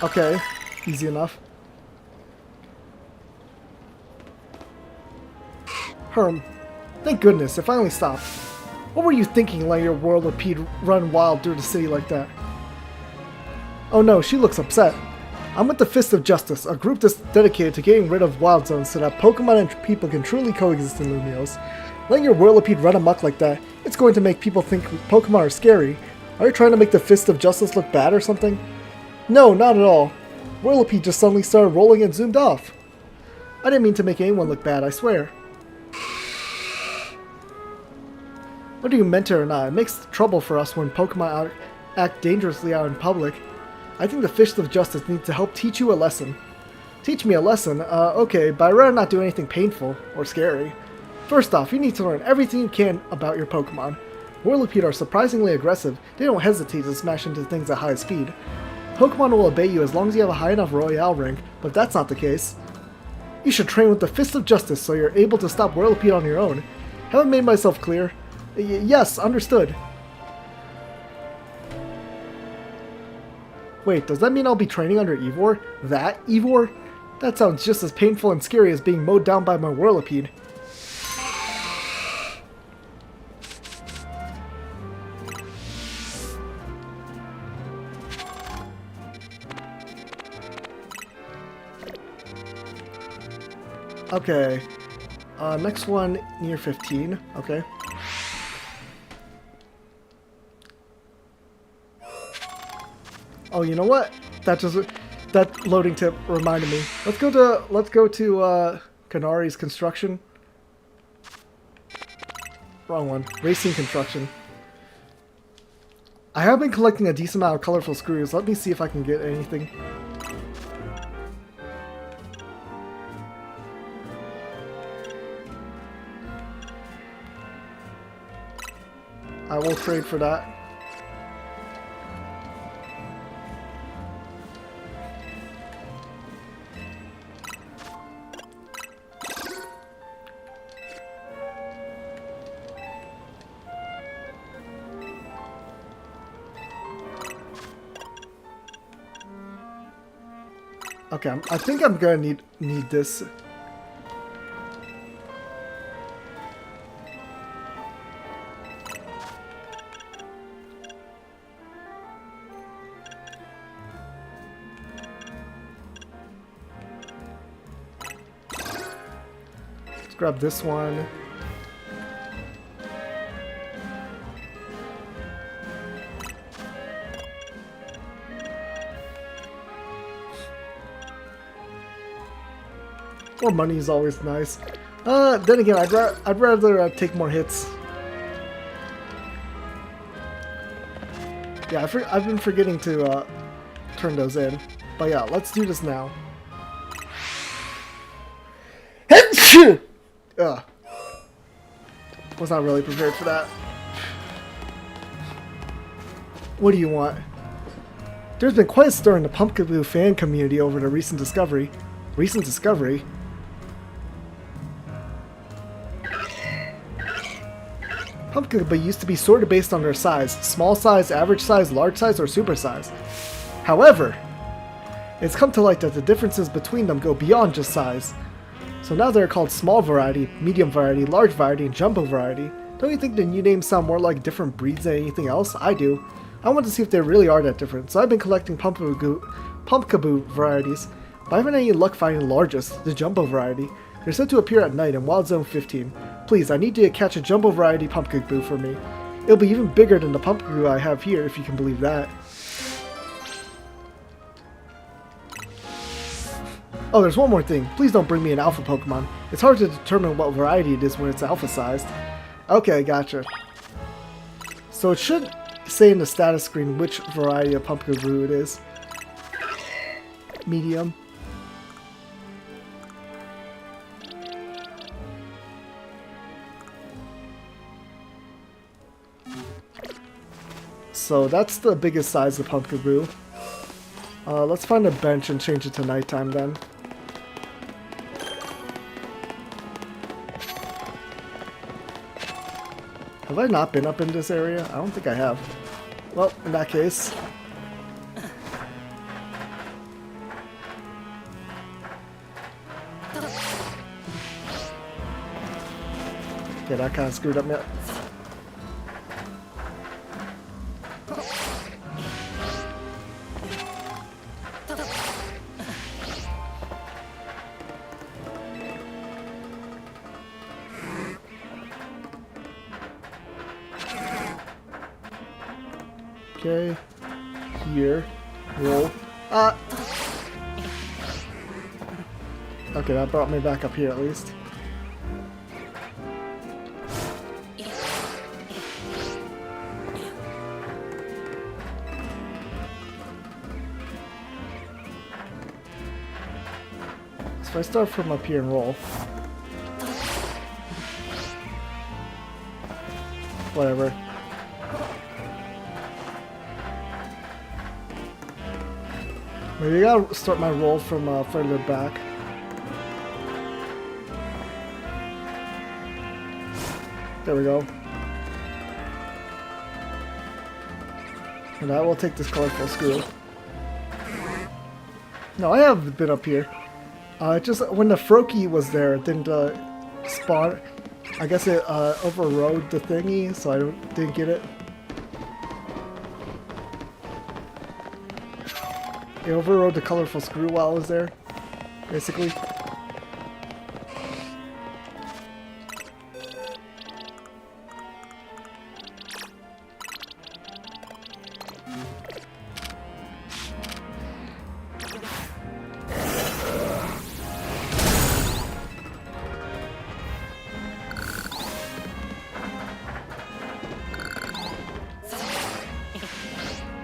Okay, easy enough. Herm, thank goodness, it finally stopped. What were you thinking letting your Whirlipede run wild through the city like that? Oh no, she looks upset. I'm with the Fist of Justice, a group that's dedicated to getting rid of wild zones so that Pokemon and people can truly coexist in Lumiose. Letting your Whirlipede run amok like that, it's going to make people think Pokemon are scary. Are you trying to make the Fist of Justice look bad or something? No, not at all. Whirlipede just suddenly started rolling and zoomed off. I didn't mean to make anyone look bad, I swear. Whether you meant it or not, it makes trouble for us when Pokemon act dangerously out in public. I think the Fist of Justice needs to help teach you a lesson. Teach me a lesson? Okay, but I'd rather not do anything painful or scary. First off, you need to learn everything you can about your Pokemon. Whirlipede are surprisingly aggressive. They don't hesitate to smash into things at high speed. Pokemon will obey you as long as you have a high enough Royale rank, but if that's not the case, you should train with the Fist of Justice so you're able to stop Whirlipede on your own. Have I made myself clear? Yes, understood. Wait, does that mean I'll be training under Eivor? That Eivor? That sounds just as painful and scary as being mowed down by my Whirlipede. Okay. Next one near 15. Okay. Oh, you know what? That loading tip reminded me. Let's go to Canari's construction. Wrong one. Racing construction. I have been collecting a decent amount of colorful screws. Let me see if I can get anything. I will trade for that. Okay, I think I'm gonna need this. Let's grab this one. More money is always nice. Then again, I'd rather take more hits. Yeah, I've been forgetting to turn those in. But yeah, let's do this now. Ugh. Was not really prepared for that. What do you want? There's been quite a stir in the Pumpkaboo fan community over the recent discovery. Recent discovery? Pumpkaboo used to be sorted based on their size. Small size, average size, large size, or super size. However, it's come to light that the differences between them go beyond just size. So now they're called small variety, medium variety, large variety, and jumbo variety. Don't you think the new names sound more like different breeds than anything else? I do. I want to see if they really are that different, so I've been collecting Pumpkaboo varieties. But I haven't any luck finding the largest, the jumbo variety. They're said to appear at night in Wild Zone 15. Please, I need you to catch a jumbo variety Pumpkaboo for me. It'll be even bigger than the Pumpkaboo I have here, if you can believe that. Oh, there's one more thing. Please don't bring me an alpha Pokemon. It's hard to determine what variety it is when it's alpha-sized. Okay, gotcha. So it should say in the status screen which variety of Pumpkaboo it is. Medium. So that's the biggest size of Pumpkaboo. Let's find a bench and change it to nighttime then. Have I not been up in this area? I don't think I have. Well, in that case... Okay, that kind of screwed up me. Okay, here, roll. Okay, that brought me back up here at least. So if I start from up here and roll. Whatever. Maybe I gotta start my roll from further back. There we go. And I will take this colorful screw. No, I have been up here. Just when the Froakie was there, it didn't spawn. I guess it overrode the thingy, so I didn't get it. It overrode the colorful screw while I was there, basically.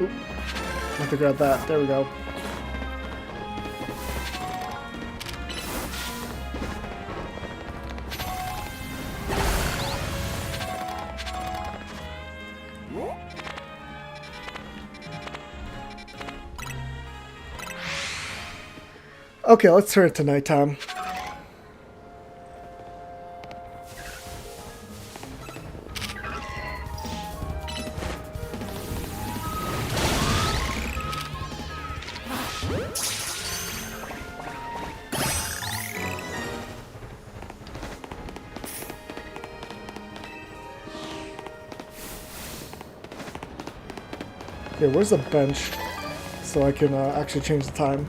Oop. I have to grab that. There we go. Okay, let's turn it to nighttime. Okay, where's the bench? So I can actually change the time.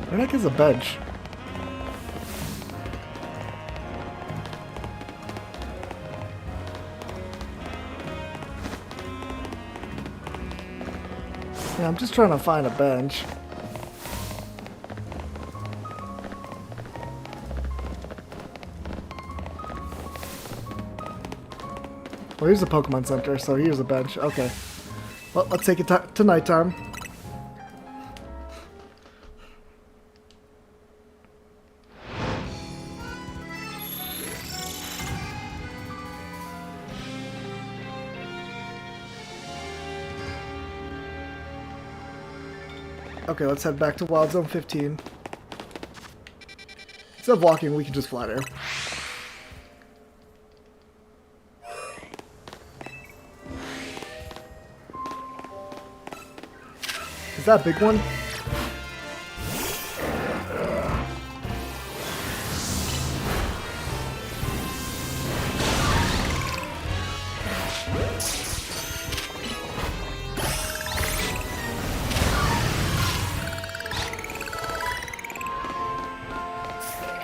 Where the heck is the bench? Yeah, I'm just trying to find a bench. Well, here's the Pokemon Center, so here's a bench. Okay. Well, let's take it to nighttime. Okay, let's head back to Wild Zone 15. Instead of walking, we can just fly there. Is that a big one?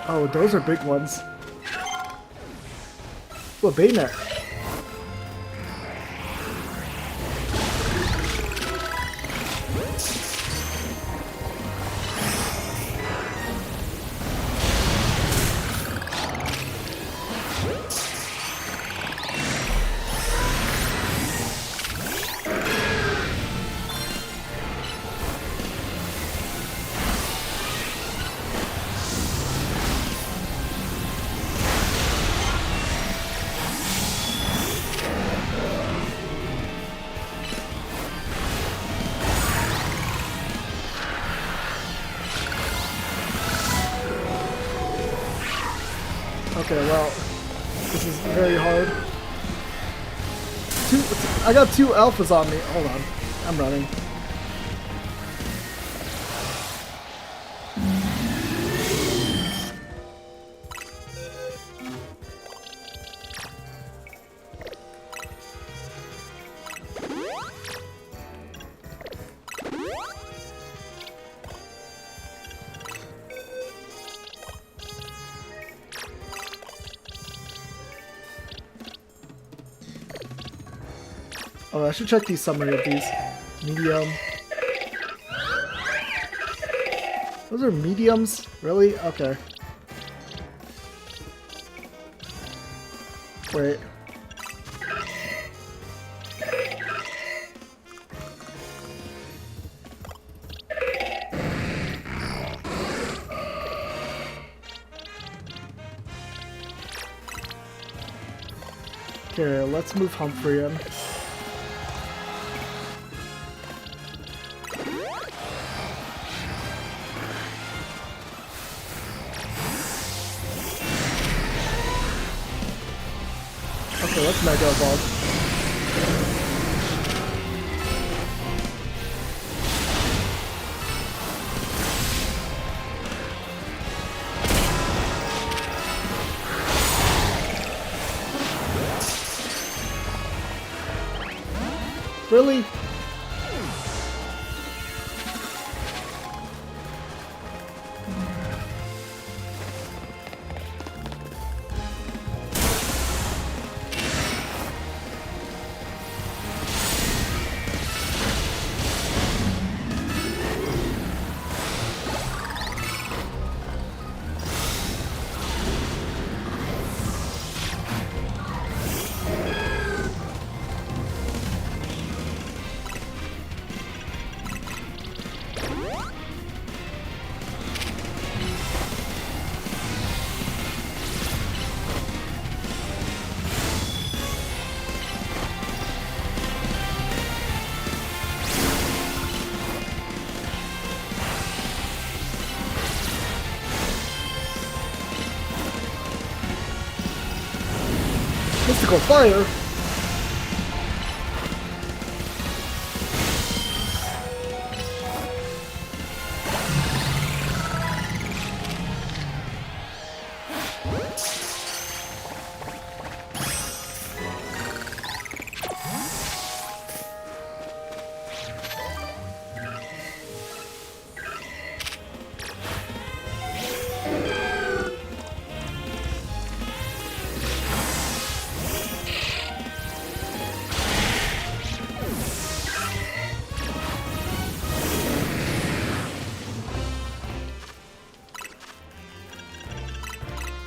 Oh, those are big ones. Oh, a Baynet. Okay, well, this is very hard. I got 2 alphas on me. Hold on. I'm running. Oh, I should check the summary of these. Medium. Those are mediums? Really? Okay. Wait. Okay, let's move Humphrey in. Okay, let's Mega Evolve. Really? Mystical Fire?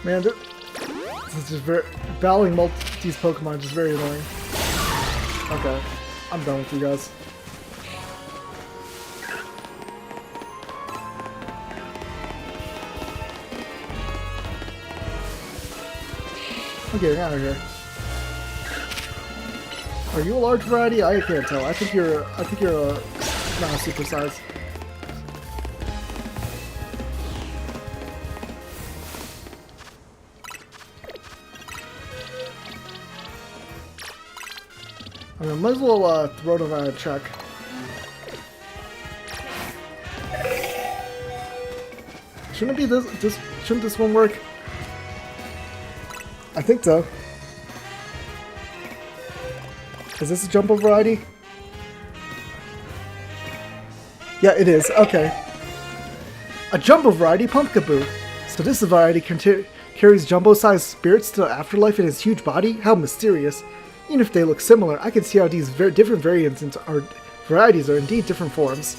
Man, this is just very... battling these Pokemon is just very annoying. Okay, I'm done with you guys. I'm getting out of here. Are you a large variety? I can't tell. I think you're not a super size. I mean, might as well throw them out a check. Shouldn't it be this? Shouldn't this one work? I think so. Is this a jumbo variety? Yeah, it is. Okay. A jumbo variety Pumpkaboo. So this variety carries jumbo-sized spirits to the afterlife in its huge body? How mysterious. Even if they look similar, I can see how these different variants or varieties are indeed different forms.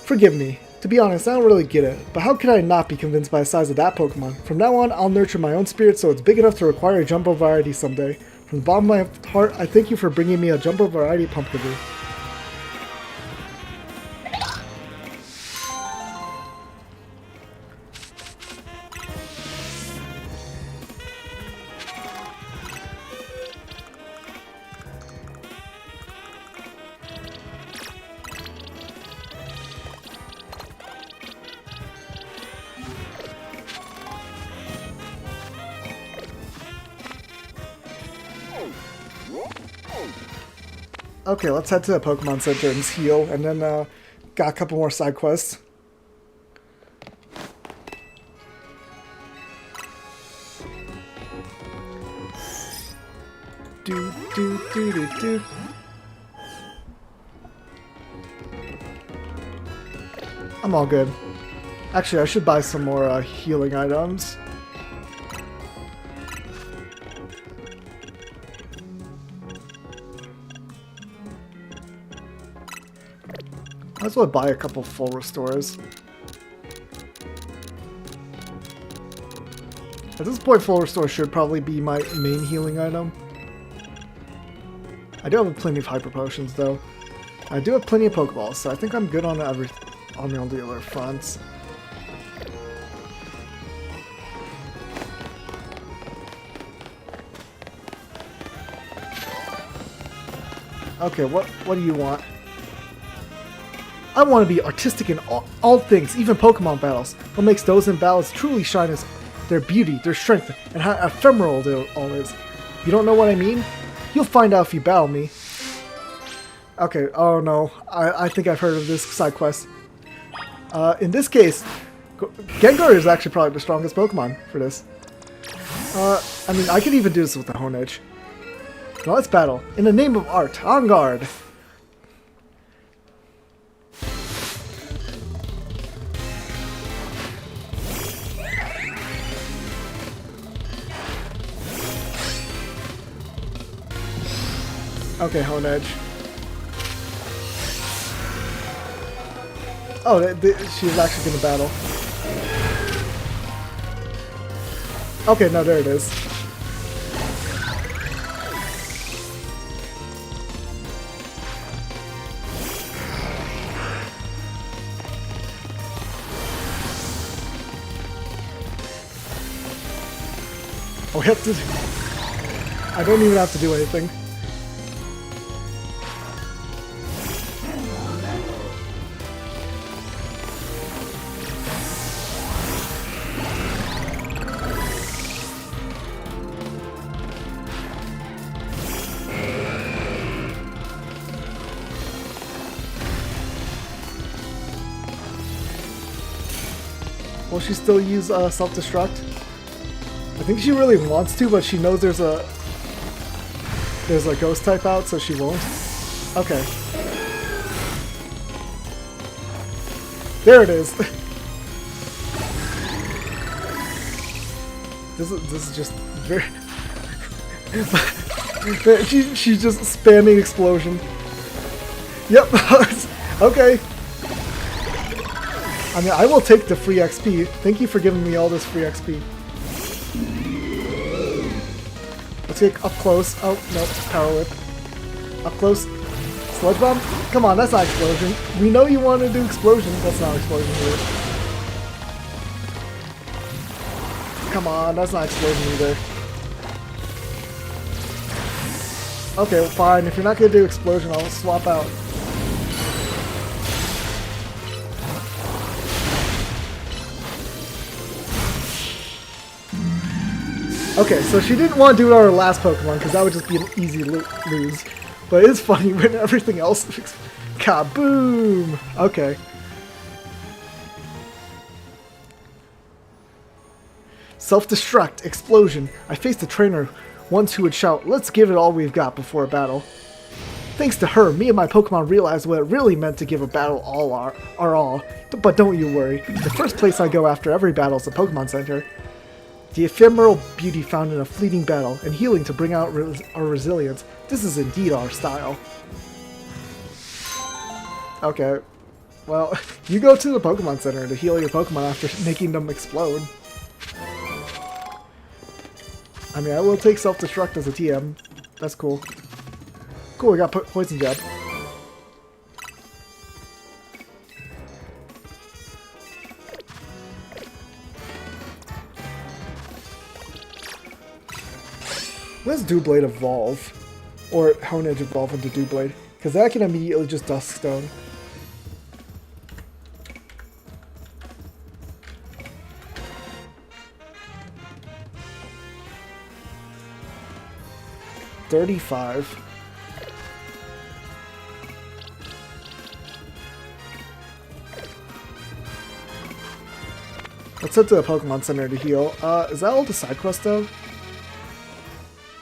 Forgive me. To be honest, I don't really get it, but how could I not be convinced by the size of that Pokemon? From now on, I'll nurture my own spirit so it's big enough to require a jumbo variety someday. From the bottom of my heart, I thank you for bringing me a jumbo variety Pumpkaboo. Okay, let's head to the Pokemon Center and heal, and then got a couple more side quests. Do. I'm all good. Actually, I should buy some more healing items. Might as well buy a couple full restores. At this point, full restore should probably be my main healing item. I do have plenty of hyper potions though. I do have plenty of Pokeballs, so I think I'm good on all the other fronts. Okay, what do you want? I want to be artistic in all things, even Pokemon battles. What makes those in battles truly shine is their beauty, their strength, and how ephemeral they all is. You don't know what I mean? You'll find out if you battle me. Okay, oh no, I think I've heard of this side quest. In this case, Gengar is actually probably the strongest Pokemon for this. I mean, I could even do this with the Honedge. Now let's battle. In the name of art, on guard! Okay, Honedge. Oh, she's actually going to battle. Okay, no, there it is. Oh, we have to... I don't even have to do anything. Will she still use self-destruct? I think she really wants to, but she knows there's a ghost type out, so she won't. Okay. There it is. This is just very. She's just spamming explosion. Yep. Okay. I mean, I will take the free XP. Thank you for giving me all this free XP. Let's get up close. Oh, no, power whip. Up close. Sludge bomb? Come on, that's not explosion. We know you want to do explosion. That's not explosion either. Come on, that's not explosion either. Okay, well, fine. If you're not going to do explosion, I'll swap out. Okay, so she didn't want to do it on her last Pokemon because that would just be an easy lose. But it's funny when everything else... Kaboom! Okay. Self-destruct. Explosion. I faced a trainer once who would shout, "Let's give it all we've got before a battle." Thanks to her, me and my Pokemon realized what it really meant to give a battle all our all. But don't you worry. The first place I go after every battle is the Pokemon Center. The ephemeral beauty found in a fleeting battle, and healing to bring out our resilience. This is indeed our style. Okay. Well, you go to the Pokemon Center to heal your Pokemon after making them explode. I mean, I will take Self-Destruct as a TM. That's cool. Cool, we got Poison Jab. When does Doublade evolve? Or Honedge evolve into Doublade? Because that can immediately just Dusk Stone. $35. Let's head to the Pokemon Center to heal. Is that all the side quests though?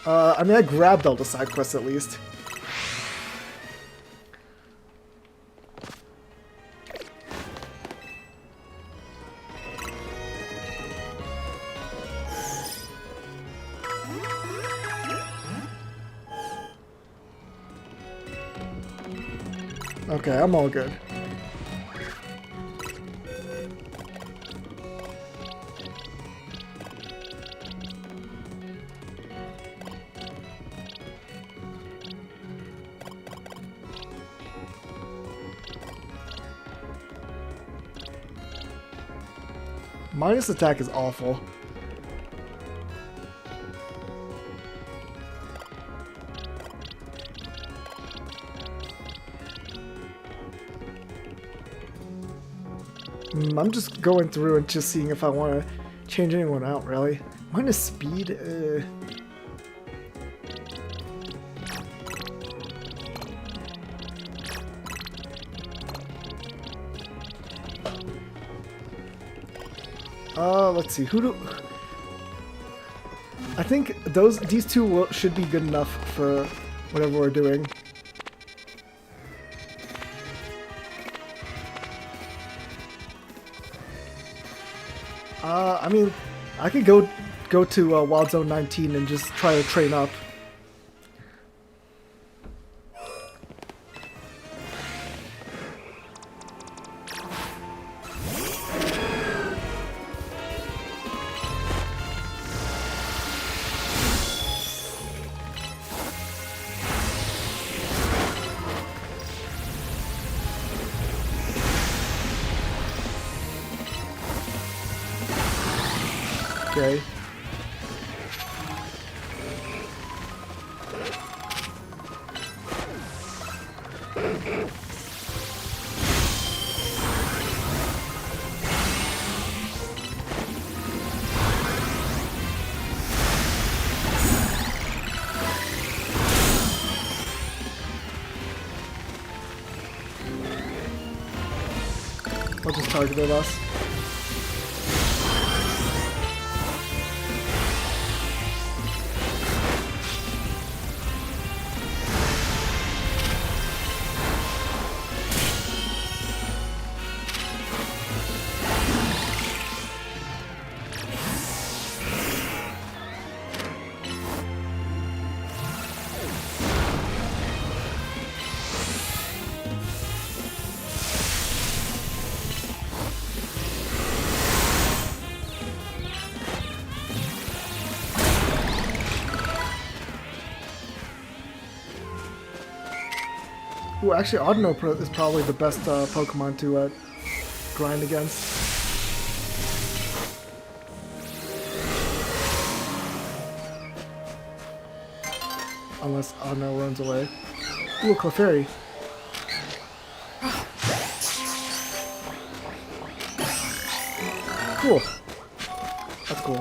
I mean, I grabbed all the side quests at least. Okay, I'm all good. Minus attack is awful. I'm just going through and just seeing if I want to change anyone out, really. Minus speed? Let's see, who do... I think these two should be good enough for whatever we're doing. I mean, I could go to Wild Zone 19 and just try to train up. Okay. What just targeted us? Ooh, actually, Audino is probably the best Pokemon to grind against. Unless Audino runs away. Ooh, Clefairy. Cool. That's cool.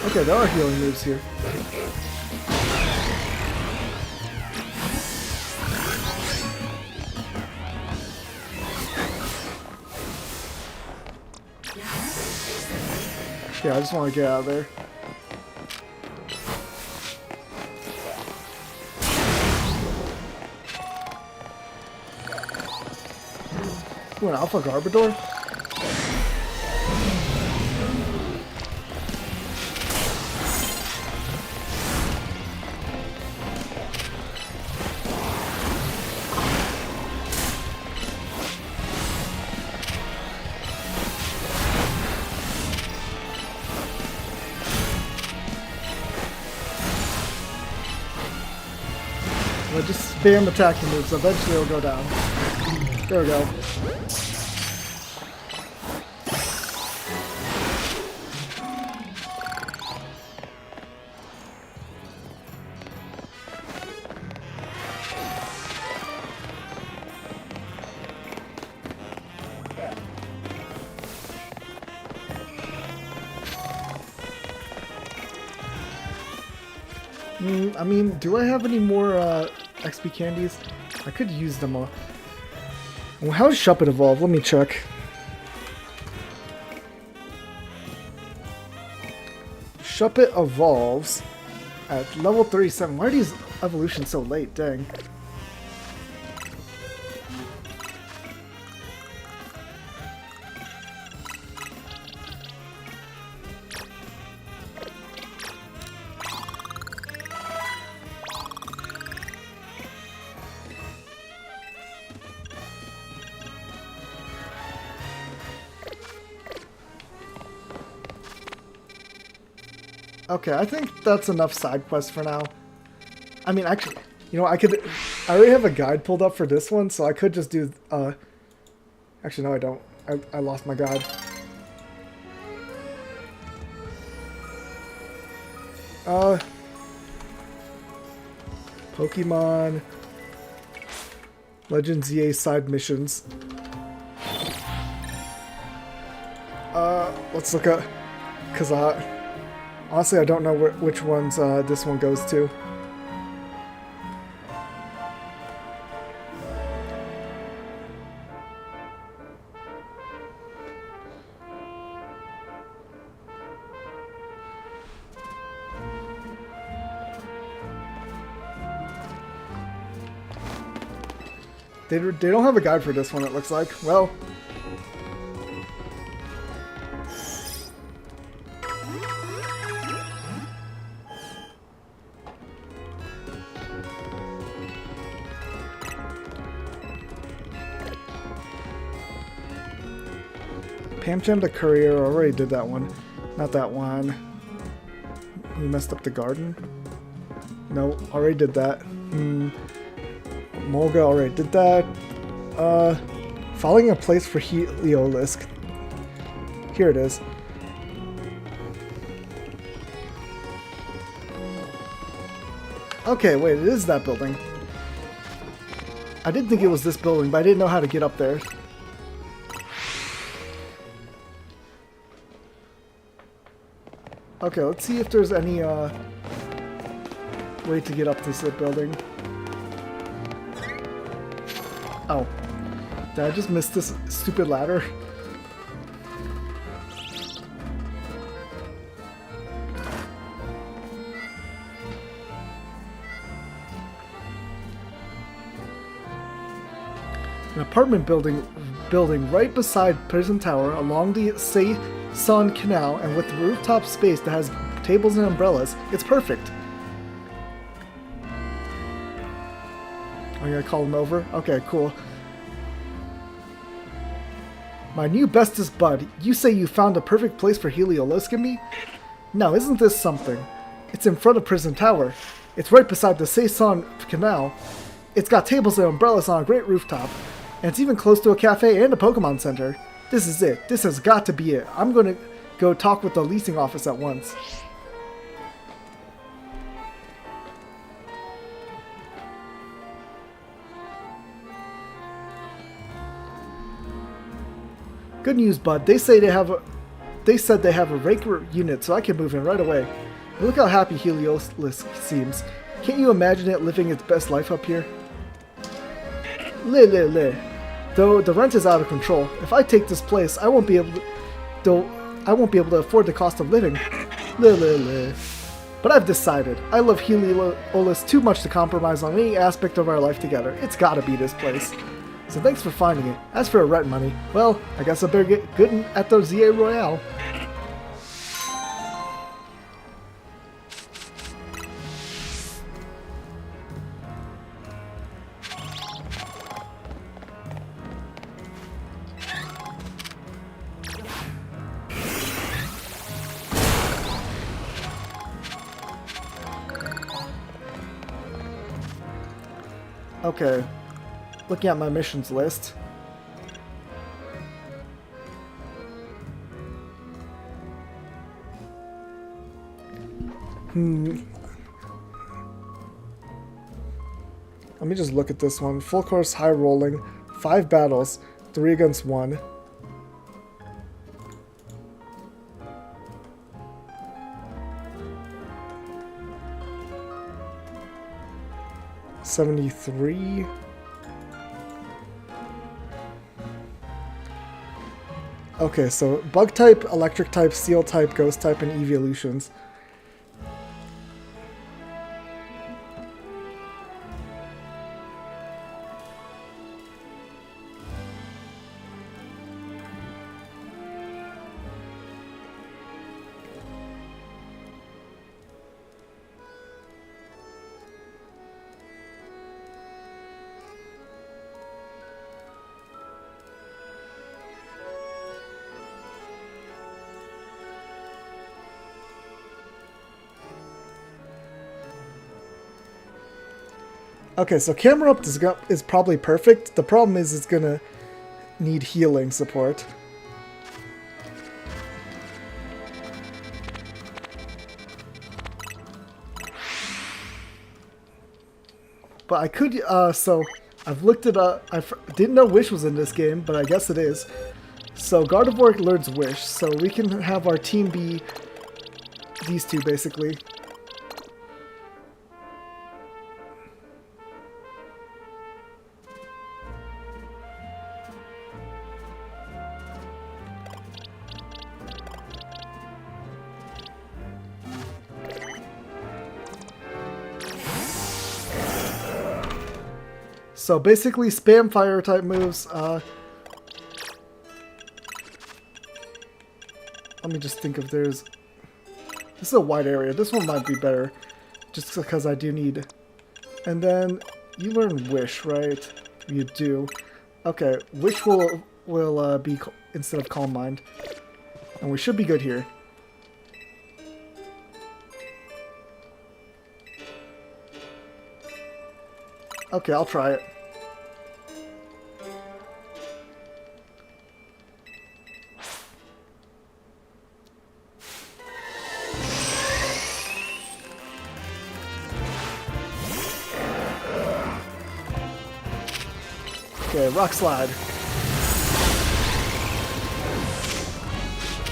Okay, there are healing moves here. Yeah, I just want to get out of there. Ooh, an Alpha Garbodor? Well, just spam attacking moves, eventually it'll go down. There we go. I mean, do I have any more XP candies? I could use them all. Well, how does Shuppet evolve? Let me check. Shuppet evolves at level 37. Why are these evolutions so late? Dang. Okay, I think that's enough side quests for now. I mean, actually, you know, I already have a guide pulled up for this one, so I could just do, actually, no, I don't. I lost my guide. Pokemon Legends EA side missions. Let's look at, because honestly, I don't know which ones this one goes to. They don't have a guide for this one, it looks like. Well... Pamcham the Courier, already did that one. Not that one. We messed up the garden? No, already did that. Molga already did that. Following a place for Heliolisk. Here it is. Okay, wait, it is that building. I didn't think it was this building, but I didn't know how to get up there. Okay, let's see if there's any way to get up this building. Oh. Did I just miss this stupid ladder? An apartment building right beside Prison Tower along the Sei-san Canal and with rooftop space that has tables and umbrellas. It's perfect. I'm gonna call him over. Okay, cool. My new bestest bud, you say you found a perfect place for heliolyscamy? Now, isn't this something? It's in front of Prison Tower. It's right beside the Saison Canal. It's got tables and umbrellas on a great rooftop. And it's even close to a cafe and a Pokemon Center. This is it. This has got to be it. I'm gonna go talk with the leasing office at once. Good news, bud. They said they have a regular unit, so I can move in right away. And look how happy Helios seems. Can't you imagine it living its best life up here? Though the rent is out of control. If I take this place, I won't be able to afford the cost of living. But I've decided. I love Helios too much to compromise on any aspect of our life together. It's gotta be this place. So thanks for finding it. As for rent money, well, I guess I better get good at the ZA Royale. Okay. Looking at my missions list. Let me just look at this one. Full course, high rolling, 5 battles, 3 against 1. $73. Okay, so bug type, electric type, steel type, ghost type, and evolutions. Okay, so camera up is probably perfect. The problem is it's gonna need healing support. But I could, so I've looked it up. I didn't know Wish was in this game, but I guess it is. So Gardevoir learns Wish, so we can have our team be these two basically. So basically spam fire type moves. Let me just think if there's... This is a wide area. This one might be better. Just because I do need... And then you learn Wish, right? You do. Okay, Wish will be instead of Calm Mind. And we should be good here. Okay, I'll try it. Okay, Rock Slide.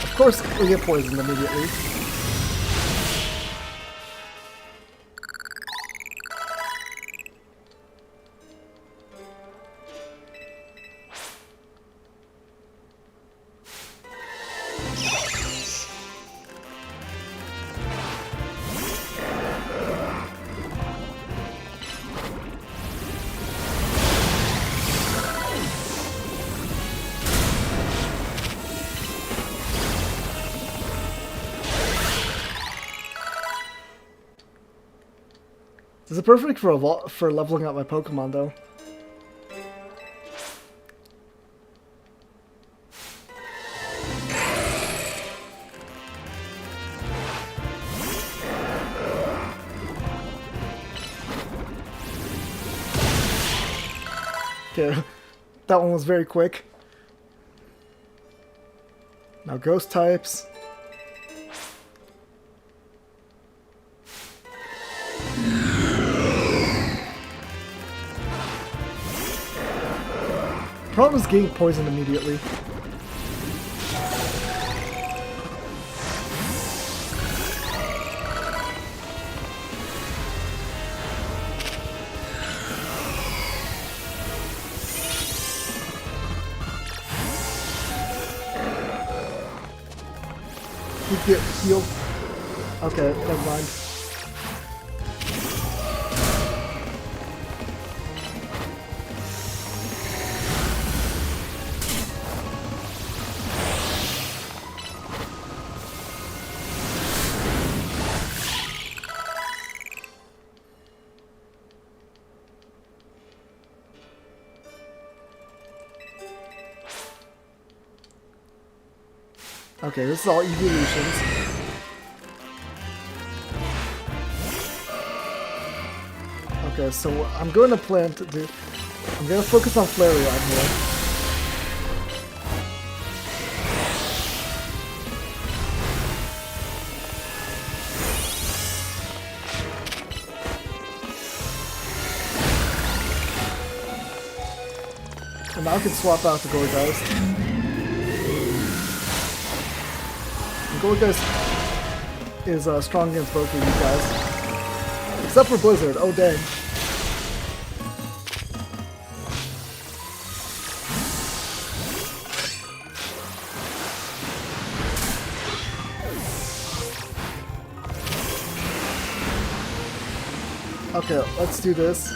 Of course, we get poisoned immediately. This is perfect for leveling up my Pokemon, though. Okay, that one was very quick. Now ghost types. Problem is getting poisoned immediately. You get healed. Okay, never mind. Okay, this is all evolutions. Okay, so I'm going to plan to do... I'm going to focus on Flareon here. And now I can swap out the Gourgeist. Gourgeist is strong against both of you guys. Except for Blizzard. Oh, dang. Okay, let's do this.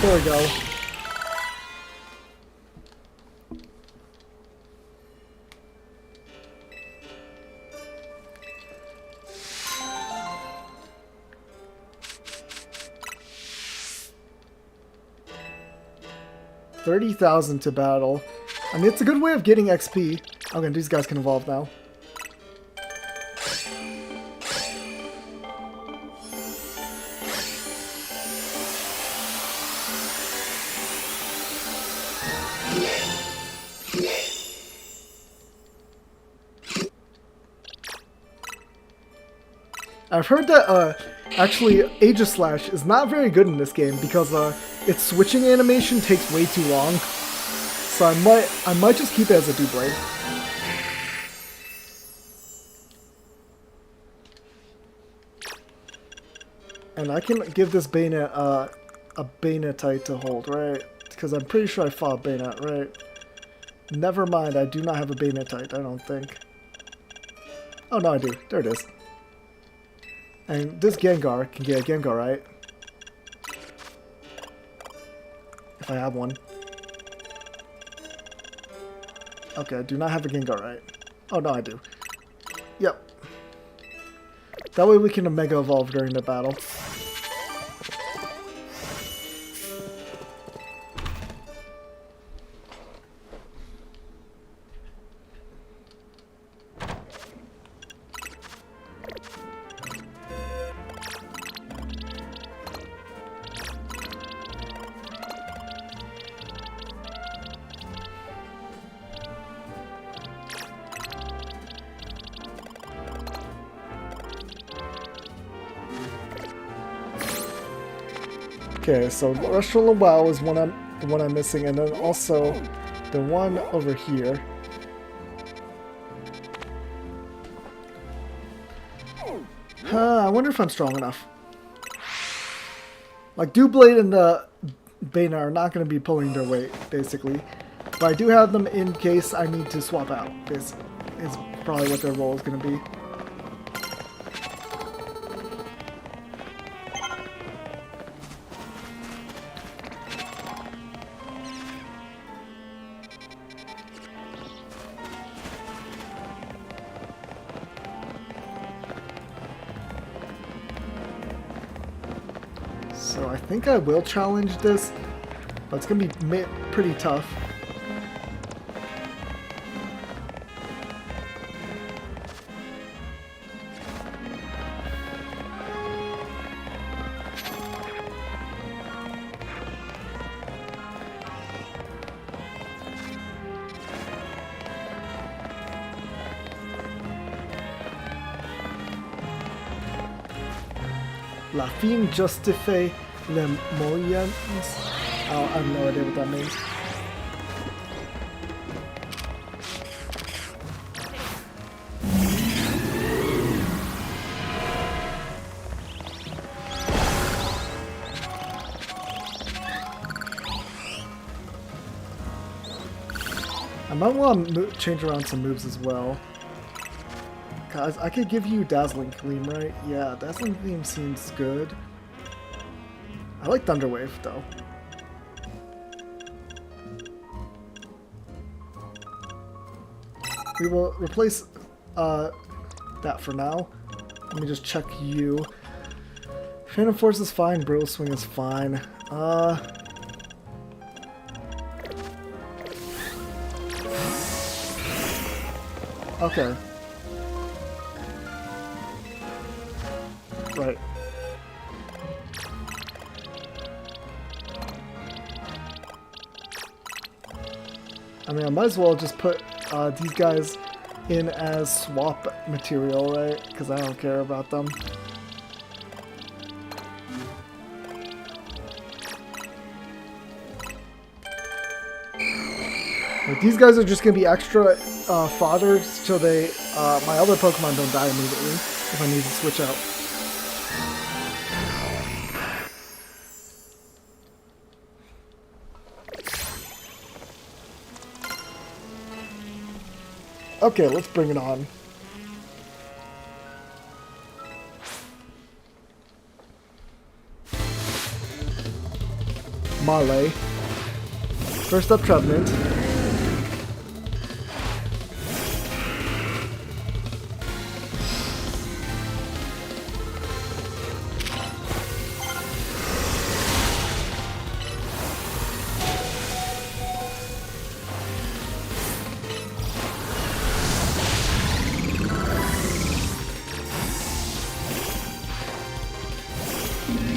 There we go. $30,000 to battle. I mean, it's a good way of getting XP. Okay, these guys can evolve now. I've heard that actually Aegislash is not very good in this game because its switching animation takes way too long. So I might just keep it as a Doublade. And I can give this Bayonet a Banetite to hold, right? Because I'm pretty sure I fought Bayonet, right? Never mind, I do not have a Banetite, I don't think. Oh no, I do. There it is. And this Gengar can get a Gengar, right? If I have one. Okay, I do not have a Gengar, right? Oh, no, I do. Yep. That way we can Mega Evolve during the battle. Okay, so Restaurant WoW is the one I'm missing, and then also the one over here. I wonder if I'm strong enough. Like, Doublade and the Bane are not going to be pulling their weight, basically. But I do have them in case I need to swap out. This is probably what their role is going to be. So I think I will challenge this, but it's gonna be pretty tough. La fin justifie les moyens. Oh, I have no idea what that means. I might want to change around some moves as well. Guys, I could give you Dazzling Gleam, right? Yeah, Dazzling Gleam seems good. I like Thunder Wave, though. We will replace that for now. Let me just check you. Phantom Force is fine, Brittle Swing is fine. Okay. Right. I mean, I might as well just put these guys in as swap material, right? Because I don't care about them. Like, these guys are just going to be extra fodder so they my other Pokemon don't die immediately if I need to switch out. Okay, let's bring it on. Marley. First up, Trevenant.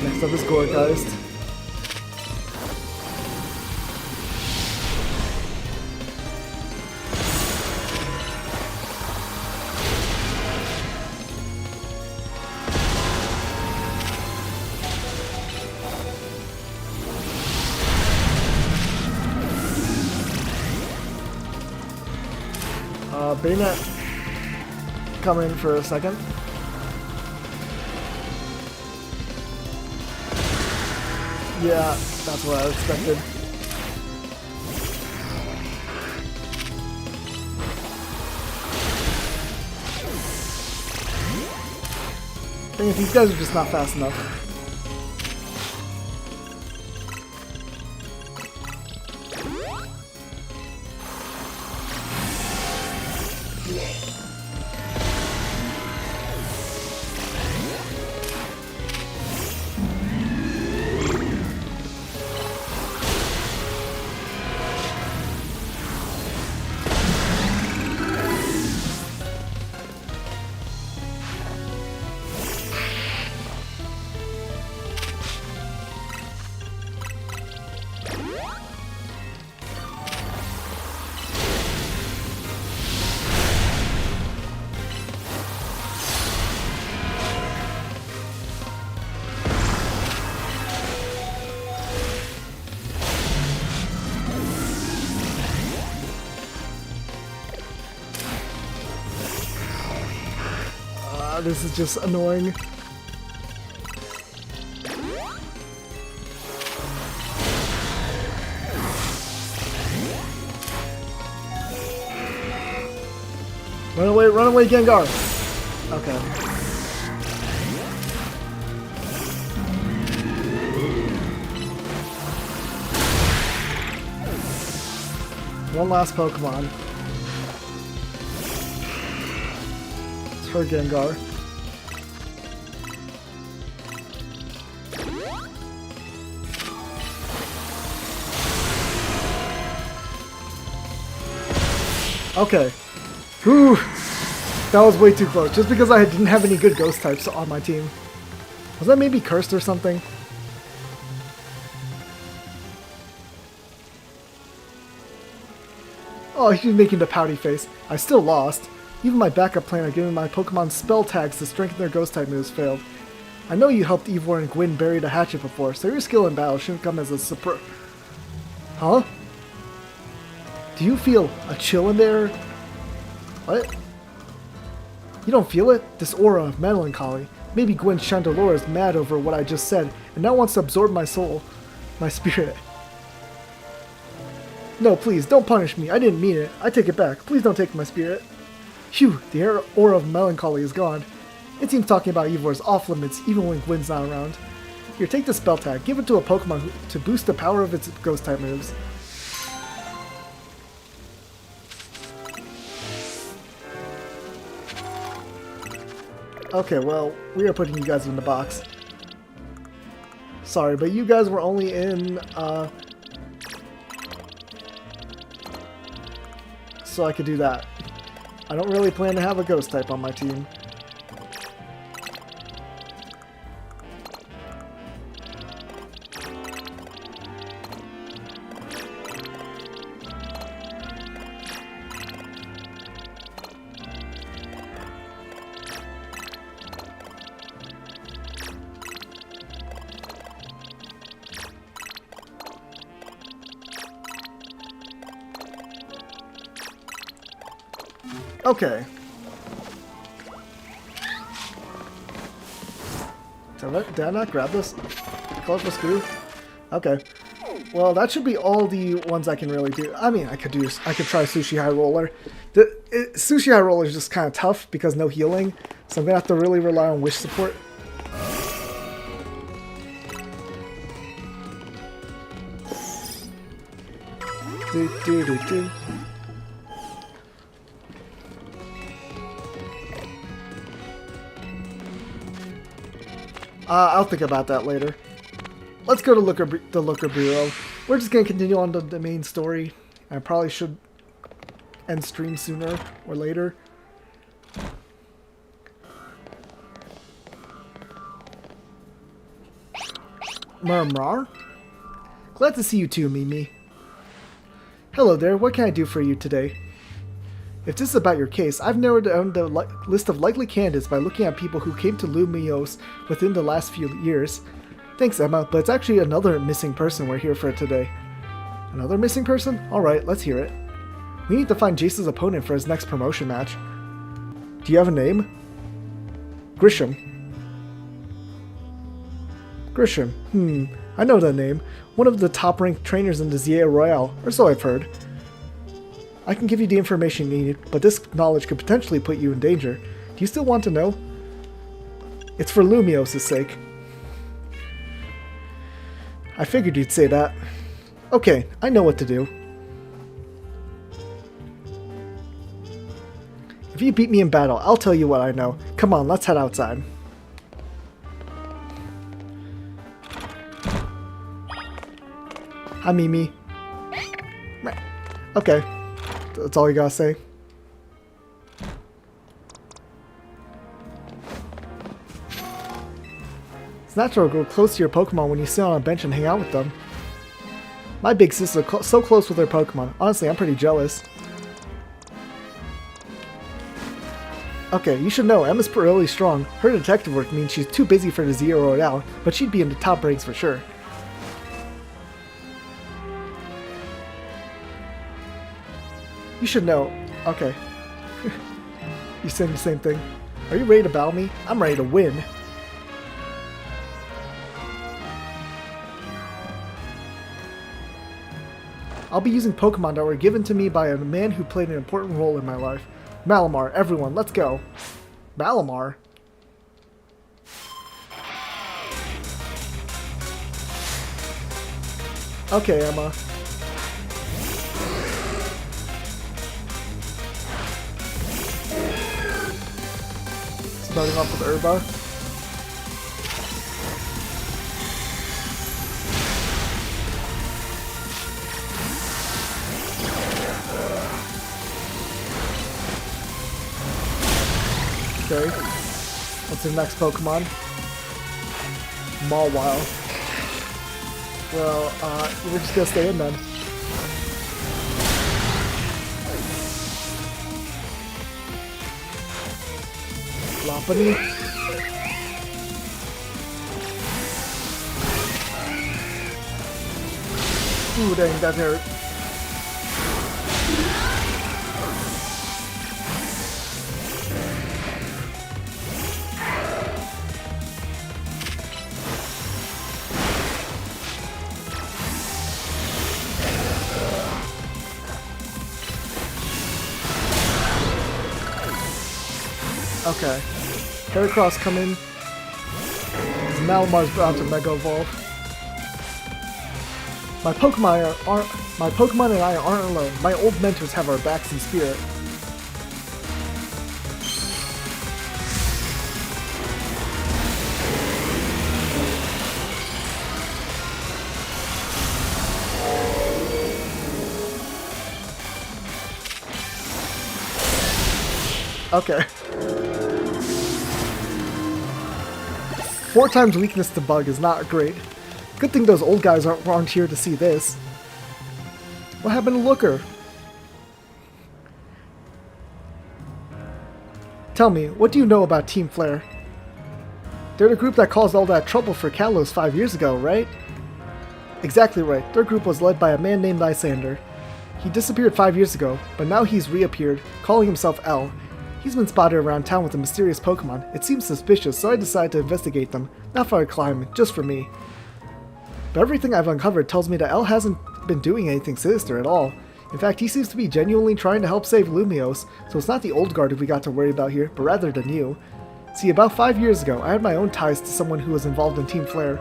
Next up is Gourgeist. Bayonet, come in for a second. Yeah, that's what I expected. I think these guys are just not fast enough. This is just annoying. Run away, Gengar! Okay. One last Pokemon. It's for Gengar. Okay. Whew. That was way too close. Just because I didn't have any good ghost types on my team. Was that maybe cursed or something? Oh, he's making the pouty face. I still lost. Even my backup plan of giving my Pokemon spell tags to strengthen their ghost type moves failed. I know you helped Ivor and Gwyn bury the hatchet before, so your skill in battle shouldn't come as a surprise. Huh? Do you feel a chill in there? What? You don't feel it? This aura of melancholy. Maybe Gwen Chandelure is mad over what I just said, and now wants to absorb my soul, my spirit. No, please, don't punish me. I didn't mean it. I take it back. Please don't take my spirit. Phew, the aura of melancholy is gone. It seems talking about Ivor is off limits, even when Gwen's not around. Here, take the spell tag. Give it to a Pokemon to boost the power of its ghost type moves. Okay, well, we are putting you guys in the box. Sorry, but you guys were only in, so I could do that. I don't really plan to have a ghost type on my team. Okay. Did I not grab this? Colorful screw? Okay. Well, that should be all the ones I can really do. I mean, I could try Sushi High Roller. Sushi High Roller is just kind of tough because no healing, so I'm gonna have to really rely on wish support. I'll think about that later. Let's go to the Looker Bureau. We're just going to continue on to the main story. I probably should end stream sooner or later. Murmur? Glad to see you too, Mimi. Hello there, what can I do for you today? If this is about your case, I've narrowed down the list of likely candidates by looking at people who came to Lumiose within the last few years. Thanks, Emma, but it's actually another missing person we're here for today. Another missing person? Alright, let's hear it. We need to find Jace's opponent for his next promotion match. Do you have a name? Grisham. Grisham. I know that name. One of the top-ranked trainers in the ZA Royale, or so I've heard. I can give you the information you need, but this knowledge could potentially put you in danger. Do you still want to know? It's for Lumiose's sake. I figured you'd say that. Okay, I know what to do. If you beat me in battle, I'll tell you what I know. Come on, let's head outside. Hi, Mimi. Okay. That's all you gotta say. It's natural to grow close to your Pokemon when you sit on a bench and hang out with them. My big sister's so close with her Pokemon. Honestly, I'm pretty jealous. Okay, you should know, Emma's really strong. Her detective work means she's too busy for the Zero Royale, but she'd be in the top ranks for sure. You should know. Okay. You saying the same thing. Are you ready to battle me? I'm ready to win. I'll be using Pokemon that were given to me by a man who played an important role in my life. Malamar, everyone, let's go. Malamar? Okay, Emma. Starting off with Herba. Okay. What's the next Pokemon? Mawile. Well, we're just gonna stay in then. Lopunny. Ooh, dang, that hurt. Okay. Heracross come in. Malamar's about to Mega Evolve. My Pokemon and I aren't alone. My old mentors have our backs in spirit. Okay. 4 times weakness to bug is not great. Good thing those old guys aren't here to see this. What happened to Looker? Tell me, what do you know about Team Flare? They're the group that caused all that trouble for Kalos 5 years ago, right? Exactly right. Their group was led by a man named Lysander. He disappeared 5 years ago, but now he's reappeared, calling himself L. He's been spotted around town with a mysterious Pokemon. It seems suspicious, so I decided to investigate them. Not for a climb, just for me. But everything I've uncovered tells me that L hasn't been doing anything sinister at all. In fact, he seems to be genuinely trying to help save Lumiose, so it's not the old guard we got to worry about here, but rather the new. See, about 5 years ago, I had my own ties to someone who was involved in Team Flare.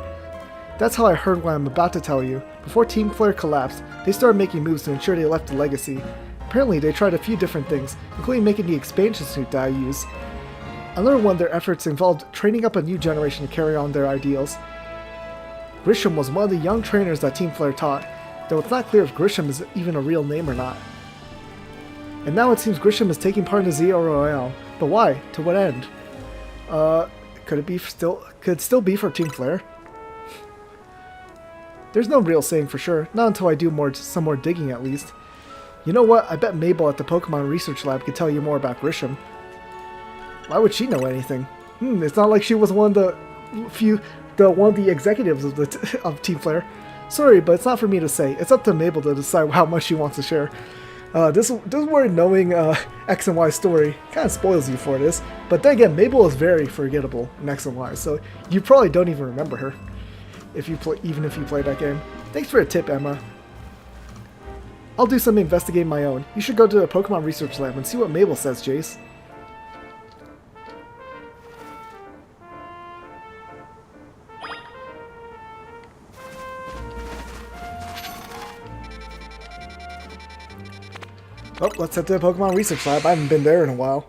That's how I heard what I'm about to tell you. Before Team Flare collapsed, they started making moves to ensure they left a legacy. Apparently, they tried a few different things, including making the expansion suit that I use. Another one of their efforts involved training up a new generation to carry on their ideals. Grisham was one of the young trainers that Team Flare taught, though it's not clear if Grisham is even a real name or not. And now it seems Grisham is taking part in the Zero Royale, but why? To what end? Could it still be for Team Flare? There's no real saying for sure, not until I do some more digging at least. You know what? I bet Mabel at the Pokemon Research Lab could tell you more about Grisham. Why would she know anything? It's not like she was one of the executives of Team Flare. Sorry, but it's not for me to say. It's up to Mabel to decide how much she wants to share. This word knowing X and Y story kind of spoils you for this. But then again, Mabel is very forgettable in X and Y, so you probably don't even remember her even if you play that game. Thanks for a tip, Emma. I'll do some investigating my own. You should go to the Pokemon Research Lab and see what Mabel says, Jace. Oh, let's head to the Pokemon Research Lab. I haven't been there in a while.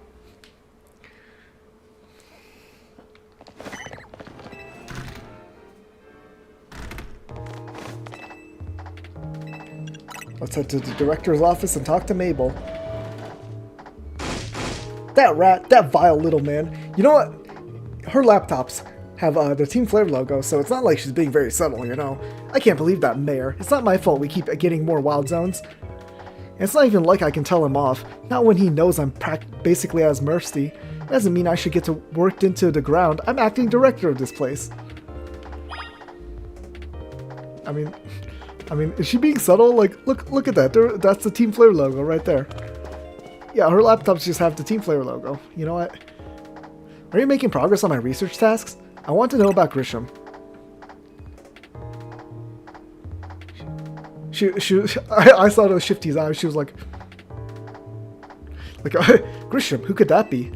Let's head to the director's office and talk to Mabel. That rat, that vile little man. You know what? Her laptops have the Team Flare logo, so it's not like she's being very subtle, you know? I can't believe that mayor. It's not my fault we keep getting more wild zones. And it's not even like I can tell him off. Not when he knows I'm basically at his mercy. It doesn't mean I should get worked into the ground. I'm acting director of this place. I mean, is she being subtle? Like, look at that. That's the Team Flare logo right there. Yeah, her laptops just have the Team Flare logo. You know what? Are you making progress on my research tasks? I want to know about Grisham. I saw those Shifty's eyes. She was like, Grisham, who could that be?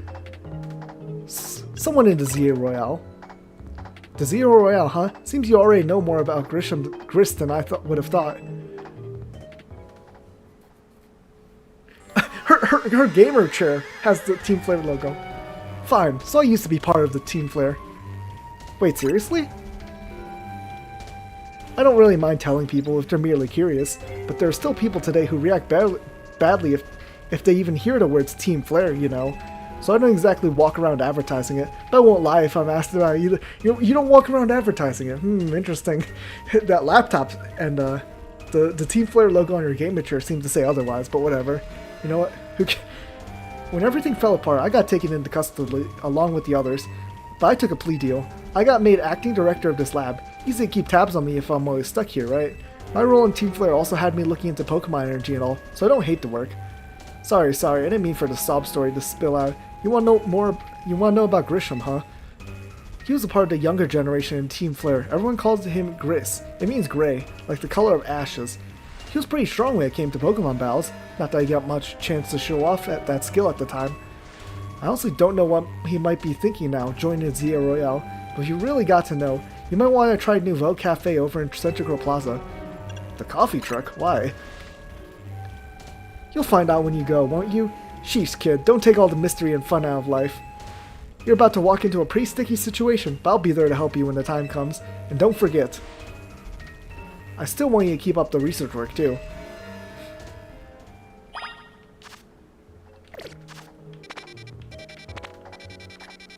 Someone in the Zero Royale. The Zero Royale, huh? Seems you already know more about Grist than I would have thought. Her gamer chair has the Team Flare logo. Fine, so I used to be part of the Team Flare. Wait, seriously? I don't really mind telling people if they're merely curious, but there are still people today who react badly if they even hear the words Team Flare, you know. so I don't exactly walk around advertising it. But I won't lie if I'm asked about it either. You don't walk around advertising it. Interesting. That laptop and the Team Flare logo on your game mature seems to say otherwise, but whatever. You know what? When everything fell apart, I got taken into custody along with the others. But I took a plea deal. I got made acting director of this lab. Easy to keep tabs on me if I'm always stuck here, right? My role in Team Flare also had me looking into Pokemon energy and all, so I don't hate the work. Sorry, I didn't mean for the sob story to spill out. You want to know more? You want to know about Grisham, huh? He was a part of the younger generation in Team Flare. Everyone calls him Gris. It means gray, like the color of ashes. He was pretty strong when it came to Pokemon battles. Not that he got much chance to show off at that skill at the time. I honestly don't know what he might be thinking now, joining Zia Royale, but if you really got to know, you might want to try Nouveau Cafe over in Central Plaza. The coffee truck? Why? You'll find out when you go, won't you? Sheesh, kid, don't take all the mystery and fun out of life. You're about to walk into a pretty sticky situation, but I'll be there to help you when the time comes. And don't forget, I still want you to keep up the research work, too.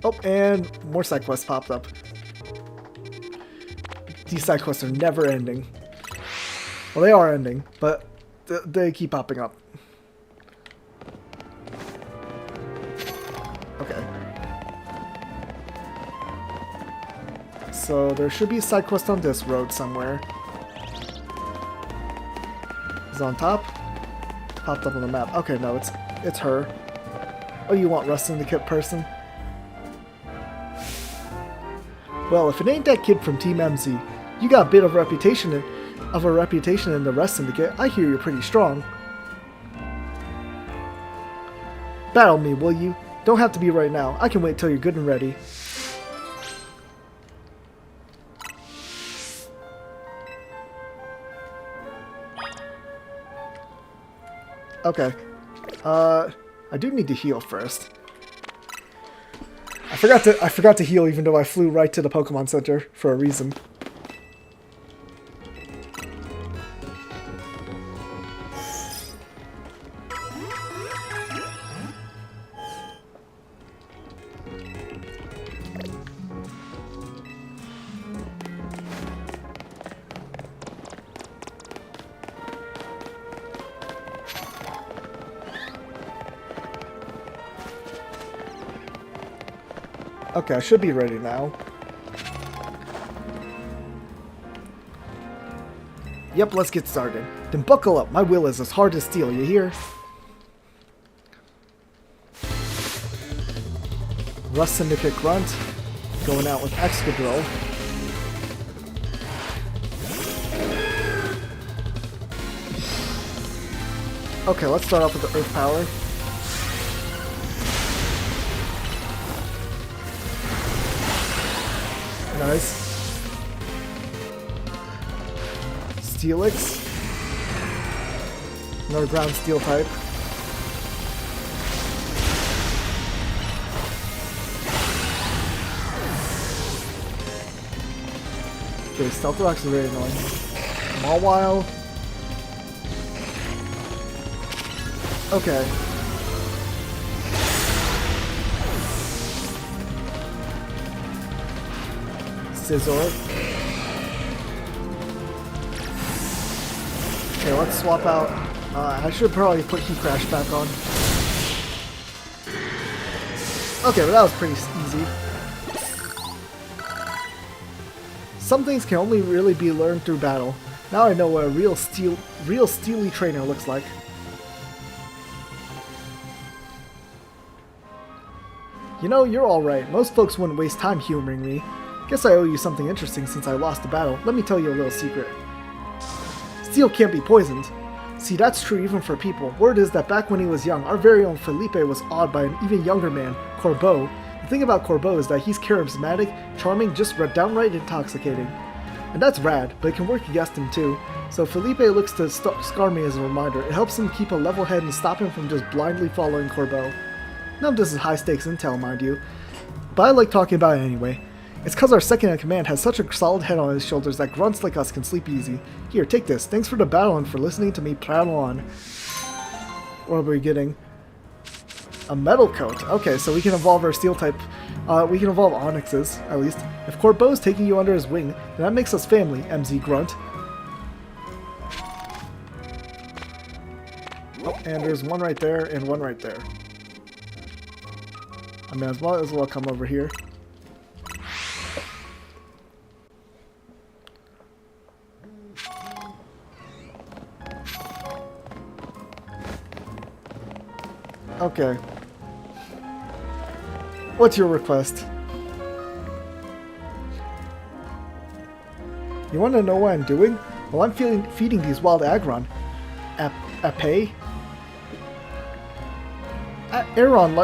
Oh, and more side quests popped up. These side quests are never ending. Well, they are ending, but they keep popping up. Okay. So there should be a side quest on this road somewhere. Is it on top? Popped up on the map. Okay, no, it's her. Oh, you want Rust Syndicate person? Well, if it ain't that kid from Team MZ, you got a bit of a reputation in the Rust Syndicate. I hear you're pretty strong. Battle me, will you? Don't have to be right now. I can wait till you're good and ready. Okay. I do need to heal first. I forgot to heal even though I flew right to the Pokemon Center for a reason. Okay, I should be ready now. Yep, let's get started. Then buckle up, my will is as hard as steel, you hear? Rust Syndicate Grunt, going out with Excadrill. Okay, let's start off with the Earth Power. Nice. Steelix. Another ground steel type. Okay, Stealth Rock's very annoying. Mawile. Okay. Scizor. Okay, let's swap out. I should probably put Heat Crash back on. Okay, but that was pretty easy. Some things can only really be learned through battle. Now I know what a real steely trainer looks like. You know, you're alright. Most folks wouldn't waste time humoring me. Guess I owe you something interesting since I lost the battle. Let me tell you a little secret. Steel can't be poisoned. See, that's true even for people. Word is that back when he was young, our very own Felipe was awed by an even younger man, Corbeau. The thing about Corbeau is that he's charismatic, charming, just downright intoxicating. And that's rad, but it can work against him too. So Felipe looks to scar me as a reminder. It helps him keep a level head and stop him from just blindly following Corbeau. None of this is high stakes intel, mind you. But I like talking about it anyway. It's cause our second in command has such a solid head on his shoulders that grunts like us can sleep easy. Here, take this. Thanks for the battle and for listening to me prattle on. What are we getting? A metal coat. Okay, so we can evolve our steel type. We can evolve Onyxes, at least. If Corbo's taking you under his wing, then that makes us family, MZ Grunt. Oh, and there's one right there and one right there. I mean, as well come over here. Okay. What's your request? You want to know what I'm doing? Well, I'm feeding these wild Aggron. Ape? Aron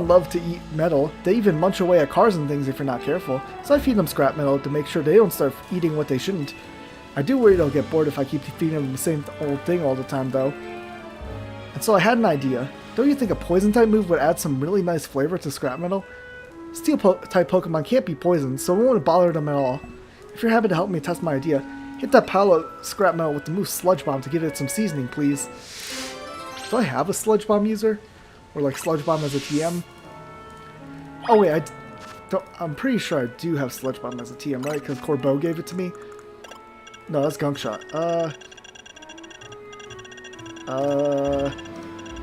love to eat metal. They even munch away at cars and things if you're not careful. So I feed them scrap metal to make sure they don't start eating what they shouldn't. I do worry they'll get bored if I keep feeding them the same old thing all the time, though. And so I had an idea. Don't you think a poison type move would add some really nice flavor to scrap metal? Steel type Pokemon can't be poisoned, so it won't bother them at all. If you're happy to help me test my idea, hit that pile of scrap metal with the move Sludge Bomb to give it some seasoning, please. Do I have a Sludge Bomb user? Or like Sludge Bomb as a TM? Oh wait, I'm pretty sure I do have Sludge Bomb as a TM, right? Because Corbo gave it to me? No, that's Gunk Shot.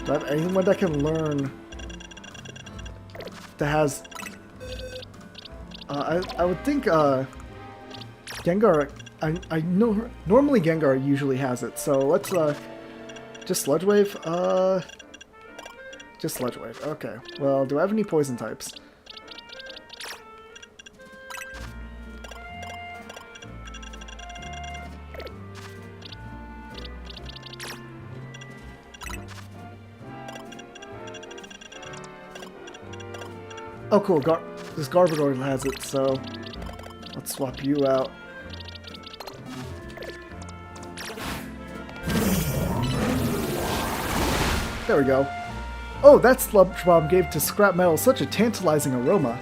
Do I have anyone that can learn that has... I would think, Gengar... I know... Normally Gengar usually has it, so let's, just Sludge Wave? Just Sludge Wave. Okay. Well, do I have any poison types? Oh, cool. This Garbodor has it, so let's swap you out. There we go. Oh, that Sludge Bomb gave to scrap metal such a tantalizing aroma.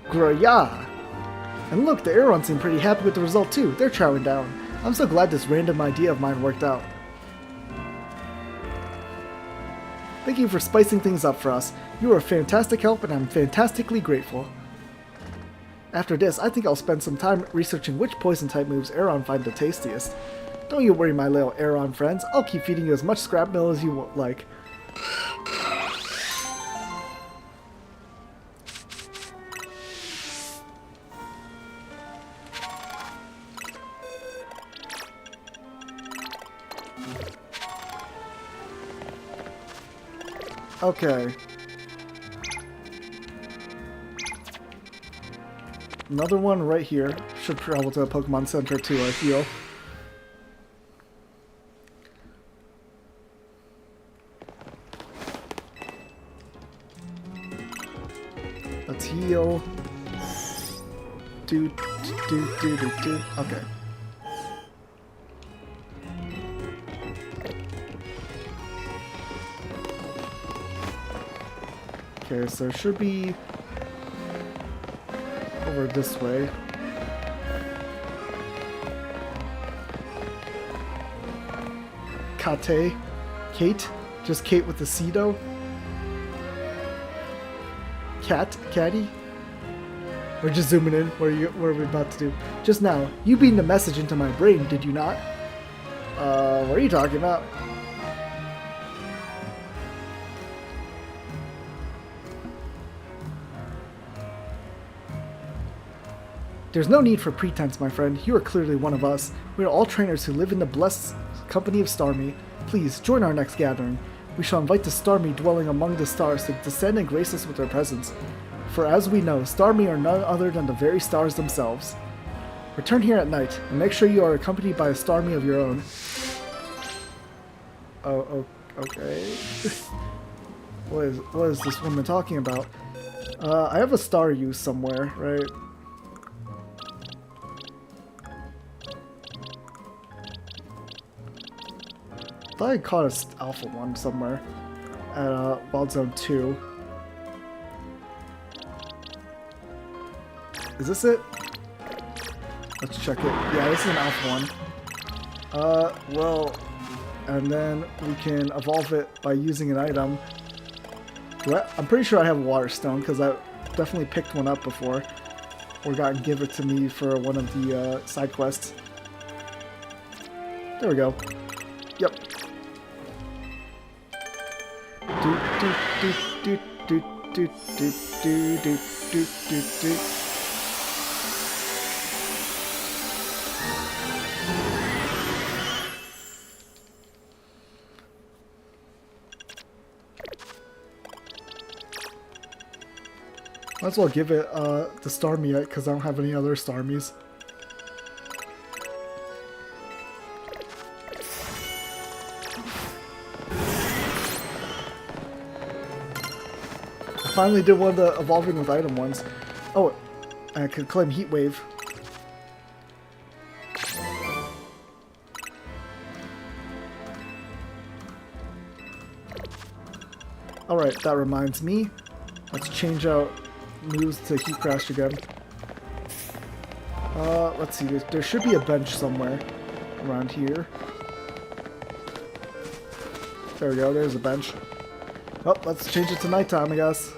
Graya! And look, the Aerons seem pretty happy with the result too. They're chowing down. I'm so glad this random idea of mine worked out. Thank you for spicing things up for us. You are a fantastic help and I'm fantastically grateful. After this, I think I'll spend some time researching which poison type moves Aeron find the tastiest. Don't you worry, my little Aeron friends. I'll keep feeding you as much scrap metal as you like. Okay. Another one right here. Should travel to a Pokemon Center too, I feel. Let's heal. Do. Okay. Okay, so it should be over this way. Kate? Just Kate with the C though? Caddy? We're just zooming in. What are we about to do? Just now, you beamed a message into my brain, did you not? What are you talking about? There's no need for pretense, my friend. You are clearly one of us. We are all trainers who live in the blessed company of Starmie. Please, join our next gathering. We shall invite the Starmie dwelling among the stars to descend and grace us with their presence. For as we know, Starmie are none other than the very stars themselves. Return here at night, and make sure you are accompanied by a Starmie of your own. Oh, okay. What is this woman talking about? I have a star use somewhere, right? I thought I caught an alpha one somewhere at Wild Zone 2. Is this it? Let's check it. Yeah, this is an alpha one. Well, and then we can evolve it by using an item. I'm pretty sure I have Water Stone because I definitely picked one up before, or got give it to me for one of the side quests. There we go. Yep. Do do do do do do do do do do do do. Might as well give it the Starmie because I don't have any other Starmies. I finally did one of the evolving with item ones. Oh, I could claim Heat Wave. Alright, that reminds me. Let's change out moves to Heat Crash again. Let's see, there should be a bench somewhere around here. There we go, there's a bench. Oh, let's change it to nighttime, I guess.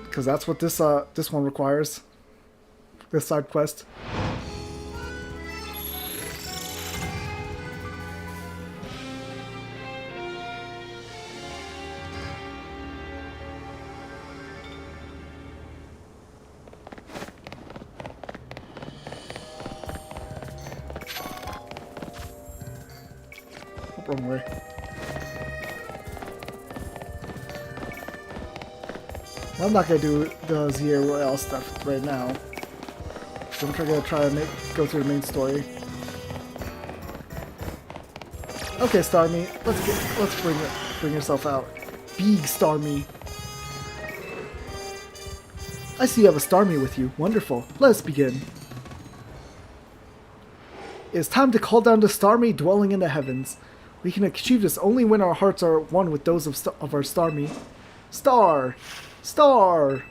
Because that's what this one requires. This side quest. Wrong way. I'm not gonna do the ZA Royale stuff right now. So I'm gonna try to go through the main story. Okay, Starmie, let's bring yourself out. Big Starmie. I see you have a Starmie with you. Wonderful. Let us begin. It is time to call down the Starmie dwelling in the heavens. We can achieve this only when our hearts are one with those of our Starmie. Star! Star!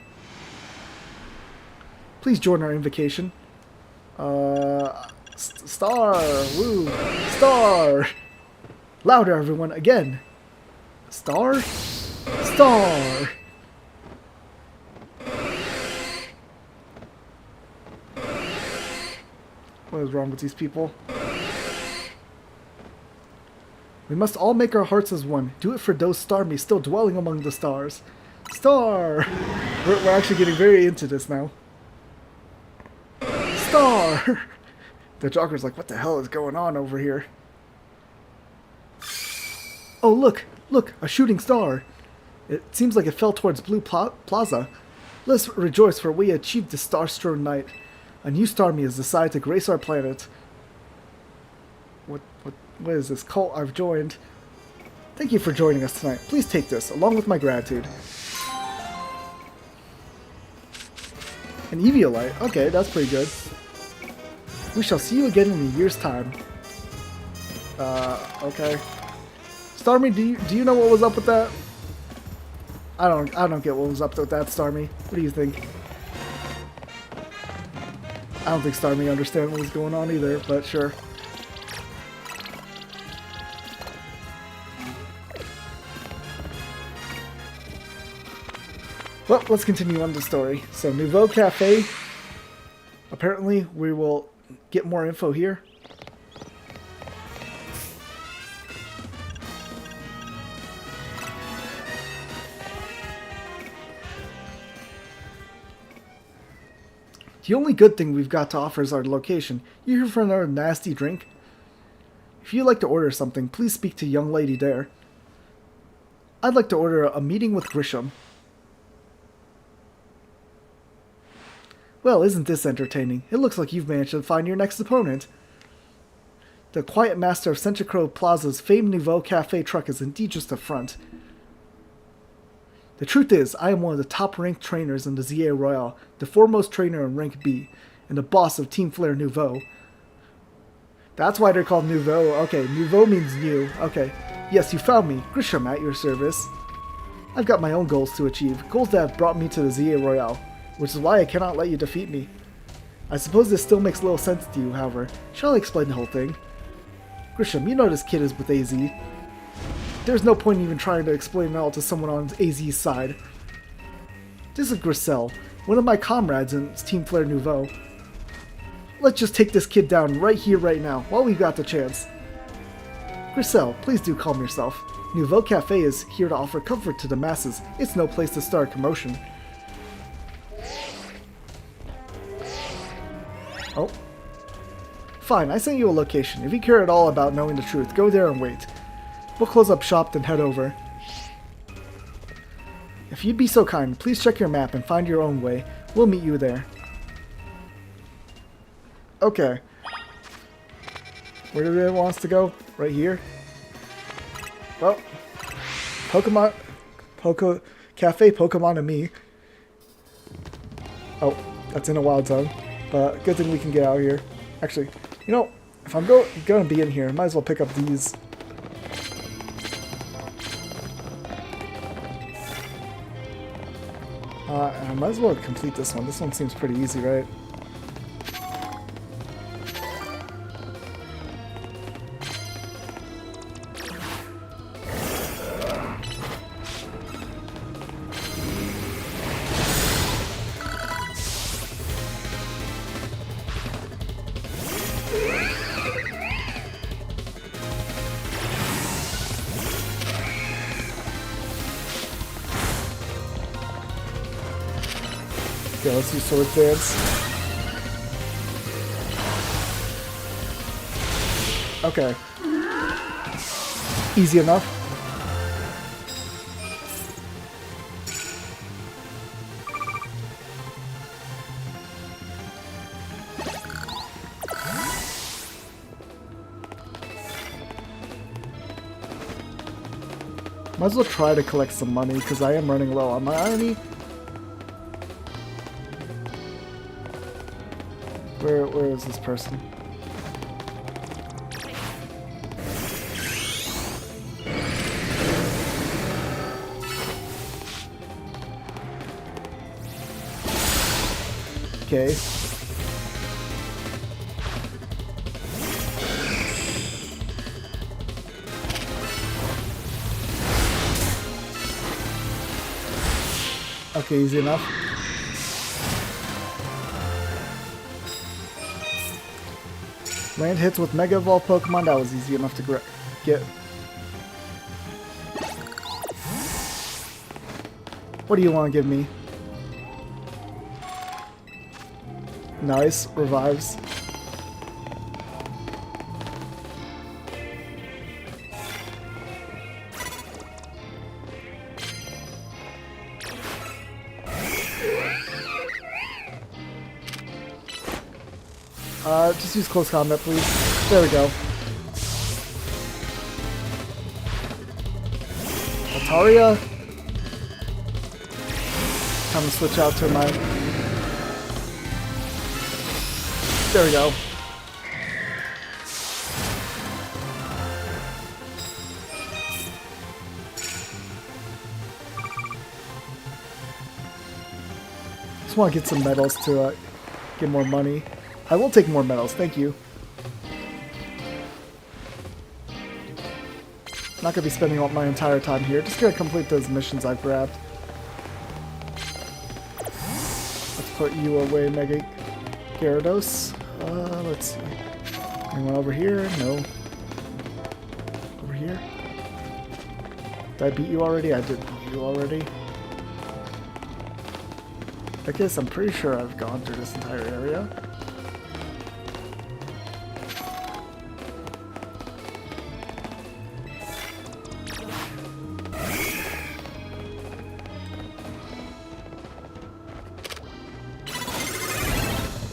Please join our invocation. Star! Woo! Star! Louder, everyone, again! Star? Star! What is wrong with these people? We must all make our hearts as one. Do it for those Starmies still dwelling among the stars. Star! We're actually getting very into this now. Star! The Joker's like, what the hell is going on over here? Oh, look! Look! A shooting star! It seems like it fell towards Blue Plaza. Let's rejoice, for we achieved the star-strewn night. A new Starmie has decided to grace our planet. What is this cult I've joined? Thank you for joining us tonight. Please take this, along with my gratitude. An Eviolite. Okay, that's pretty good. We shall see you again in a year's time. Okay. Starmie, do you know what was up with that? I don't get what was up with that, Starmie. What do you think? I don't think Starmie understands what was going on either, but sure. Well, let's continue on the story. So, Nouveau Cafe. Apparently, we will get more info here. The only good thing we've got to offer is our location. You here for another nasty drink? If you'd like to order something, please speak to young lady there. I'd like to order a meeting with Grisham. Well, isn't this entertaining? It looks like you've managed to find your next opponent. The quiet master of Centrocrow Plaza's famed Nouveau Cafe truck is indeed just a front. The truth is, I am one of the top-ranked trainers in the ZA Royale, the foremost trainer in rank B, and the boss of Team Flare Nouveau. That's why they're called Nouveau. Okay, Nouveau means new. Okay. Yes, you found me. Grisham at your service. I've got my own goals to achieve, goals that have brought me to the ZA Royale, which is why I cannot let you defeat me. I suppose this still makes little sense to you, however. Shall I explain the whole thing? Grisham, you know this kid is with AZ. There's no point in even trying to explain it all to someone on AZ's side. This is Grisel, one of my comrades in Team Flare Nouveau. Let's just take this kid down right here, right now, while we've got the chance. Grisel, please do calm yourself. Nouveau Cafe is here to offer comfort to the masses. It's no place to start a commotion. Oh. Fine, I sent you a location. If you care at all about knowing the truth, go there and wait. We'll close up shop, then head over. If you'd be so kind, please check your map and find your own way. We'll meet you there. Okay. Where do it want us to go? Right here? Well, Cafe Pokemon and me. Oh, that's in a wild zone. But good thing we can get out here. Actually, you know, if I'm gonna be in here, I might as well pick up these. I might as well complete this one. This one seems pretty easy, right? Okay, let's do Sword Dance. Okay. Easy enough. Might as well try to collect some money, because I am running low on my irony. Where is this person? Okay. Okay, easy enough. Land hits with Mega Evolved Pokemon, that was easy enough to get. What do you want to give me? Nice, revives. Just use close combat, please. There we go. Altaria. Time to switch out to my... There we go. Just want to get some medals to get more money. I will take more medals, thank you. Not gonna be spending all my entire time here, just gonna complete those missions I've grabbed. Let's put you away, Mega Gyarados. Let's see. Anyone over here? No. Over here? Did I beat you already? I did beat you already. I guess I'm pretty sure I've gone through this entire area.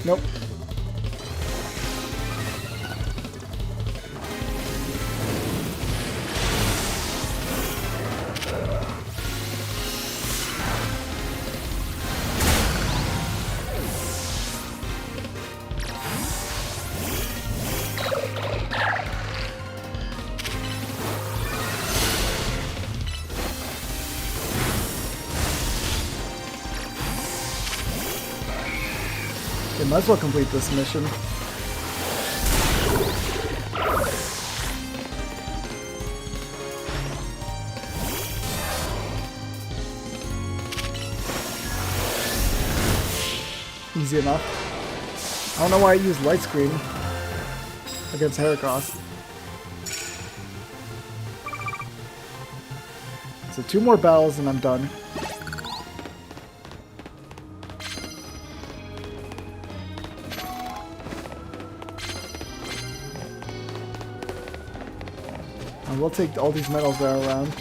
Nope. might as well complete this mission. Easy enough. I don't know why I used light screen against Heracross. So 2 more battles and I'm done. And we'll take all these medals that are around.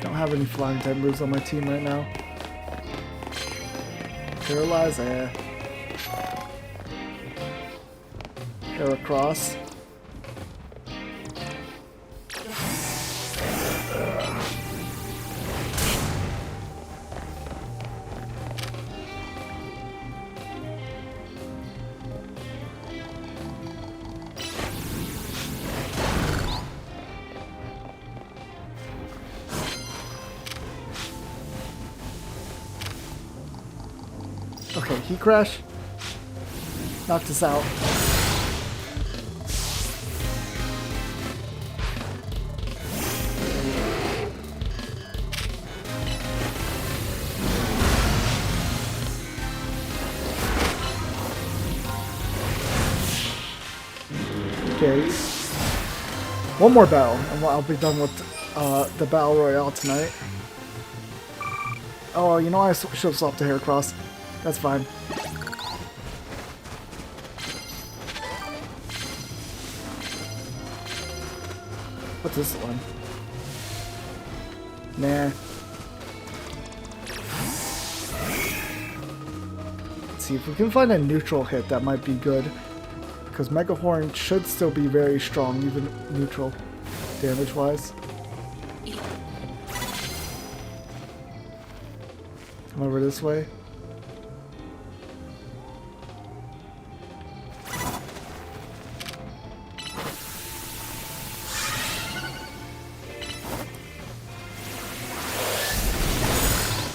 Don't have any flying type moves on my team right now. Paralyze, Heracross. Okay, Heat Crash knocked us out. Okay, one more battle, and I'll be done with the Battle Royale tonight. Oh, you know I should have swapped to Heracross. That's fine. What's this one? Nah. Let's see if we can find a neutral hit that might be good. Because Mega Horn should still be very strong, even neutral damage-wise. Come over this way.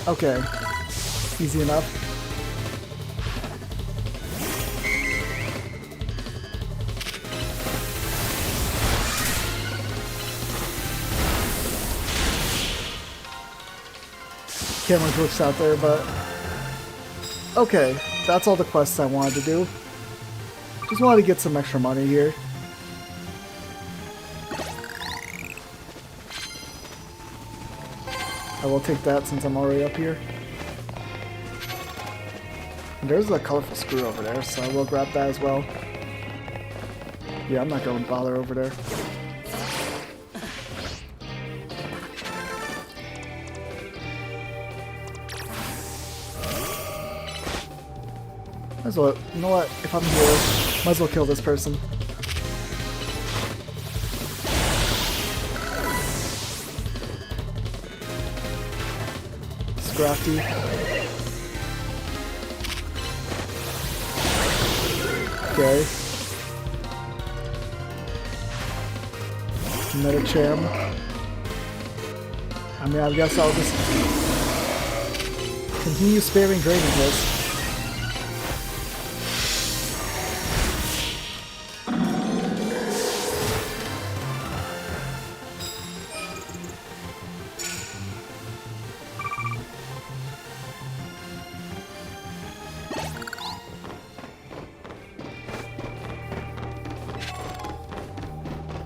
Okay, easy enough. Camera glitched out there, but okay, that's all the quests I wanted to do. Just wanted to get some extra money here. I will take that since I'm already up here. And there's a colorful screw over there, so I will grab that as well. Yeah, I'm not going to bother over there. Might as well, you know what, if I'm here, might as well kill this person. Scrafty. Okay. Metacham. I mean, I guess I'll just continue spamming Draining hits.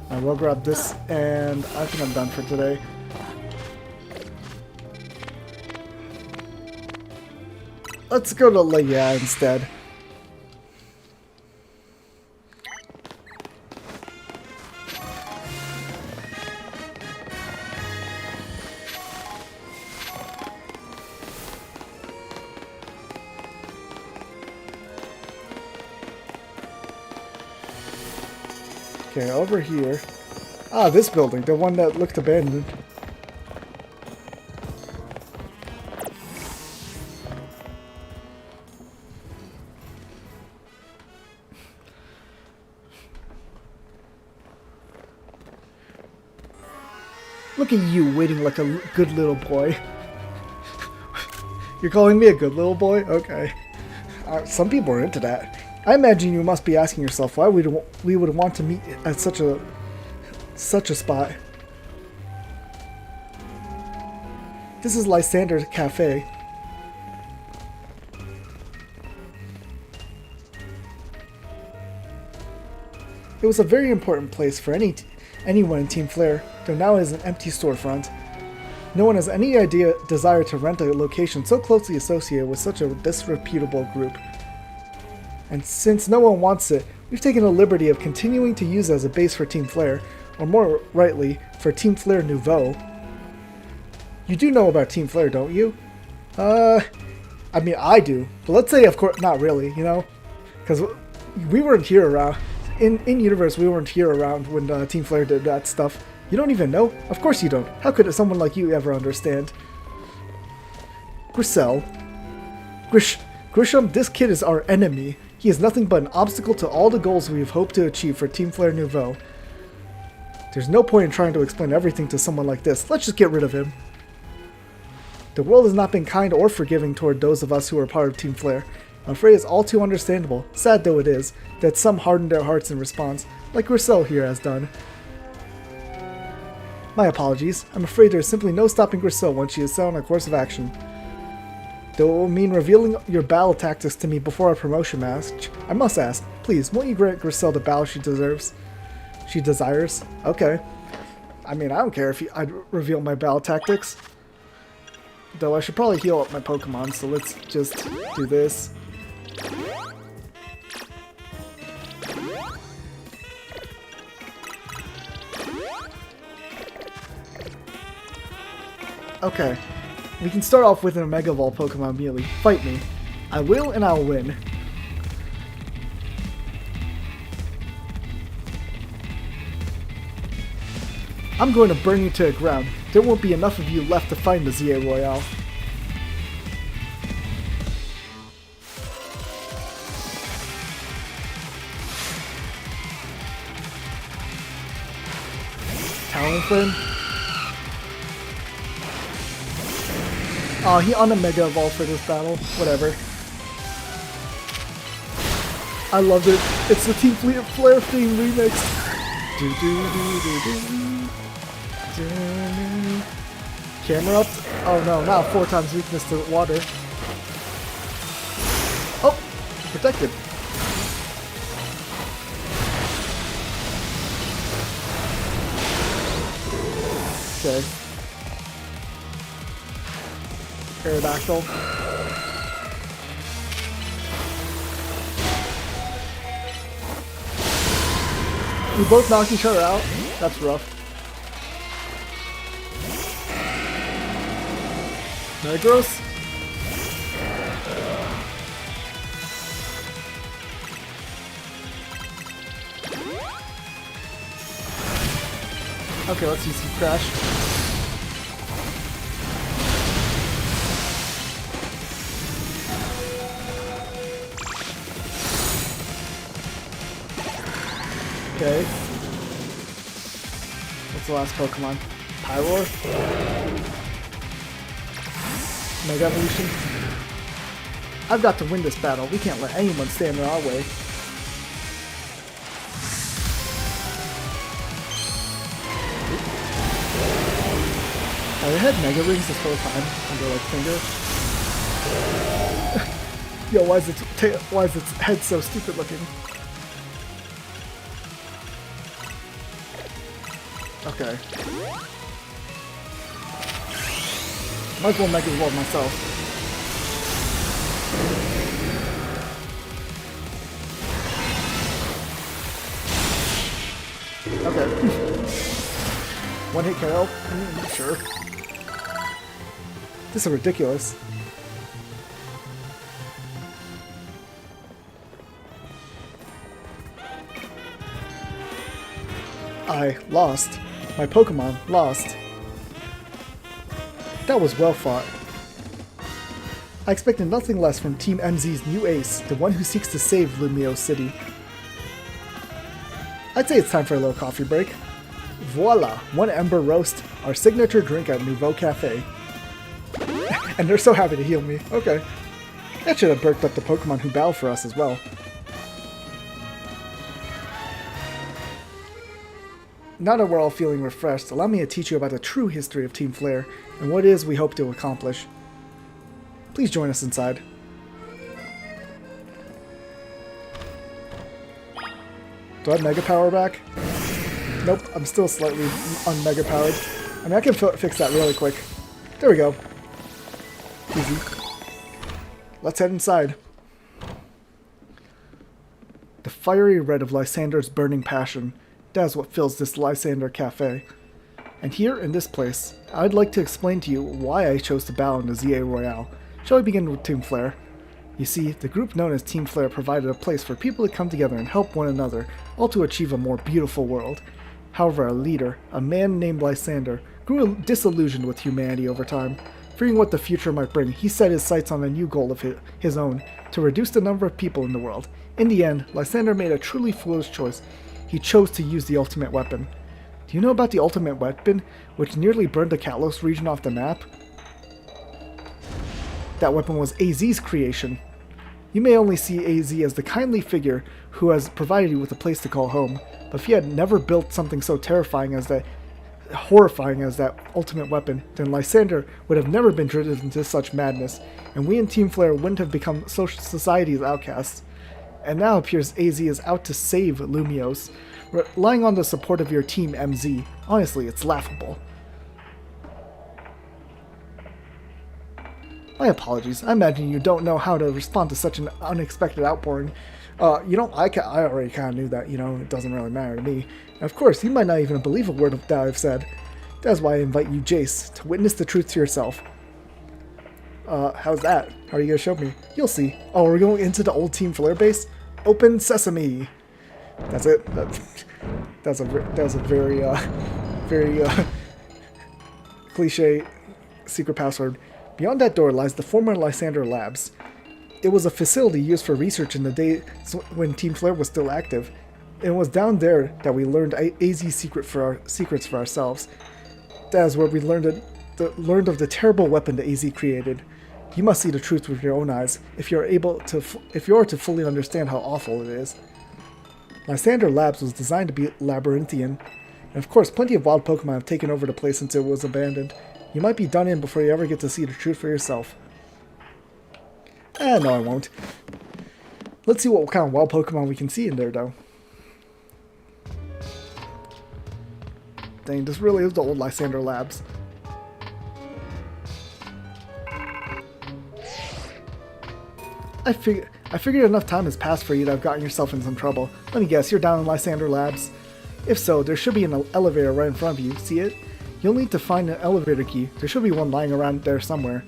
I will grab this, and I think I'm done for today. Let's go to Leia instead. Okay, over here. Ah, this building, the one that looked abandoned. Look at you waiting like a good little boy. You're calling me a good little boy? Okay. Some people are into that. I imagine you must be asking yourself why we would want to meet at such a spot. This is Lysander Cafe. It was a very important place for anyone in Team Flare, though now it is an empty storefront. No one has any desire to rent a location so closely associated with such a disreputable group. And since no one wants it, we've taken the liberty of continuing to use it as a base for Team Flare, or more rightly, for Team Flare Nouveau. You do know about Team Flare, don't you? I mean, I do. But let's say, of course, not really, you know? Because we weren't here around. In universe, we weren't here around when Team Flare did that stuff. You don't even know? Of course you don't. How could someone like you ever understand? Grisham, this kid is our enemy. He is nothing but an obstacle to all the goals we have hoped to achieve for Team Flare Nouveau. There's no point in trying to explain everything to someone like this. Let's just get rid of him. The world has not been kind or forgiving toward those of us who are part of Team Flare. I'm afraid it's all too understandable, sad though it is, that some hardened their hearts in response, like Grisham here has done. My apologies. I'm afraid there is simply no stopping Grisham once she is set on a course of action. Though it will mean revealing your battle tactics to me before our promotion match, I must ask, please, won't you grant Grisham the battle she deserves? She desires? Okay. I mean, I don't care if I'd reveal my battle tactics. Though I should probably heal up my Pokemon, so let's just do this. Okay, we can start off with an Omega Ball Pokemon immediately. Fight me. I will and I'll win. I'm going to burn you to the ground. There won't be enough of you left to find the ZA Royale. Talonflame? Oh, he on a Mega Evolve for this battle. Whatever. I loved it. It's the Team Flare theme remix. Do do do do do. Camera up. Oh no, now 4 times weakness to water. Oh, protected. Okay. Aerodactyl. We both knocked each other out. That's rough. Negros? Okay, let's use some Crash. Okay. What's the last Pokemon? Pyroar? Mega Evolution? I've got to win this battle. We can't let anyone stand in our way. I had Mega Rings this whole time under like finger. Yo, why is its head so stupid looking? Okay. Might as well Mega Evolve myself. Okay. One hit KO? Sure. This is ridiculous. I lost. My Pokemon lost. That was well fought. I expected nothing less from Team MZ's new ace, the one who seeks to save Lumio City. I'd say it's time for a little coffee break. Voila! One Ember Roast, our signature drink at Nouveau Cafe. And they're so happy to heal me. Okay. That should have perked up the Pokemon who battle for us as well. Now that we're all feeling refreshed, allow me to teach you about the true history of Team Flare and what it is we hope to accomplish. Please join us inside. Do I have Mega Power back? Nope, I'm still slightly un-Mega Powered. I mean, I can fix that really quick. There we go. Easy. Let's head inside. The fiery red of Lysander's burning passion. That is what fills this Lysander Cafe. And here, in this place, I'd like to explain to you why I chose to battle in the ZA Royale. Shall we begin with Team Flare? You see, the group known as Team Flare provided a place for people to come together and help one another, all to achieve a more beautiful world. However, our leader, a man named Lysander, grew disillusioned with humanity over time. Fearing what the future might bring, he set his sights on a new goal of his own, to reduce the number of people in the world. In the end, Lysander made a truly foolish choice. He chose to use the ultimate weapon. Do you know about the ultimate weapon, which nearly burned the Kalos region off the map? That weapon was AZ's creation. You may only see AZ as the kindly figure who has provided you with a place to call home, but if he had never built something so horrifying as that ultimate weapon, then Lysander would have never been driven into such madness, and we in Team Flare wouldn't have become society's outcasts. And now appears AZ is out to save Lumiose, relying on the support of your team MZ. Honestly, it's laughable. My apologies. I imagine you don't know how to respond to such an unexpected outpouring. I already kind of knew that, it doesn't really matter to me. And of course, you might not even believe a word of that I've said. That's why I invite you, Jace, to witness the truth to yourself. How's that? How are you gonna show me? You'll see. Oh, we're going into the old Team Flare base? Open sesame. That's it. That's a very cliche secret password. Beyond that door lies the former Lysander Labs. It was a facility used for research in the days when Team Flare was still active. It was down there that we learned AZ's secrets for ourselves. That is where we learned of the terrible weapon that AZ created. You must see the truth with your own eyes if you are to fully understand how awful it is. Lysander Labs was designed to be labyrinthian, and of course plenty of wild Pokemon have taken over the place since it was abandoned. You might be done in before you ever get to see the truth for yourself. No, I won't. Let's see what kind of wild Pokemon we can see in there, though. Dang, this really is the old Lysander Labs. I figured enough time has passed for you to have gotten yourself in some trouble. Let me guess, you're down in Lysander Labs? If so, there should be an elevator right in front of you. See it? You'll need to find an elevator key. There should be one lying around there somewhere.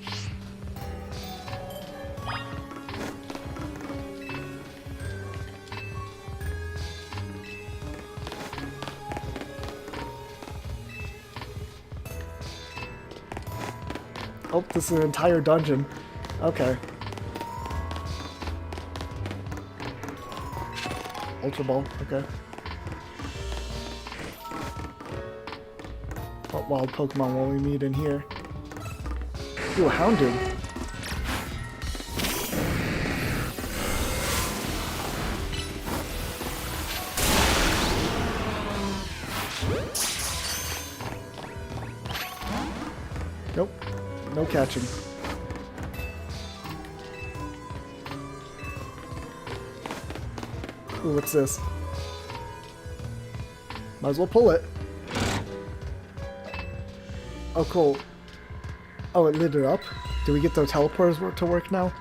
Oh, this is an entire dungeon. Okay. Ultra Ball, okay. What wild Pokemon will we meet in here? Ooh, a Houndoom. Nope, no catching. Ooh, what's this? Might as well pull it. Oh, cool. Oh, it lit it up? Do we get the teleporters to work now?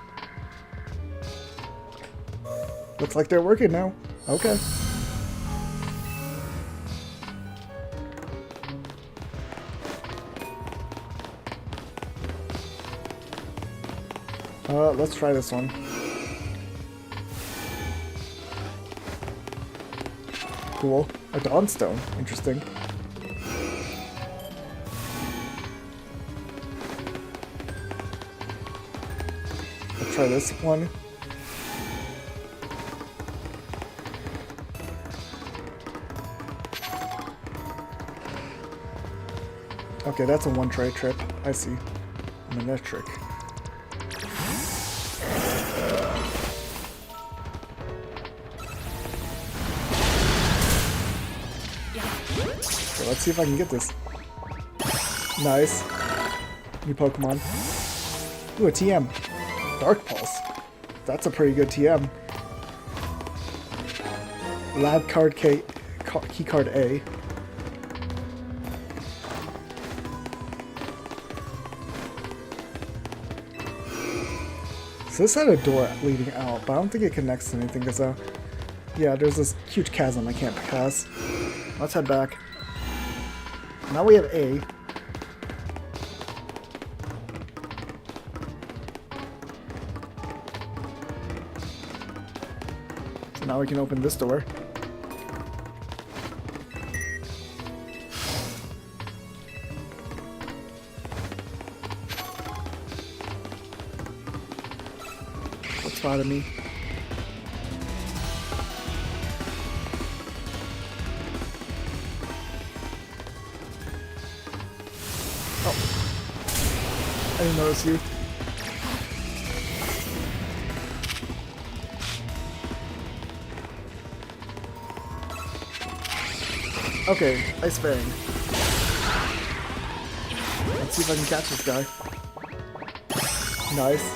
Looks like they're working now. Okay. Let's try this one. Cool. A Dawnstone. Interesting. Let's try this one. Okay, that's a one-tray trip. I see. I'm in that trick. Okay, let's see if I can get this. Nice. New Pokemon. Ooh, a TM. Dark Pulse. That's a pretty good TM. Lab card key card A. So this had a door leading out, but I don't think it connects to anything because, yeah, there's this huge chasm I can't pass. Let's head back. Now we have A. So now we can open this door. Spotted me. Oh. I didn't notice you. Okay, Ice Fang. Let's see if I can catch this guy. Nice.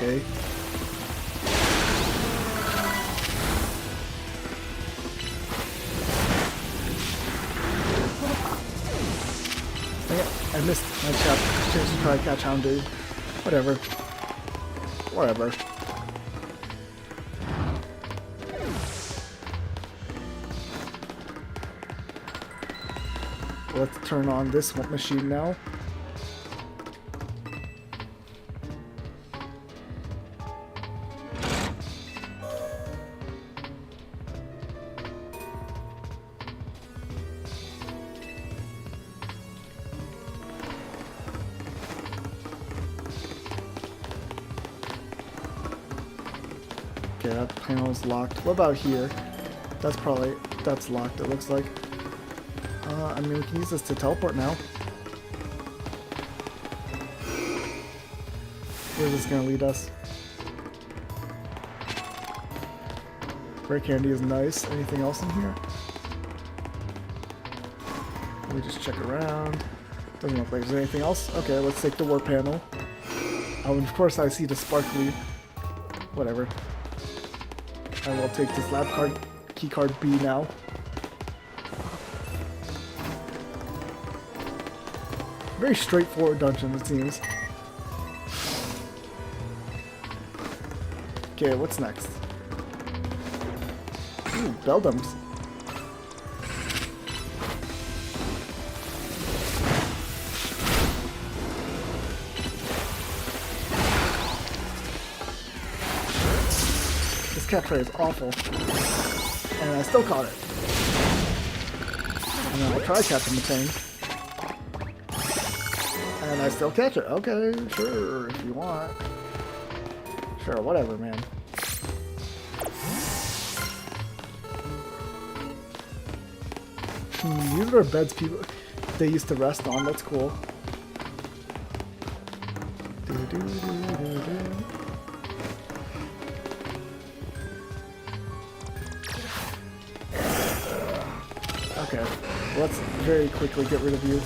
Okay. I missed my chance to try to catch Houndoom. Whatever. Whatever. Let's turn on this machine now. Okay, that panel is locked. What about here? That's locked, it looks like. I mean, we can use this to teleport now. Where's this gonna lead us? Rare candy is nice. Anything else in here? Let me just check around. Doesn't look like there's anything else. Okay, let's take the war panel. Oh, and of course I see the sparkly. Whatever. I will take this lab card, key card B now. Very straightforward dungeon, it seems. Okay, what's next? Ooh, Beldums. This catchphrase is awful. And I still caught it. And then I try catching the thing. And I still catch it. Okay, sure, if you want. Sure, whatever, man. These are beds they used to rest on. That's cool. Okay, let's very quickly get rid of you.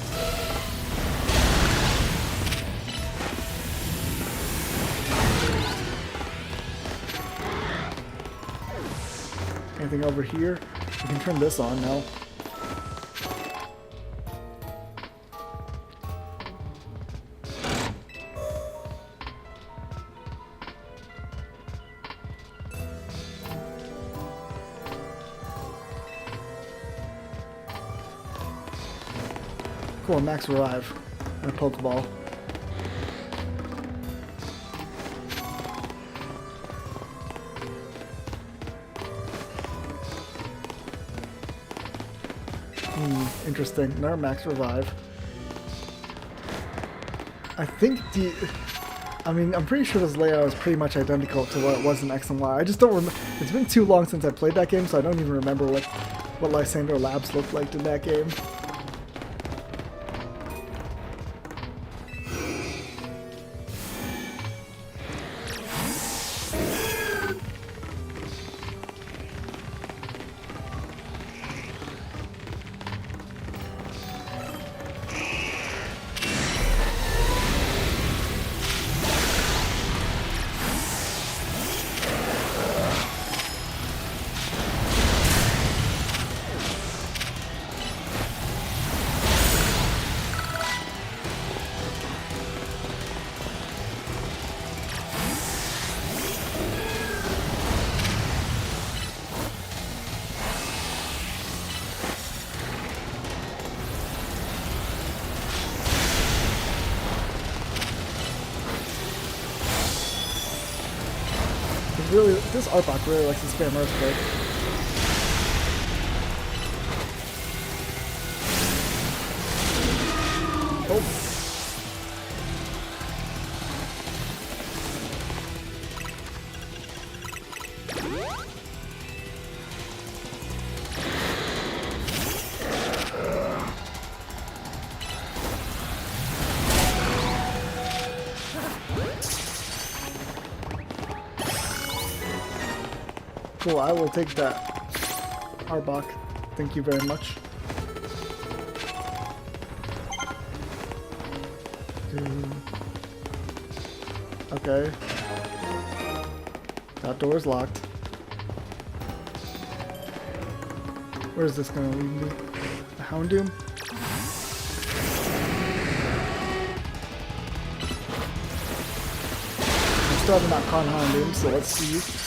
Anything over here? We can turn this on now. Cool, max revive and a Pokeball. Interesting. Another max revive. I think I mean, I'm pretty sure this layout is pretty much identical to what it was in X and Y. I just don't remember. It's been too long since I played that game, so I don't even remember what Lysander Labs looked like in that game. Really, this Arbok really likes to spam Earthquake. Oh. Cool, I will take that. Arbok, thank you very much. Okay. That door is locked. Where is this gonna lead me? The Houndoom? I still have not caught Houndoom, so let's see.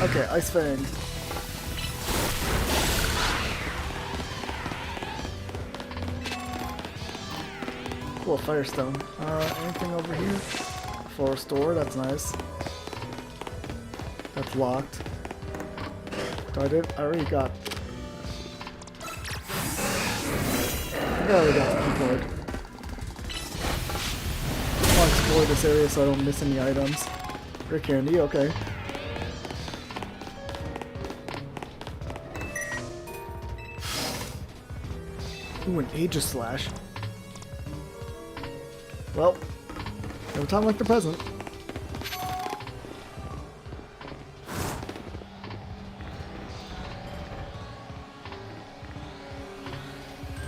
Okay, Ice Fang. Cool, Firestone. Anything over here? Forest door, that's nice. That's locked. I already got... I already got the keyboard. I want to explore this area so I don't miss any items. Rare candy, okay. Ooh, an Aegis Slash. Well, no time like the present.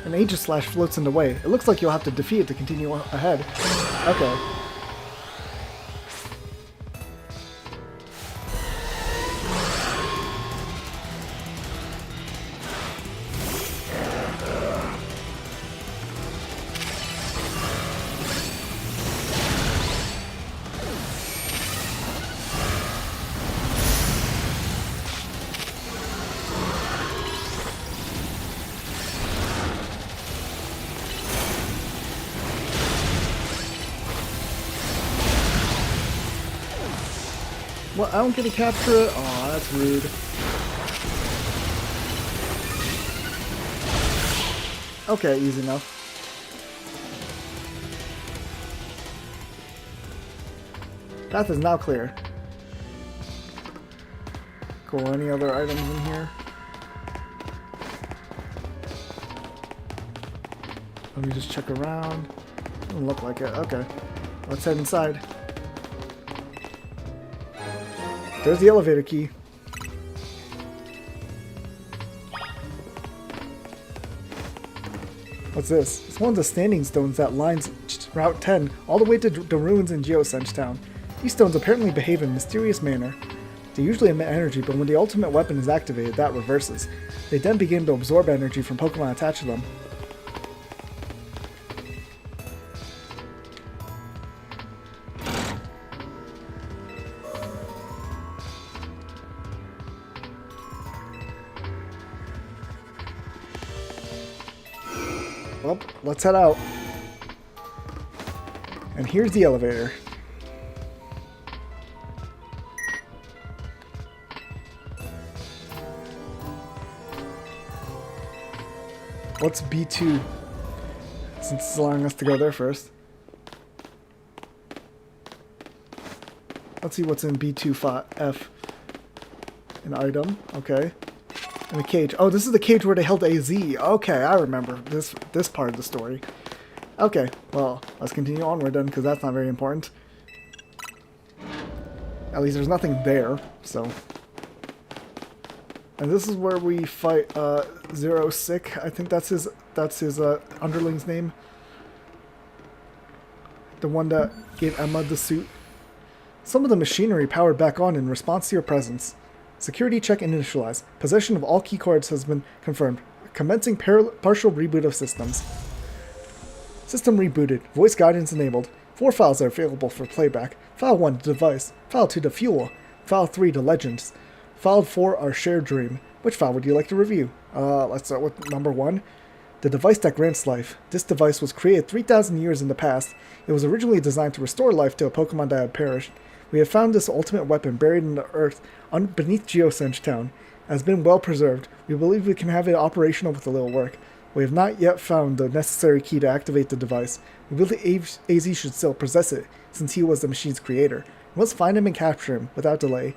An Aegis Slash floats in the way. It looks like you'll have to defeat it to continue ahead. Okay. Well, I don't get to capture it? Aw, that's rude. Okay, easy enough. Path is now clear. Cool, any other items in here? Let me just check around. Doesn't look like it. Okay. Let's head inside. There's the elevator key. What's this? It's one of the standing stones that lines Route 10 all the way to the ruins in Geosench Town. These stones apparently behave in a mysterious manner. They usually emit energy, but when the ultimate weapon is activated, that reverses. They then begin to absorb energy from Pokemon attached to them. Well, let's head out. And here's the elevator. What's B2? Since it's allowing us to go there first. Let's see what's in B2F. An item, okay. And a cage. Oh, this is the cage where they held AZ. Okay, I remember this part of the story. Okay, well, let's continue onward then, because that's not very important. At least there's nothing there, so. And this is where we fight Zero Sick. I think that's his underling's name. The one that gave Emma the suit. Some of the machinery powered back on in response to your presence. Security check initialized. Possession of all key cards has been confirmed. Commencing partial reboot of systems. System rebooted. Voice guidance enabled. 4 files are available for playback. File 1 to device. File 2 to fuel. File 3 to legends. File 4 our shared dream. Which file would you like to review? Let's start with number 1. The device that grants life. This device was created 3,000 years in the past. It was originally designed to restore life to a Pokemon that had perished. We have found this ultimate weapon buried in the earth beneath Geosenge Town. It has been well preserved. We believe we can have it operational with a little work. We have not yet found the necessary key to activate the device. We believe AZ should still possess it, since he was the machine's creator. We must find him and capture him, without delay.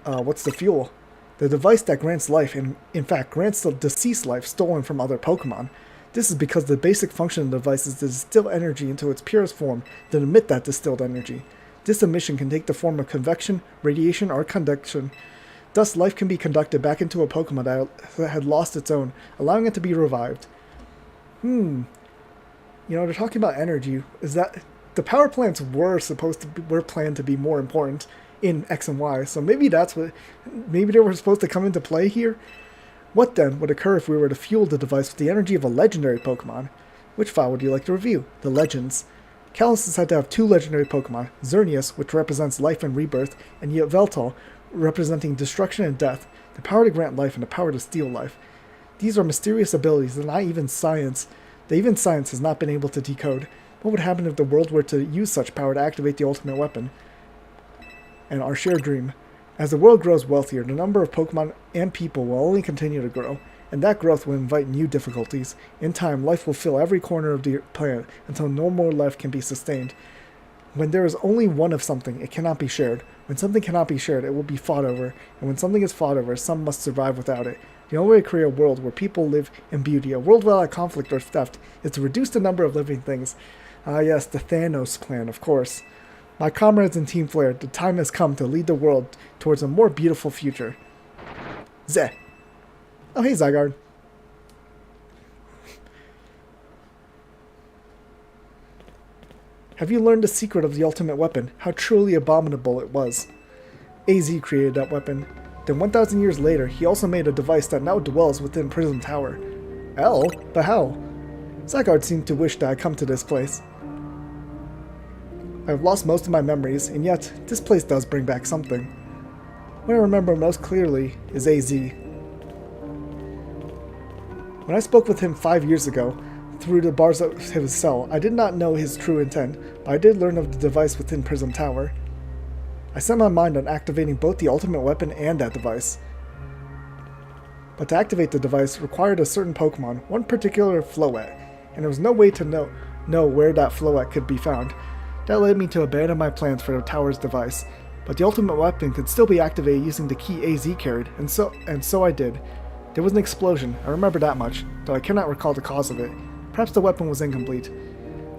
What's the fuel? The device that grants life, and in fact grants the deceased life stolen from other Pokemon. This is because the basic function of the device is to distill energy into its purest form, then emit that distilled energy. This emission can take the form of convection, radiation, or conduction. Thus, life can be conducted back into a Pokemon that had lost its own, allowing it to be revived. You know, they're talking about energy. Is that the power plants were planned to be more important in X and Y? So maybe maybe they were supposed to come into play here. What then would occur if we were to fuel the device with the energy of a legendary Pokemon? Which file would you like to review? The Legends. Kalos is said to have 2 legendary Pokemon, Xerneas, which represents life and rebirth, and Yveltal, representing destruction and death, the power to grant life and the power to steal life. These are mysterious abilities that even science has not been able to decode. What would happen if the world were to use such power to activate the ultimate weapon? And our shared dream. As the world grows wealthier, the number of Pokemon and people will only continue to grow, and that growth will invite new difficulties. In time, life will fill every corner of the planet until no more life can be sustained. When there is only one of something, it cannot be shared. When something cannot be shared, it will be fought over, and when something is fought over, some must survive without it. The only way to create a world where people live in beauty, a world without conflict or theft, is to reduce the number of living things. Ah yes, the Thanos plan, of course. My comrades in Team Flare, the time has come to lead the world towards a more beautiful future. Zeh. Oh, hey, Zygarde. Have you learned the secret of the ultimate weapon? How truly abominable it was. AZ created that weapon. Then 1,000 years later, he also made a device that now dwells within Prism Tower. L? But how? Zygarde seemed to wish that I come to this place. I have lost most of my memories, and yet, this place does bring back something. What I remember most clearly is AZ. When I spoke with him 5 years ago, through the bars of his cell, I did not know his true intent, but I did learn of the device within Prism Tower. I set my mind on activating both the ultimate weapon and that device. But to activate the device required a certain Pokemon, one particular Floette, and there was no way to know where that Floette could be found. That led me to abandon my plans for the tower's device, but the ultimate weapon could still be activated using the key AZ carried, and so I did. There was an explosion, I remember that much, though I cannot recall the cause of it. Perhaps the weapon was incomplete.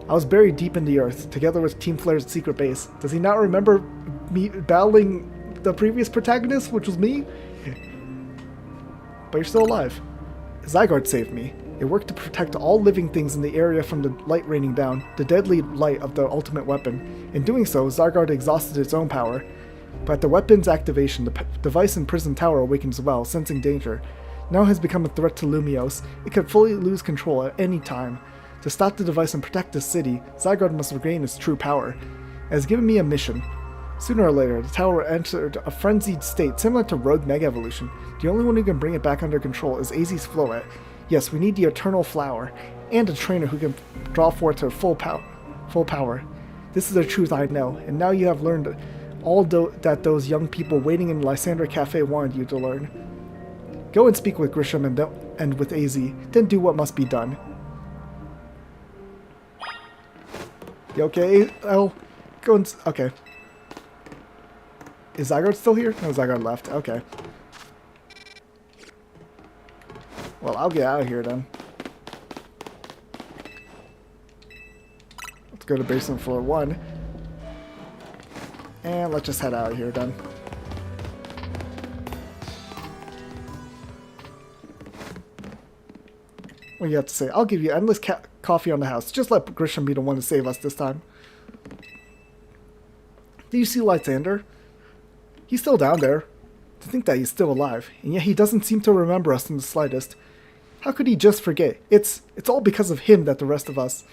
I was buried deep in the earth, together with Team Flare's secret base. Does he not remember me battling the previous protagonist, which was me? But you're still alive. Zygarde saved me. It worked to protect all living things in the area from the light raining down, the deadly light of the ultimate weapon. In doing so, Zygarde exhausted its own power. But at the weapon's activation, the device in Prism Tower awakened as well, sensing danger. Now it has become a threat to Lumiose. It could fully lose control at any time. To stop the device and protect the city, Zygarde must regain its true power. It has given me a mission. Sooner or later, the tower entered a frenzied state similar to Rogue Mega Evolution. The only one who can bring it back under control is AZ's Floette. Yes, we need the eternal flower, and a trainer who can draw forth her full power. This is the truth I know, and now you have learned all that those young people waiting in Lysandra Cafe wanted you to learn. Go and speak with Grisham and with AZ, then do what must be done. You okay, El? Go and... Okay. Is Zygarde still here? No, Zygarde left. Okay. Well, I'll get out of here then. Let's go to basement floor 1. And let's just head out of here then. What do you have to say? I'll give you endless coffee on the house. Just let Grisham be the one to save us this time. Do you see Lysander? He's still down there. To think that he's still alive, and yet he doesn't seem to remember us in the slightest. How could he just forget? It's all because of him that the rest of us...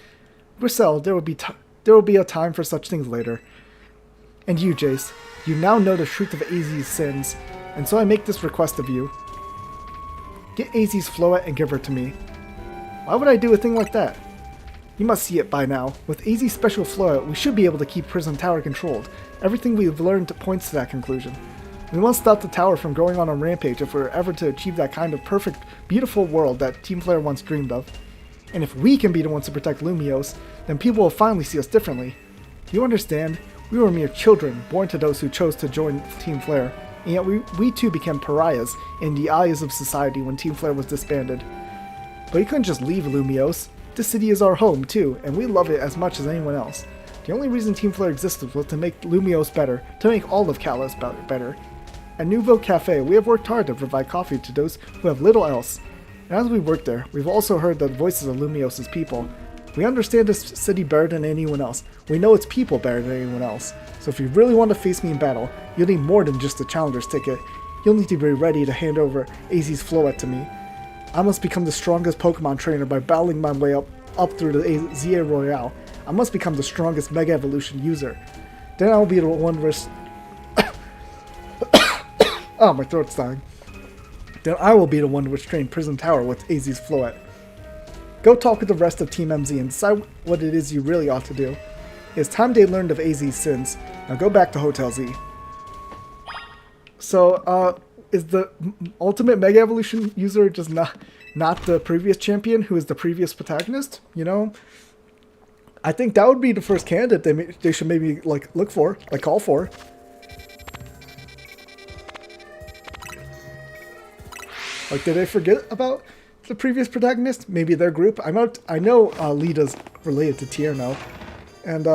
Grisel, there will be a time for such things later. And you, Jace, you now know the truth of AZ's sins, and so I make this request of you. Get AZ's Floette and give her to me. Why would I do a thing like that? You must see it by now. With AZ's special Floette, we should be able to keep Prison Tower controlled. Everything we've learned points to that conclusion. We must stop the tower from going on a rampage if we're ever to achieve that kind of perfect, beautiful world that Team Flare once dreamed of. And if we can be the ones to protect Lumiose, then people will finally see us differently. Do you understand? We were mere children, born to those who chose to join Team Flare, and yet we too became pariahs in the eyes of society when Team Flare was disbanded. But you couldn't just leave Lumiose. This city is our home too, and we love it as much as anyone else. The only reason Team Flare existed was to make Lumiose better, to make all of Kalos better. At Nouveau Cafe, we have worked hard to provide coffee to those who have little else. And as we work there, we've also heard the voices of Lumiose's people. We understand this city better than anyone else. We know its people better than anyone else. So if you really want to face me in battle, you'll need more than just a challenger's ticket. You'll need to be ready to hand over AZ's Floette to me. I must become the strongest Pokemon trainer by battling my way up through the ZA Royale. I must become the strongest Mega Evolution user. Then I will be the one Oh, my throat's dying. Then I will be the one to restrain Prison Tower with AZ's Floette. Go talk with the rest of Team MZ and decide what it is you really ought to do. It's time they learned of AZ's sins. Now go back to Hotel Z. So, is the Ultimate Mega Evolution user just not the previous champion who is the previous protagonist? You know? I think that would be the first candidate they should maybe, like, look for, like, call for. Like, did they forget about the previous protagonist? Maybe their group? I know Lita's related to Tierno. And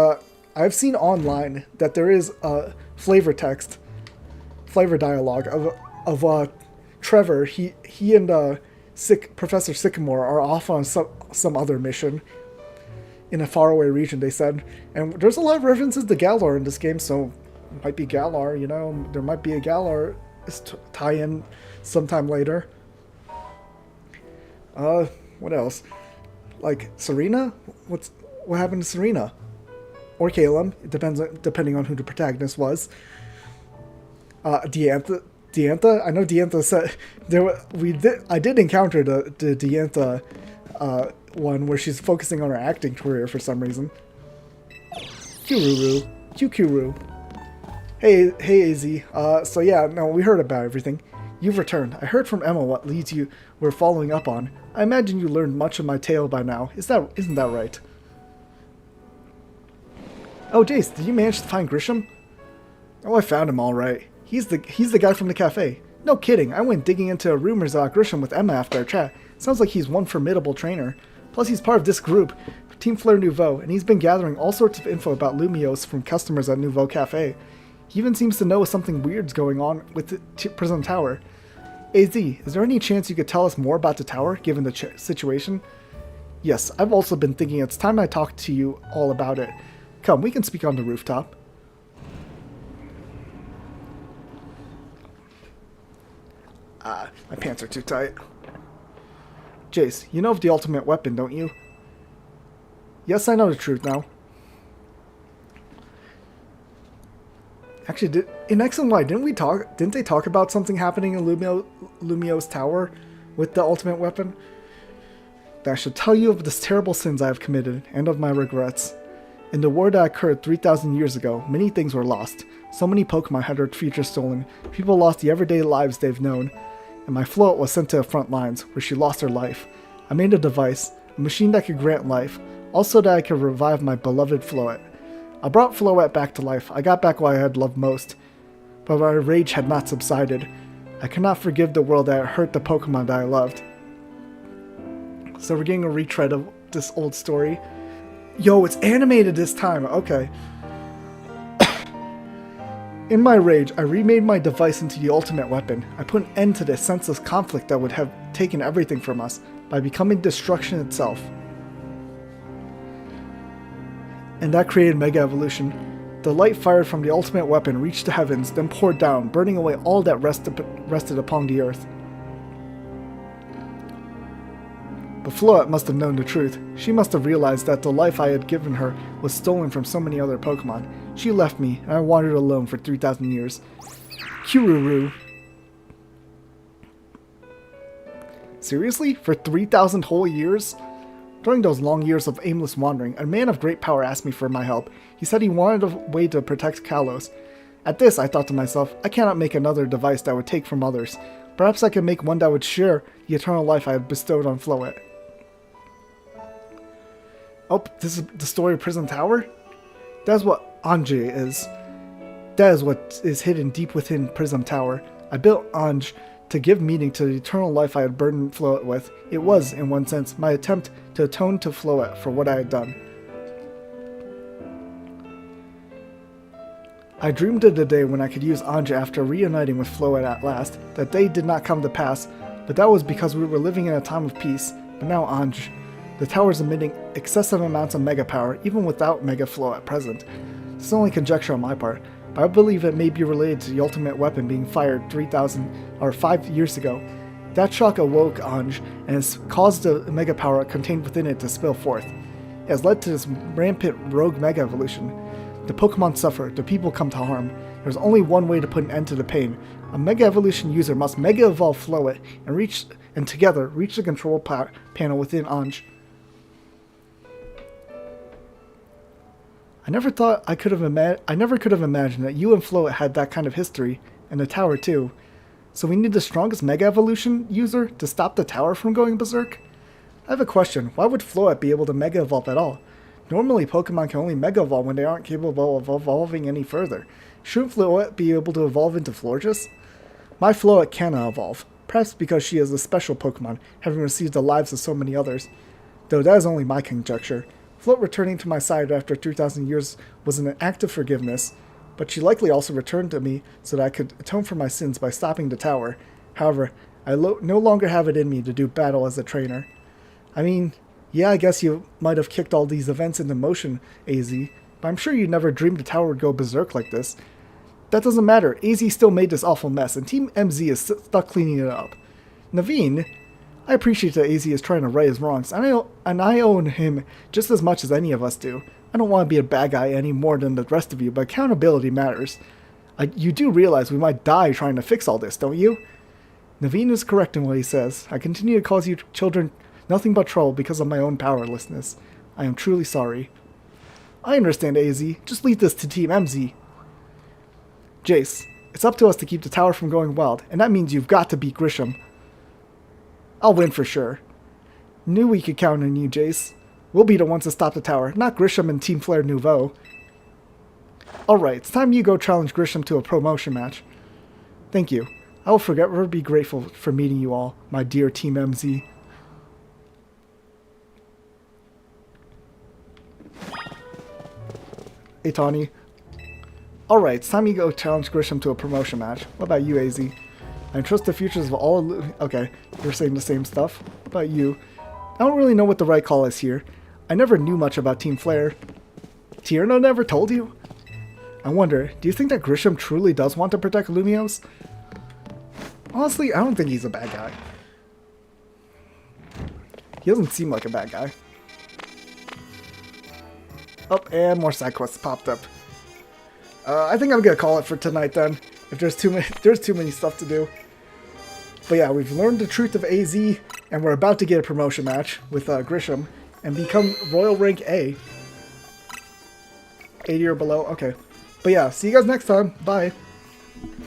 I've seen online that there is a flavor dialogue of Trevor. He and Professor Sycamore are off on some other mission in a faraway region, they said. And there's a lot of references to Galar in this game, so it might be Galar, you know. There might be a Galar tie-in sometime later. What else? Like, Serena? What happened to Serena? Or Caleb, depending on who the protagonist was. Diantha. I know Diantha said I did encounter the Diantha one where she's focusing on her acting career for some reason. Kuru. Hey AZ. So yeah, no, we heard about everything. You've returned. I heard from Emma what leads you were following up on. I imagine you learned much of my tale by now. Isn't that right? Oh, Jace, did you manage to find Grisham? Oh, I found him all right. He's the guy from the cafe. No kidding, I went digging into rumors about Grisham with Emma after our chat. Sounds like he's one formidable trainer. Plus he's part of this group, Team Flare Nouveau, and he's been gathering all sorts of info about Lumiose from customers at Nouveau Cafe. He even seems to know something weird's going on with the Prison Tower. AZ, is there any chance you could tell us more about the tower, given the situation? Yes, I've also been thinking it's time I talked to you all about it. Come, we can speak on the rooftop. My pants are too tight. Jace, you know of the ultimate weapon, don't you? Yes, I know the truth now. Actually, in X and Y, didn't they talk about something happening in Lumio's tower with the ultimate weapon? that I should tell you of the terrible sins I have committed, and of my regrets. In the war that occurred 3,000 years ago, many things were lost. So many Pokemon had their future stolen, people lost the everyday lives they've known, and my Float was sent to the front lines, where she lost her life. I made a device, a machine that could grant life, also that I could revive my beloved Float. I brought Float back to life. I got back what I had loved most. But my rage had not subsided. I could not forgive the world that had hurt the Pokemon that I loved. So we're getting a retread of this old story. Yo, it's animated this time. Okay. In my rage, I remade my device into the ultimate weapon. I put an end to this senseless conflict that would have taken everything from us by becoming destruction itself. And that created Mega Evolution. The light fired from the ultimate weapon reached the heavens, then poured down, burning away all that rested upon the earth. But Float must have known the truth. She must have realized that the life I had given her was stolen from so many other Pokemon. She left me, and I wandered alone for 3,000 years. Kururu. Seriously? For 3,000 whole years? During those long years of aimless wandering, a man of great power asked me for my help. He said he wanted a way to protect Kalos. At this, I thought to myself, I cannot make another device that would take from others. Perhaps I could make one that would share the eternal life I had bestowed on Float. Oh, this is the story of Prism Tower? That's what Ange is. That is what is hidden deep within Prism Tower. I built Ange to give meaning to the eternal life I had burdened Float with. It was, in one sense, my attempt to atone to Float for what I had done. I dreamed of the day when I could use Ange after reuniting with Float at last. That day did not come to pass, but that was because we were living in a time of peace. But now Ange. The tower is emitting excessive amounts of Mega power, even without Mega Flow at present. This is only conjecture on my part, but I believe it may be related to the ultimate weapon being fired 5 years ago. That shock awoke Ange and has caused the Mega power contained within it to spill forth. It has led to this rampant rogue Mega evolution. The Pokemon suffer, the people come to harm. There's only one way to put an end to the pain. A Mega Evolution user must Mega Evolve Float and together reach the control panel within Ange. I never could have imagined that you and Float had that kind of history, and the tower too. So we need the strongest Mega Evolution user to stop the tower from going berserk? I have a question. Why would Float be able to Mega Evolve at all? Normally Pokemon can only Mega Evolve when they aren't capable of evolving any further. Shouldn't Float be able to evolve into Florges? My Float cannot evolve, perhaps because she is a special Pokemon, having received the lives of so many others. Though that is only my conjecture. Float returning to my side after 2,000 years was an act of forgiveness, but she likely also returned to me so that I could atone for my sins by stopping the tower. However, I no longer have it in me to do battle as a trainer. I mean, yeah, I guess you might have kicked all these events into motion, AZ, but I'm sure you never dreamed the tower would go berserk like this. That doesn't matter, AZ still made this awful mess, and Team MZ is stuck cleaning it up. Naveen, I appreciate that AZ is trying to right his wrongs, and I own him just as much as any of us do. I don't want to be a bad guy any more than the rest of you, but accountability matters. You do realize we might die trying to fix all this, don't you? Naveen is correct in what he says. I continue to cause you children nothing but trouble because of my own powerlessness. I am truly sorry. I understand, AZ. Just leave this to Team MZ. Jace, it's up to us to keep the tower from going wild, and that means you've got to beat Grisham. I'll win for sure. Knew we could count on you, Jace. We'll be the ones to stop the tower, not Grisham and Team Flare Nouveau. Alright, it's time you go challenge Grisham to a promotion match. Thank you. I will forever be grateful for meeting you all, my dear Team MZ. Hey, Tawny. Alright, it's time you go challenge Grisham to a promotion match. What about you, AZ? I trust the futures of all... Okay, you're saying the same stuff. What about you? I don't really know what the right call is here. I never knew much about Team Flare. Tierno never told you? I wonder, do you think that Grisham truly does want to protect Lumiose? Honestly, I don't think he's a bad guy. He doesn't seem like a bad guy. Oh, and more side quests popped up. I think I'm gonna call it for tonight then. If there's too many stuff to do. But yeah, we've learned the truth of AZ. and we're about to get a promotion match with Grisham and become Royal Rank A. 80 or below. Okay. But yeah, see you guys next time. Bye.